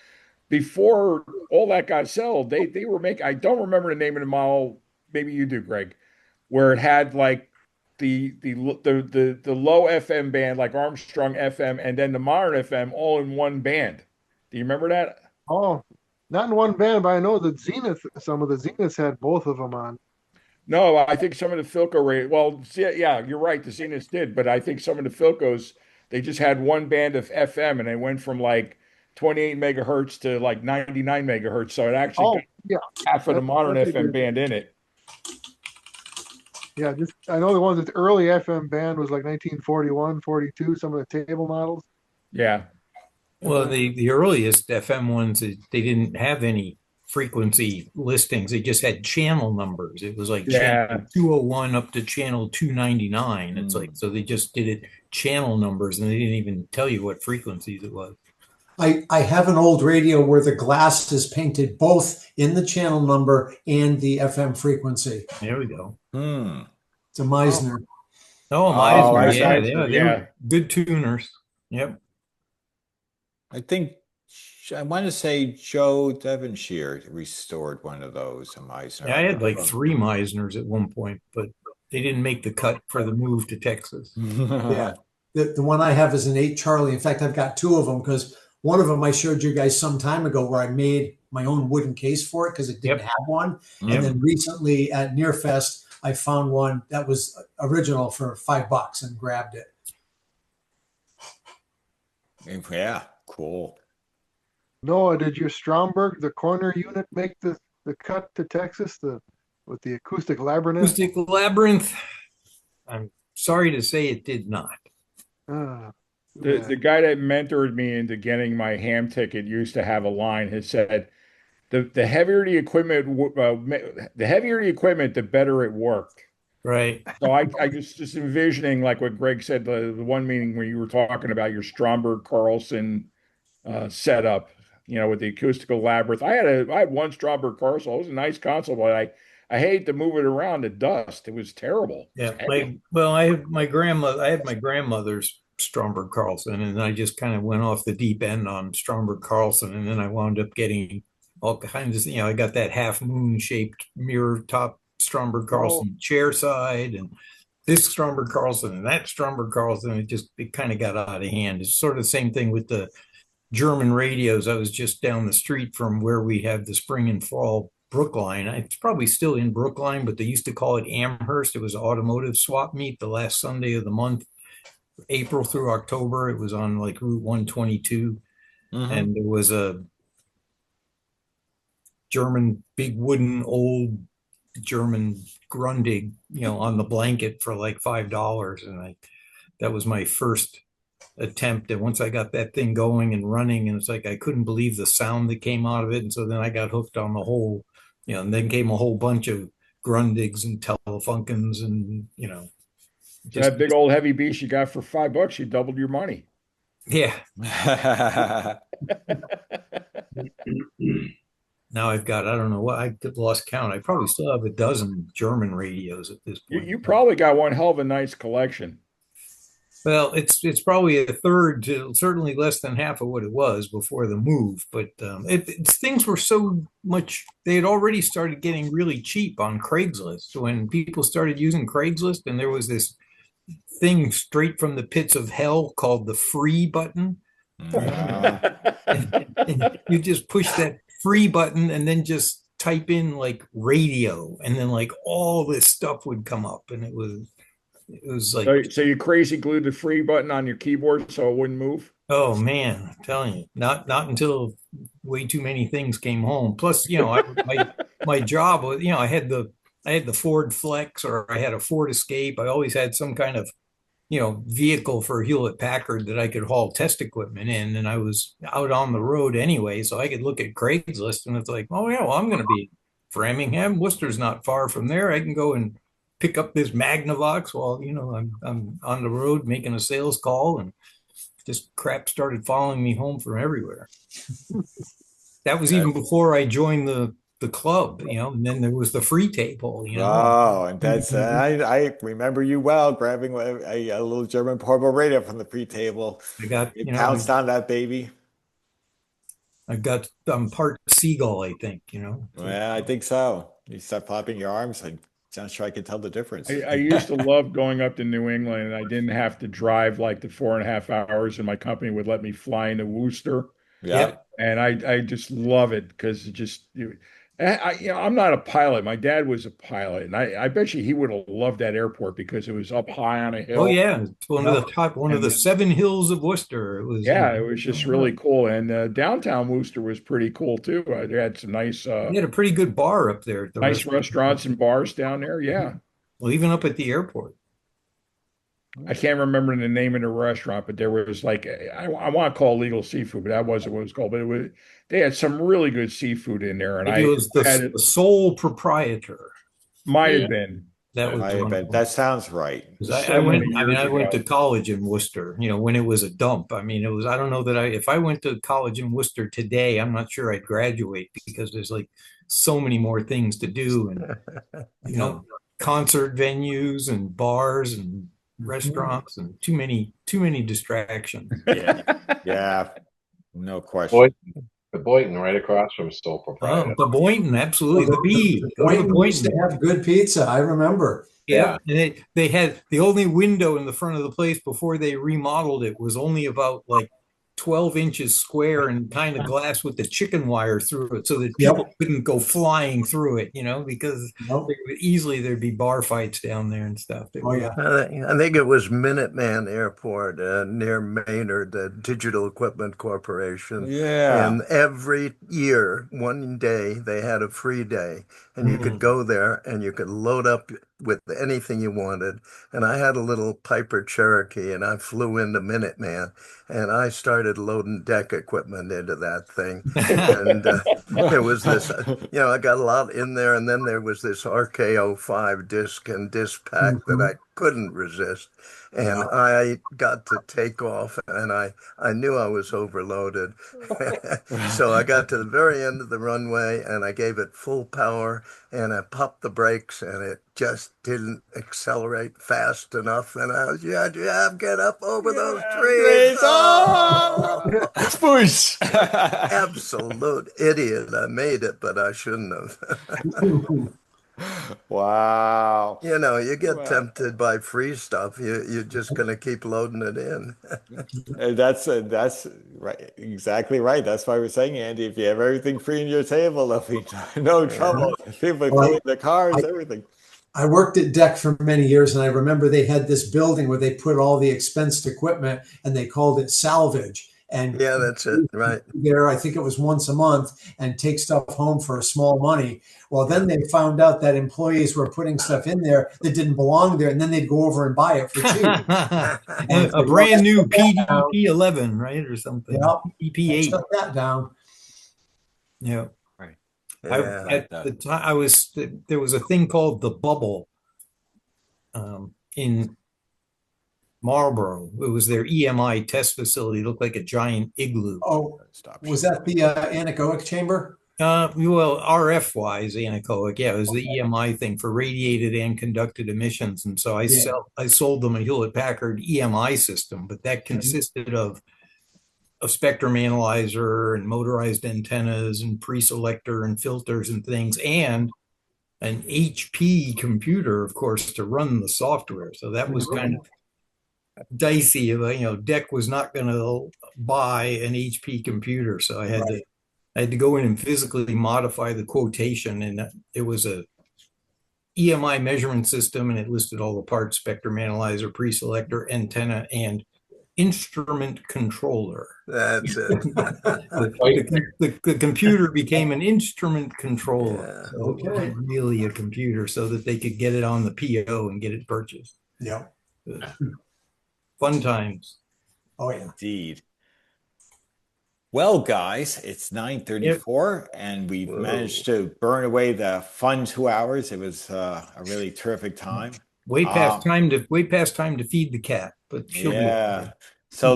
Before all that got settled, they were making, I don't remember the name of the model, maybe you do, Greg, where it had like the low FM band, like Armstrong FM, and then the modern FM all in one band. Do you remember that? Oh, not in one band, but I know that some of the Zeniths had both of them on. No, I think some of the Philco well, yeah, you're right. The Zeniths did, but I think some of the Philcos, they just had one band of FM and they went from like 28 megahertz to like 99 megahertz. So it actually got half of the modern FM band in it. Yeah, I know the ones that the early FM band was like 1941, 42, some of the table models. Yeah. Well, the earliest FM ones, they didn't have any frequency listings. They just had channel numbers. It was like channel 201 up to channel 299. It's like, so they just did it channel numbers and they didn't even tell you what frequencies it was. I have an old radio where the glass is painted both in the channel number and the FM frequency. There we go. It's a Meisner. Oh, Meisner. They're good tuners. Yep. I think I want to say Joe Devonshire restored one of those, a Meisner. Yeah, I had like 3 Meisners at one point, but they didn't make the cut for the move to Texas. Yeah. The one I have is an 8 Charlie. In fact, I've got 2 of them because one of them I showed you guys some time ago where I made my own wooden case for it because it didn't have one. And then recently at Nearfest, I found one that was original for $5 and grabbed it. Yeah, cool. Noah, did your Stromberg, the corner unit, make the cut to Texas with the acoustic labyrinth? Acoustic labyrinth. I'm sorry to say it did not. The guy that mentored me into getting my ham ticket used to have a line. He said, "The heavier the equipment, the better it worked." Right. So I just envisioning like what Greg said the one meeting where you were talking about your Stromberg Carlson setup, with the acoustical labyrinth. I had one Stromberg Carlson. It was a nice console, but I hate to move it around to dust. It was terrible. Yeah. I had my grandmother's Stromberg Carlson, and I just kind of went off the deep end on Stromberg Carlson, and then I wound up getting all kinds of, I got that half moon shaped mirror top Stromberg Carlson chair side, and this Stromberg Carlson and that Stromberg Carlson. It kind of got out of hand. It's sort of the same thing with the German radios. I was just down the street from where we have the spring and fall Brookline. It's probably still in Brookline, but they used to call it Amherst. It was an automotive swap meet the last Sunday of the month, April through October. It was on like Route 122. And there was a German big wooden old German Grundig, on the blanket for like $5. And that was my first attempt. And once I got that thing going and running, and it's like I couldn't believe the sound that came out of it. And so then I got hooked on the whole, and then came a whole bunch of Grundigs and Telefunkens and that big old heavy beast you got for $5, you doubled your money. Yeah. Now I've got, I don't know what, I lost count. I probably still have a dozen German radios at this point. You probably got one hell of a nice collection. Well, it's probably a third to certainly less than half of what it was before the move. But things were so much, they had already started getting really cheap on Craigslist when people started using Craigslist, and there was this thing straight from the pits of hell called the free button. And you just push that free button and then just type in like radio, and then like all this stuff would come up, and it was like, So you crazy glued the free button on your keyboard so it wouldn't move? oh man, I'm telling you, not until way too many things came home. Plus, my job was, I had the Ford Flex, or I had a Ford Escape. I always had some kind of vehicle for Hewlett Packard that I could haul test equipment in, and I was out on the road anyway, so I could look at Craigslist, and it's like, oh yeah, well, I'm going to be Framingham. Worcester's not far from there. I can go and pick up this Magnavox while I'm on the road making a sales call, and just crap started following me home from everywhere. That was even before I joined the club, and then there was the free table, Oh, and that's I remember you well grabbing a little German portable radio from the free table. You pounced on that baby. I got part seagull, I think, Well, I think so. You start flapping your arms. I'm not sure I can tell the difference. I used to love going up to New England, and I didn't have to drive like the 4.5 hours, and my company would let me fly into Worcester. Yeah. And I just love it because I'm not a pilot. My dad was a pilot, and I bet you he would have loved that airport because it was up high on a hill. Oh yeah, it's one of the 7 hills of Worcester. It was just really cool. And downtown Worcester was pretty cool too. They had some nice. They had a pretty good bar up there. Nice restaurants and bars down there. Yeah. Well, even up at the airport. I can't remember the name of the restaurant, but there was like I want to call it Legal Seafood, but that wasn't what it was called. But they had some really good seafood in there, and it was the sole proprietor. Might have been. That sounds right. I went to college in Worcester, when it was a dump. I mean, I don't know that if I went to college in Worcester today, I'm not sure I'd graduate because there's like so many more things to do, and concert venues and bars and restaurants and too many distractions. Yeah, no question. The Boynton right across from Sole Proprietor. Oh, the Boynton, absolutely. The B. Boynton used to have good pizza. I remember. Yeah, and they had the only window in the front of the place before they remodeled it was only about like 12 inches square and kind of glass with the chicken wire through it, so that people couldn't go flying through it, because there'd be bar fights down there and stuff. I think it was Minuteman Airport near Maynard, the Digital Equipment Corporation. Yeah. And every year, one day, they had a free day, and you could go there and you could load up with anything you wanted. And I had a little Piper Cherokee, and I flew into Minuteman, and I started loading deck equipment into that thing. And there was this, I got a lot in there, and then there was this RKO5 disc and disc pack that I couldn't resist. And I got to take off, and I knew I was overloaded. So I got to the very end of the runway, and I gave it full power, and I popped the brakes, and it just didn't accelerate fast enough. And I was, get up over those trees. Oh! Spoosh! Absolute idiot. I made it, but I shouldn't have. Wow. You get tempted by free stuff. You're just going to keep loading it in. And that's right. Exactly right. That's why we're saying, Andy, if you have everything free on your table, there'll be no trouble. People clean the cars, everything. I worked at DEC for many years, and I remember they had this building where they put all the expensed equipment, and they called it salvage. And yeah, that's it. Right. There, I think it was once a month, and take stuff home for small money. Well, then they found out that employees were putting stuff in there that didn't belong there, and then they'd go over and buy it for cheap. And a brand new PDP 11, right, or something. Yep. PDP 8. Shut that down. Yeah. Right. At the time, there was a thing called the bubble in Marlboro. It was their EMI test facility. It looked like a giant igloo. Oh, was that the anechoic chamber? Well, RF wise, anechoic, yeah, it was the EMI thing for radiated and conducted emissions, and so I sold them a Hewlett Packard EMI system, but that consisted of a spectrum analyzer and motorized antennas and pre-selector and filters and things, and an HP computer, of course, to run the software. So that was kind of dicey. DEC was not going to buy an HP computer, so I had to go in and physically modify the quotation, and it was a EMI measurement system, and it listed all the parts: spectrum analyzer, pre-selector, antenna, and instrument controller. That's it. The computer became an instrument controller. Yeah. So it wasn't really a computer, so that they could get it on the PO and get it purchased. Yeah. Fun times. Oh, yeah. Indeed. Well, guys, it's 9:34, and we've managed to burn away the fun 2 hours. It was a really terrific time. Way past time to feed the cat, but she'll yeah. So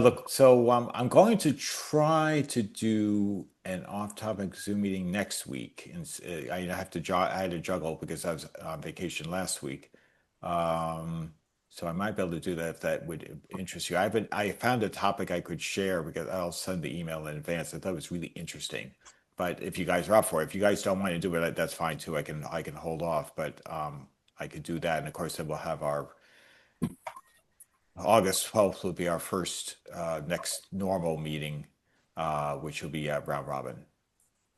I'm going to try to do an off-topic Zoom meeting next week, and I had to juggle because I was on vacation last week. So I might be able to do that if that would interest you. I found a topic I could share because I'll send the email in advance. I thought it was really interesting. But if you guys are up for it, if you guys don't want to do it, that's fine too. I can hold off, but I could do that. And of course, then we'll have our August 12th will be our first next normal meeting, which will be round robin.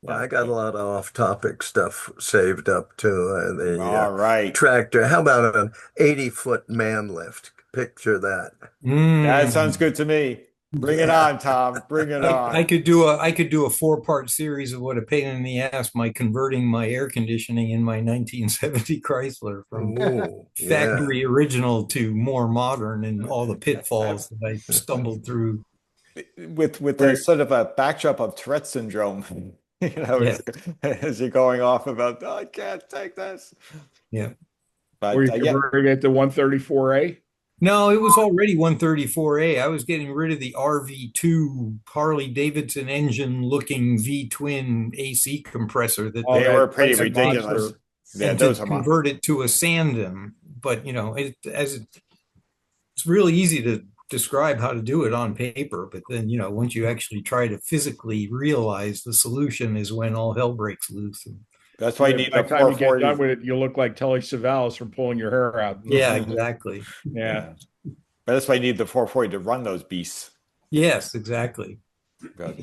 Well, I got a lot of off-topic stuff saved up too. All right. Tractor. How about an 80-foot man lift? Picture that. That sounds good to me. Bring it on, Tom. Bring it on. I could do a 4-part series of what a pain in the ass converting my air conditioning in my 1970 Chrysler from factory original to more modern, and all the pitfalls that I stumbled through. With a sort of a backdrop of Tourette syndrome. As you're going off about, I can't take this. Yeah. But were you converting it to 134A? No, it was already 134A. I was getting rid of the RV2 Harley Davidson engine looking V-twin AC compressor that they were pretty ridiculous. Yeah, those are convert it to a Sandem. But it's really easy to describe how to do it on paper, but then once you actually try to physically realize the solution is when all hell breaks loose. That's why you need by the time you get done with it, you look like Telly Savalas from pulling your hair out. Yeah, exactly. Yeah. But that's why you need the 440 to run those beasts. Yes, exactly. But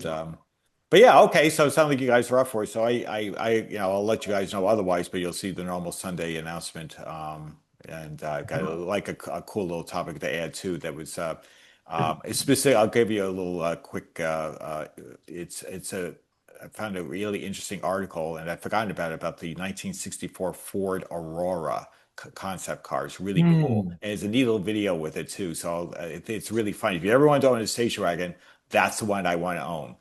yeah, okay. So it sounds like you guys are up for it. So I'll let you guys know otherwise, but you'll see the normal Sunday announcement. And I've got a cool little topic to add too. That was specific. I'll give you a little quick. I found a really interesting article, and I'd forgotten about the 1964 Ford Aurora concept car. It's really cool, and it's a neat little video with it too. So it's really funny. If you ever want to own a station wagon, that's the one I want to own.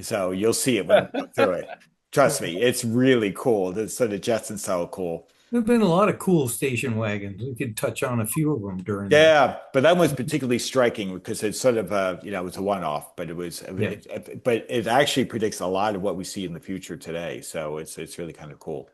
So you'll see it when I go through it. Trust me, it's really cool. The sort of Jetson style cool. There have been a lot of cool station wagons. We could touch on a few of them during. Yeah, but that was particularly striking because it's sort of it was a one-off, but but it actually predicts a lot of what we see in the future today. So it's really kind of cool.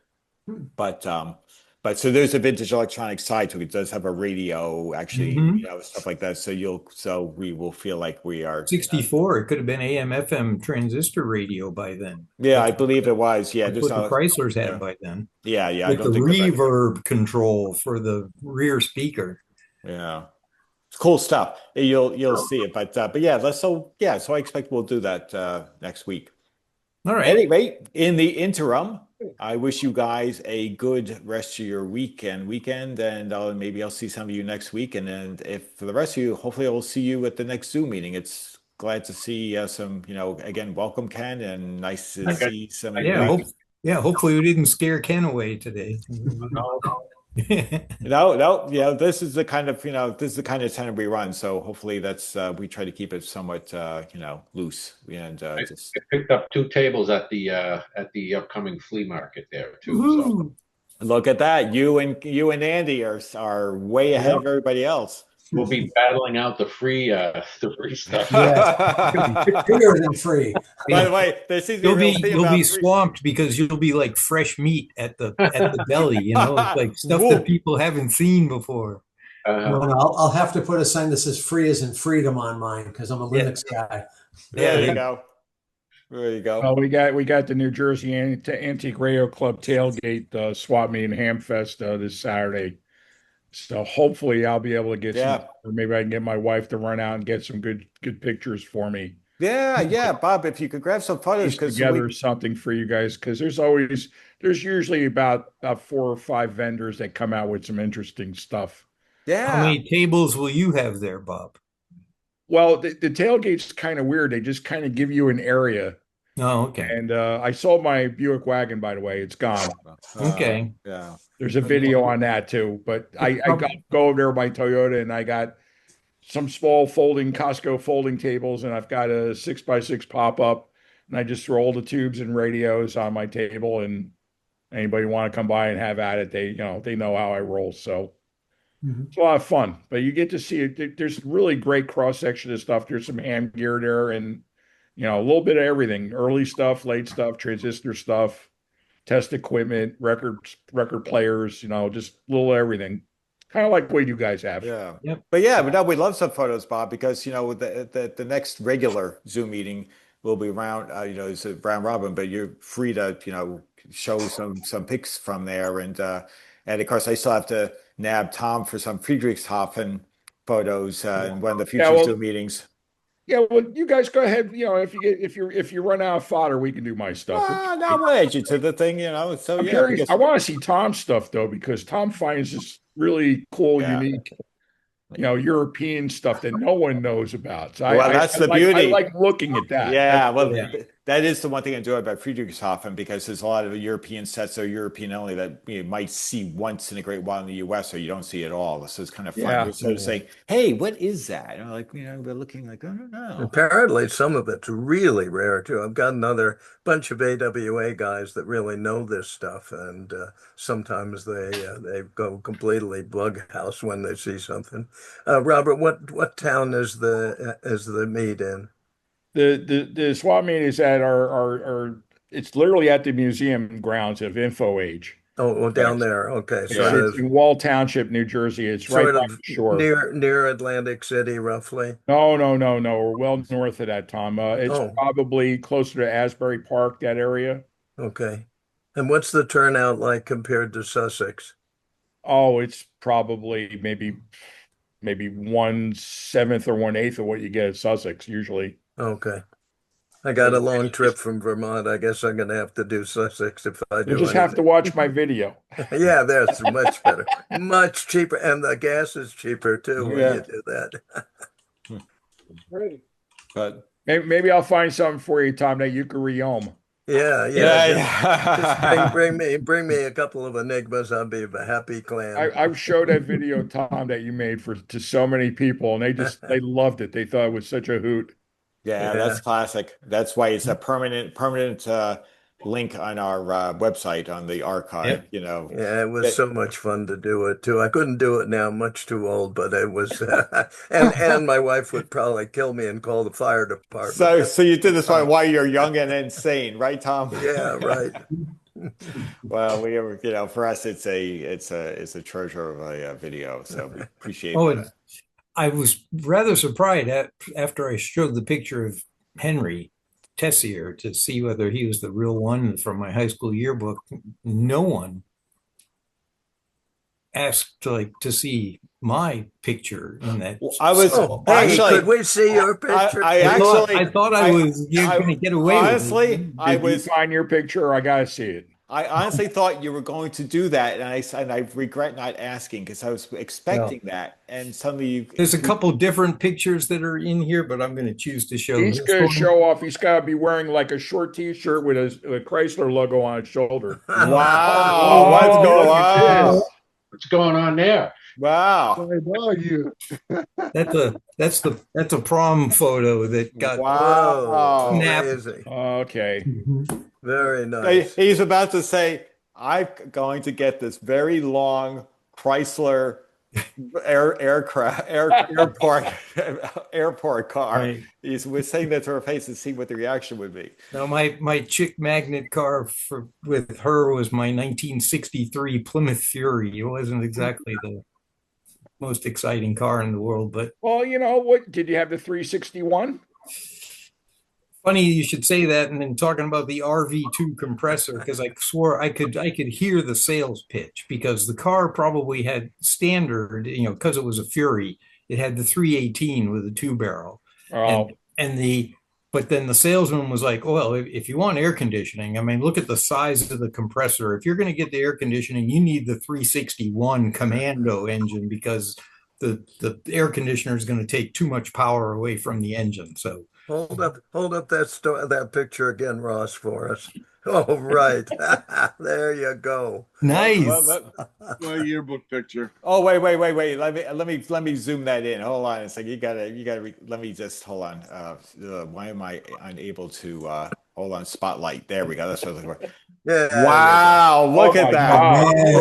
But so there's a vintage electronic side to it. It does have a radio, actually, stuff like that. So we will feel like we are 64. It could have been AM/FM transistor radio by then. Yeah, I believe it was. Yeah, that's what the Chryslers had by then. Yeah. With the reverb control for the rear speaker. Yeah, it's cool stuff. You'll see it, but yeah. So I expect we'll do that next week. All right. Anyway, in the interim, I wish you guys a good rest of your weekend, and maybe I'll see some of you next week. And then if for the rest of you, hopefully I will see you at the next Zoom meeting. It's glad to see some, again, welcome Ken, and nice to see some. Hopefully we didn't scare Ken away today. No. This is the kind of tenor we run. So hopefully that's we try to keep it somewhat loose. And I picked up 2 tables at the upcoming flea market there too. So. Look at that! You and Andy are way ahead of everybody else. We'll be battling out the free stuff. Bigger than free. By the way, there seems to be a real thing You'll about be free. swamped because you'll be like fresh meat at the deli, you know, it's like stuff that people haven't seen before. No, I'll have to put a sign that says "free as in freedom" on mine because I'm a Linux guy. There you go. There you go. Well, we got the New Jersey Antique Radio Club tailgate swap meet and Hamfest this Saturday. So hopefully I'll be able to get some, or maybe I can get my wife to run out and get some good pictures for me. Yeah, Bob, if you could grab some photos, Put together something for you guys, because there's usually about 4 or 5 vendors that come out with some interesting stuff. How many tables will you have there, Bob? Well, the tailgate's kind of weird. They just kind of give you an area. Oh, okay. And I sold my Buick wagon, by the way. It's gone. Okay. Yeah. There's a video on that too. But I go over there by Toyota, and I got some small Costco folding tables, and I've got a 6x6 pop-up, and I just throw all the tubes and radios on my table, and anybody want to come by and have at it, they know how I roll. So it's a lot of fun. But you get to see it. There's really great cross-section of stuff. There's some ham gear there, and a little bit of everything: early stuff, late stuff, transistor stuff, test equipment, record players, just a little everything. Kind of like what you guys have. Yeah. Yep. But no, we love some photos, Bob, because with the next regular Zoom meeting will be around, it's a round robin, but you're free to show some pics from there, and of course I still have to nab Tom for some Friedrichshafen photos in one of the future Zoom meetings. Yeah, well, you guys go ahead. If you run out of fodder, we can do my stuff. No, we'll add you to the thing. So I'm curious. I want to see Tom's stuff though, because Tom finds this really cool, unique, European stuff that no one knows about. So that's the beauty. I like looking at that. Yeah, that is the one thing I enjoy about Friedrichshafen, because there's a lot of European sets that are European only that you might see once in a great while in the U.S. or you don't see at all. So it's kind of fun. You're sort of saying, "Hey, what is that?" And we're looking like, "I don't know." Apparently, some of it's really rare too. I've got another bunch of AWA guys that really know this stuff, and sometimes they go completely bug house when they see something. Robert, what town is the meet in? The swap meet is at our it's literally at the museum grounds of Info Age. Oh, down there. Okay, so it's in Wall Township, New Jersey. It's right by the shore, near Atlantic City, roughly. No. We're well north of that, Tom. It's probably closer to Asbury Park, that area. Okay, and what's the turnout like compared to Sussex? Oh, it's probably maybe 1/7 or 1/8 of what you get at Sussex usually. Okay. I got a long trip from Vermont. I guess I'm going to have to do Sussex if I do. You just have to watch my video. Yeah, that's much better. Much cheaper. And the gas is cheaper too when you do that. Great. But maybe I'll find something for you, Tom, that you can rehome. Yeah. Just bring me a couple of enigmas. I'll be a happy clam. I've showed that video, Tom, that you made to so many people, and they loved it. They thought it was such a hoot. Yeah, that's classic. That's why it's a permanent link on our website on the archive. Yeah, it was so much fun to do it too. I couldn't do it now; I'm much too old. But it was, and my wife would probably kill me and call the fire department. So you did this while you're young and insane, right, Tom? Yeah, right. Well, for us, it's a treasure of a video. So we appreciate that. I was rather surprised after I showed the picture of Henry Tessier to see whether he was the real one from my high school yearbook. No one asked to see my picture in that. I was actually. Could we see your picture? I thought I was going to get away. Honestly, Did you find your picture? Or I got to see it. I honestly thought you were going to do that, and I regret not asking because I was expecting that, and suddenly there's a couple different pictures that are in here, but I'm going to choose to show. He's going to show off. He's got to be wearing like a short T-shirt with a Chrysler logo on his shoulder. Wow! What's going on? What's going on there? Wow! That's a prom photo that got snapped. Okay. Very nice. He's about to say, "I'm going to get this very long Chrysler airport airport car. Right. We're saying that to her face and see what the reaction would be. No, my chick magnet car with her was my 1963 Plymouth Fury. It wasn't exactly the most exciting car in the world, but Well, you know what? Did you have the 361? funny you should say that. And then talking about the RV2 compressor, because I swore I could hear the sales pitch because the car probably had standard, because it was a Fury, it had the 318 with a two barrel. Oh, And the but then the salesman was like, well, if you want air conditioning, I mean, look at the size of the compressor. If you're going to get the air conditioning, you need the 361 Commando engine because the air conditioner is going to take too much power away from the engine. So Hold up that picture again, Ross, for us. Oh, right. There you go. nice. My yearbook picture. Oh, wait. Let me zoom that in. Hold on a second. Let me just hold on. Why am I unable to hold on, spotlight? There we go. That's what I was looking for. Yeah. Wow, look at that.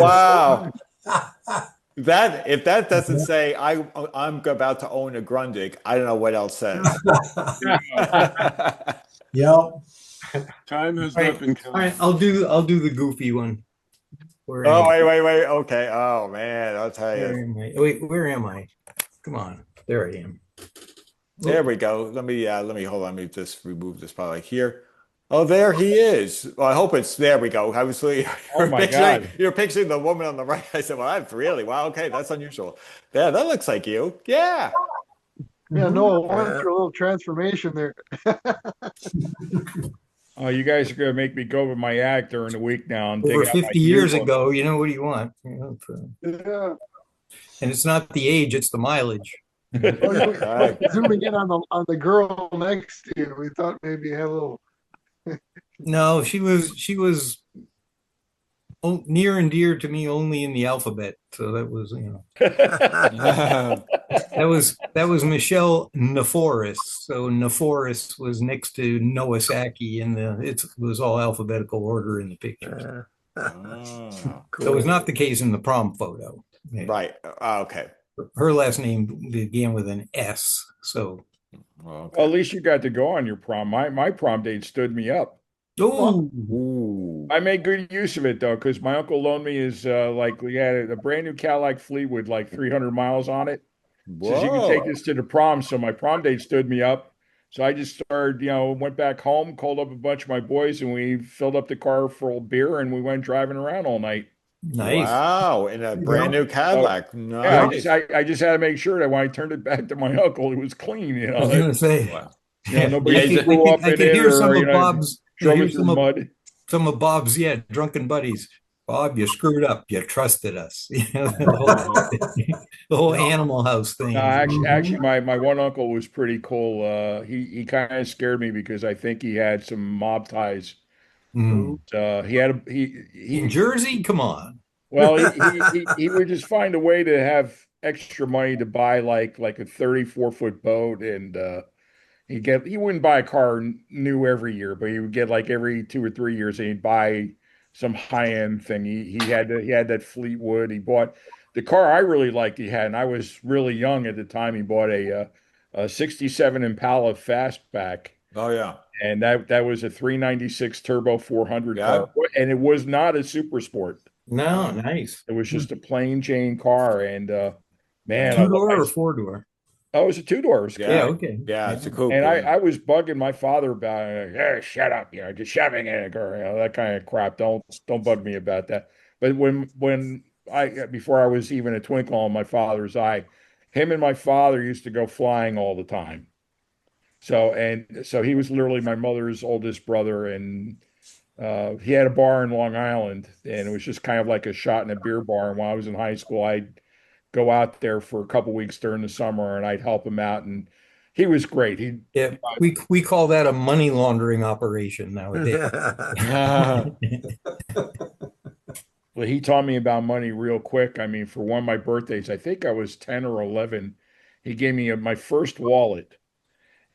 God. Wow. If that doesn't say I'm about to own a Grundig, I don't know what else says. Yep. Time has All not right, been all kind. right, I'll do the goofy one. Where am Oh, I? wait. Okay. Oh man, I'll tell Where you. am I? Wait, where am I? Come on, there I am. There we go. Let me hold on. Let me just remove this spotlight here. Oh, there he is. Well, I hope it's there. We go. I was Oh my God. you're picturing the woman on the right. I said, well, that's really wow. Okay, that's unusual. Yeah, that looks like you. Yeah. Yeah, no, I went Yeah. through a little transformation there. Oh, you guys are gonna make me go with my act during the week now and Over dig out my 50 years yearbook. ago, what do you want? Yeah. And it's not the age, it's the mileage. Oh, you Right. zooming in on the girl next to you. We thought maybe you had a little. No, she was near and dear to me only in the alphabet. So that was, that was Michelle Neforis. So Neforis was next to Nowasaki in it was all alphabetical order in the pictures. Oh, So it was Cool. not the case in the prom photo. Yeah. right. Okay. Her last name began with an S. So, Well, Well, at okay. least you got to go on your prom. My prom date stood me up. oh, Ooh. I made good use of it though, because my uncle loaned me his like we had a brand new Cadillac Fleetwood, like 300 miles on it. Says you can take Whoa. this to the prom. So my prom date stood me up. So I just started, went back home, called up a bunch of my boys, and we filled up the car full of beer, and we went driving around all night. nice. Wow. In a brand new So Cadillac. yeah, Yep. Nice. I just had to make sure that when I turned it back to my uncle, it was clean. I was gonna say, Wow. Nobody Yeah, threw up I in could it hear some or of Bob's, drove it through mud. some of Bob's, drunken buddies. Bob, you screwed up. You trusted us. The whole Animal House No, thing. actually, my one uncle was pretty cool. He kind of scared me because I think he had some mob ties. Mm. He had In Jersey, come on. well, he would just find a way to have extra money to buy like a 34-foot boat, and he wouldn't buy a car new every year, but he would get like every 2 or 3 years, and he'd buy some high end thing. He had that Fleetwood. He bought the car I really liked. He had, and I was really young at the time. He bought a '67 Impala Fastback, Oh yeah. and that was a 396 turbo 400 Yeah. car, and it was not a super sport. No, nice. It was just a plain Jane car, and man, Two door or four door? oh, it was a two-door. It was Yeah, Yeah. cool. okay. Yeah, it's a coupe. And Yeah. I was bugging my father about it. Yeah, shut up, just shoving in a girl, that kind of crap. Don't bug me about that. But when I before I was even a twinkle in my father's eye, him and my father used to go flying all the time. So he was literally my mother's oldest brother, and he had a bar in Long Island, and it was just kind of like a shot in a beer bar. And while I was in high school, I'd go out there for a couple weeks during the summer, and I'd help him out. And he was great. Yeah, we call that a money laundering operation nowadays. Well, he taught me about money real quick. I mean, for one of my birthdays, I think I was 10 or 11, he gave me my first wallet.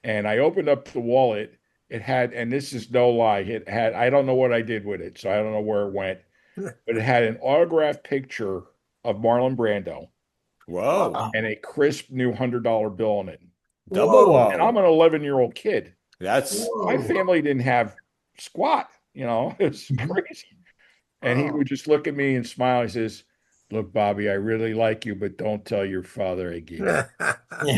And I opened up the wallet. It had, and this is no lie, it had, I don't know what I did with it, so I don't know where it went, but it had an autographed picture of Marlon Brando. Whoa. and a crisp new $100 bill in it. Double whoa. And I'm an 11-year-old kid. That's my family didn't have squat, it's crazy. And he would just look at me and smile. He says, "Look, Bobby, I really like you, but don't tell your father I gave you."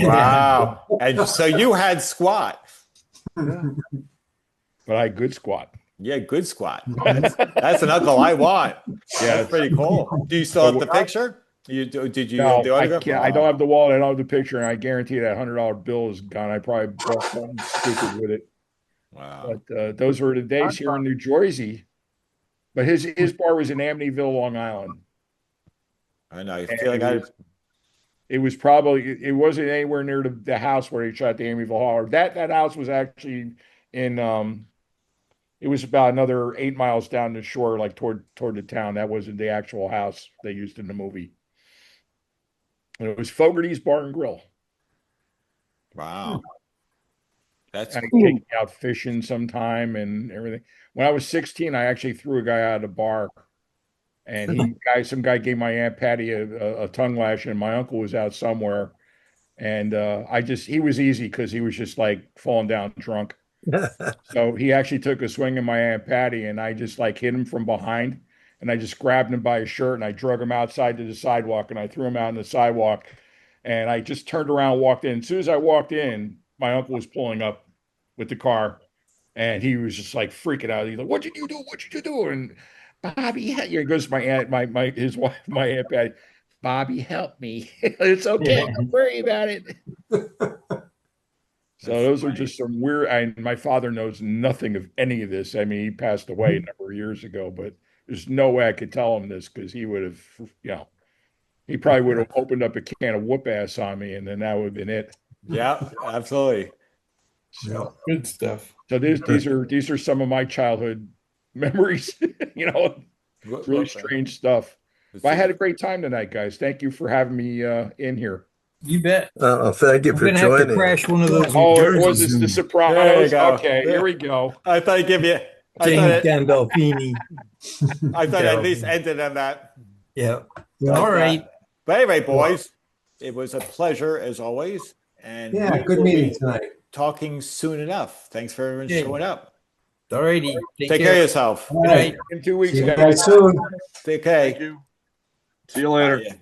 Wow. And so you had squat. Yeah. But I had good squat. Yeah, good squat. That's an uncle I want. Yeah, that's pretty cool. Do you still have the picture? Did you No, the autograph? I don't have the wallet. I don't have the picture, and I guarantee that $100 bill is gone. I probably bought something stupid with it. Wow. But those were the days here in New Jersey. But his bar was in Amityville, Long Island. I know. I feel like it wasn't anywhere near the house where they shot the Amityville Horror. That house was actually in it was about another 8 miles down the shore, like toward the town. That wasn't the actual house they used in the movie. And it was Fogarty's Bar and Grill. Wow. That's cool. cool. Take me out fishing sometime and everything. When I was 16, I actually threw a guy out of the bar, and some guy gave my Aunt Patty a tongue lash, and my uncle was out somewhere, and he was easy because he was just like falling down drunk. So he actually took a swing at my Aunt Patty, and I just like hit him from behind, and I just grabbed him by his shirt, and I drug him outside to the sidewalk, and I threw him out on the sidewalk, and I just turned around and walked in. As soon as I walked in, my uncle was pulling up with the car, and he was just like freaking out. He's like, "What did you do? What did you do?" And Bobby, here goes to my aunt, his wife, my Aunt Patty. "Bobby, help me. It's okay. Don't worry about it." So those are just some weird. And my father knows nothing of any of this. I mean, he passed away a number of years ago, but there's no way I could tell him this because he would have, he probably would have opened up a can of whoop ass on me, and then that would have been it. Yeah, absolutely. So good stuff. So these are some of my childhood memories. Really strange stuff. But I had a great time tonight, guys. Thank you for having me in here. You bet. Thank you for joining. Have to crash one of those. It was the Sopranos. Okay, here we go. I thought I'd give you James Gandolfini. I thought I'd at least ended on that. Yeah. All right. But anyway, boys, it was a pleasure as always. And good meeting tonight. Talking soon enough. Thanks for everyone showing up. All righty. Take care of yourself. Good night. In 2 weeks. See you guys soon. Take care. Thank you. See you later. Bye.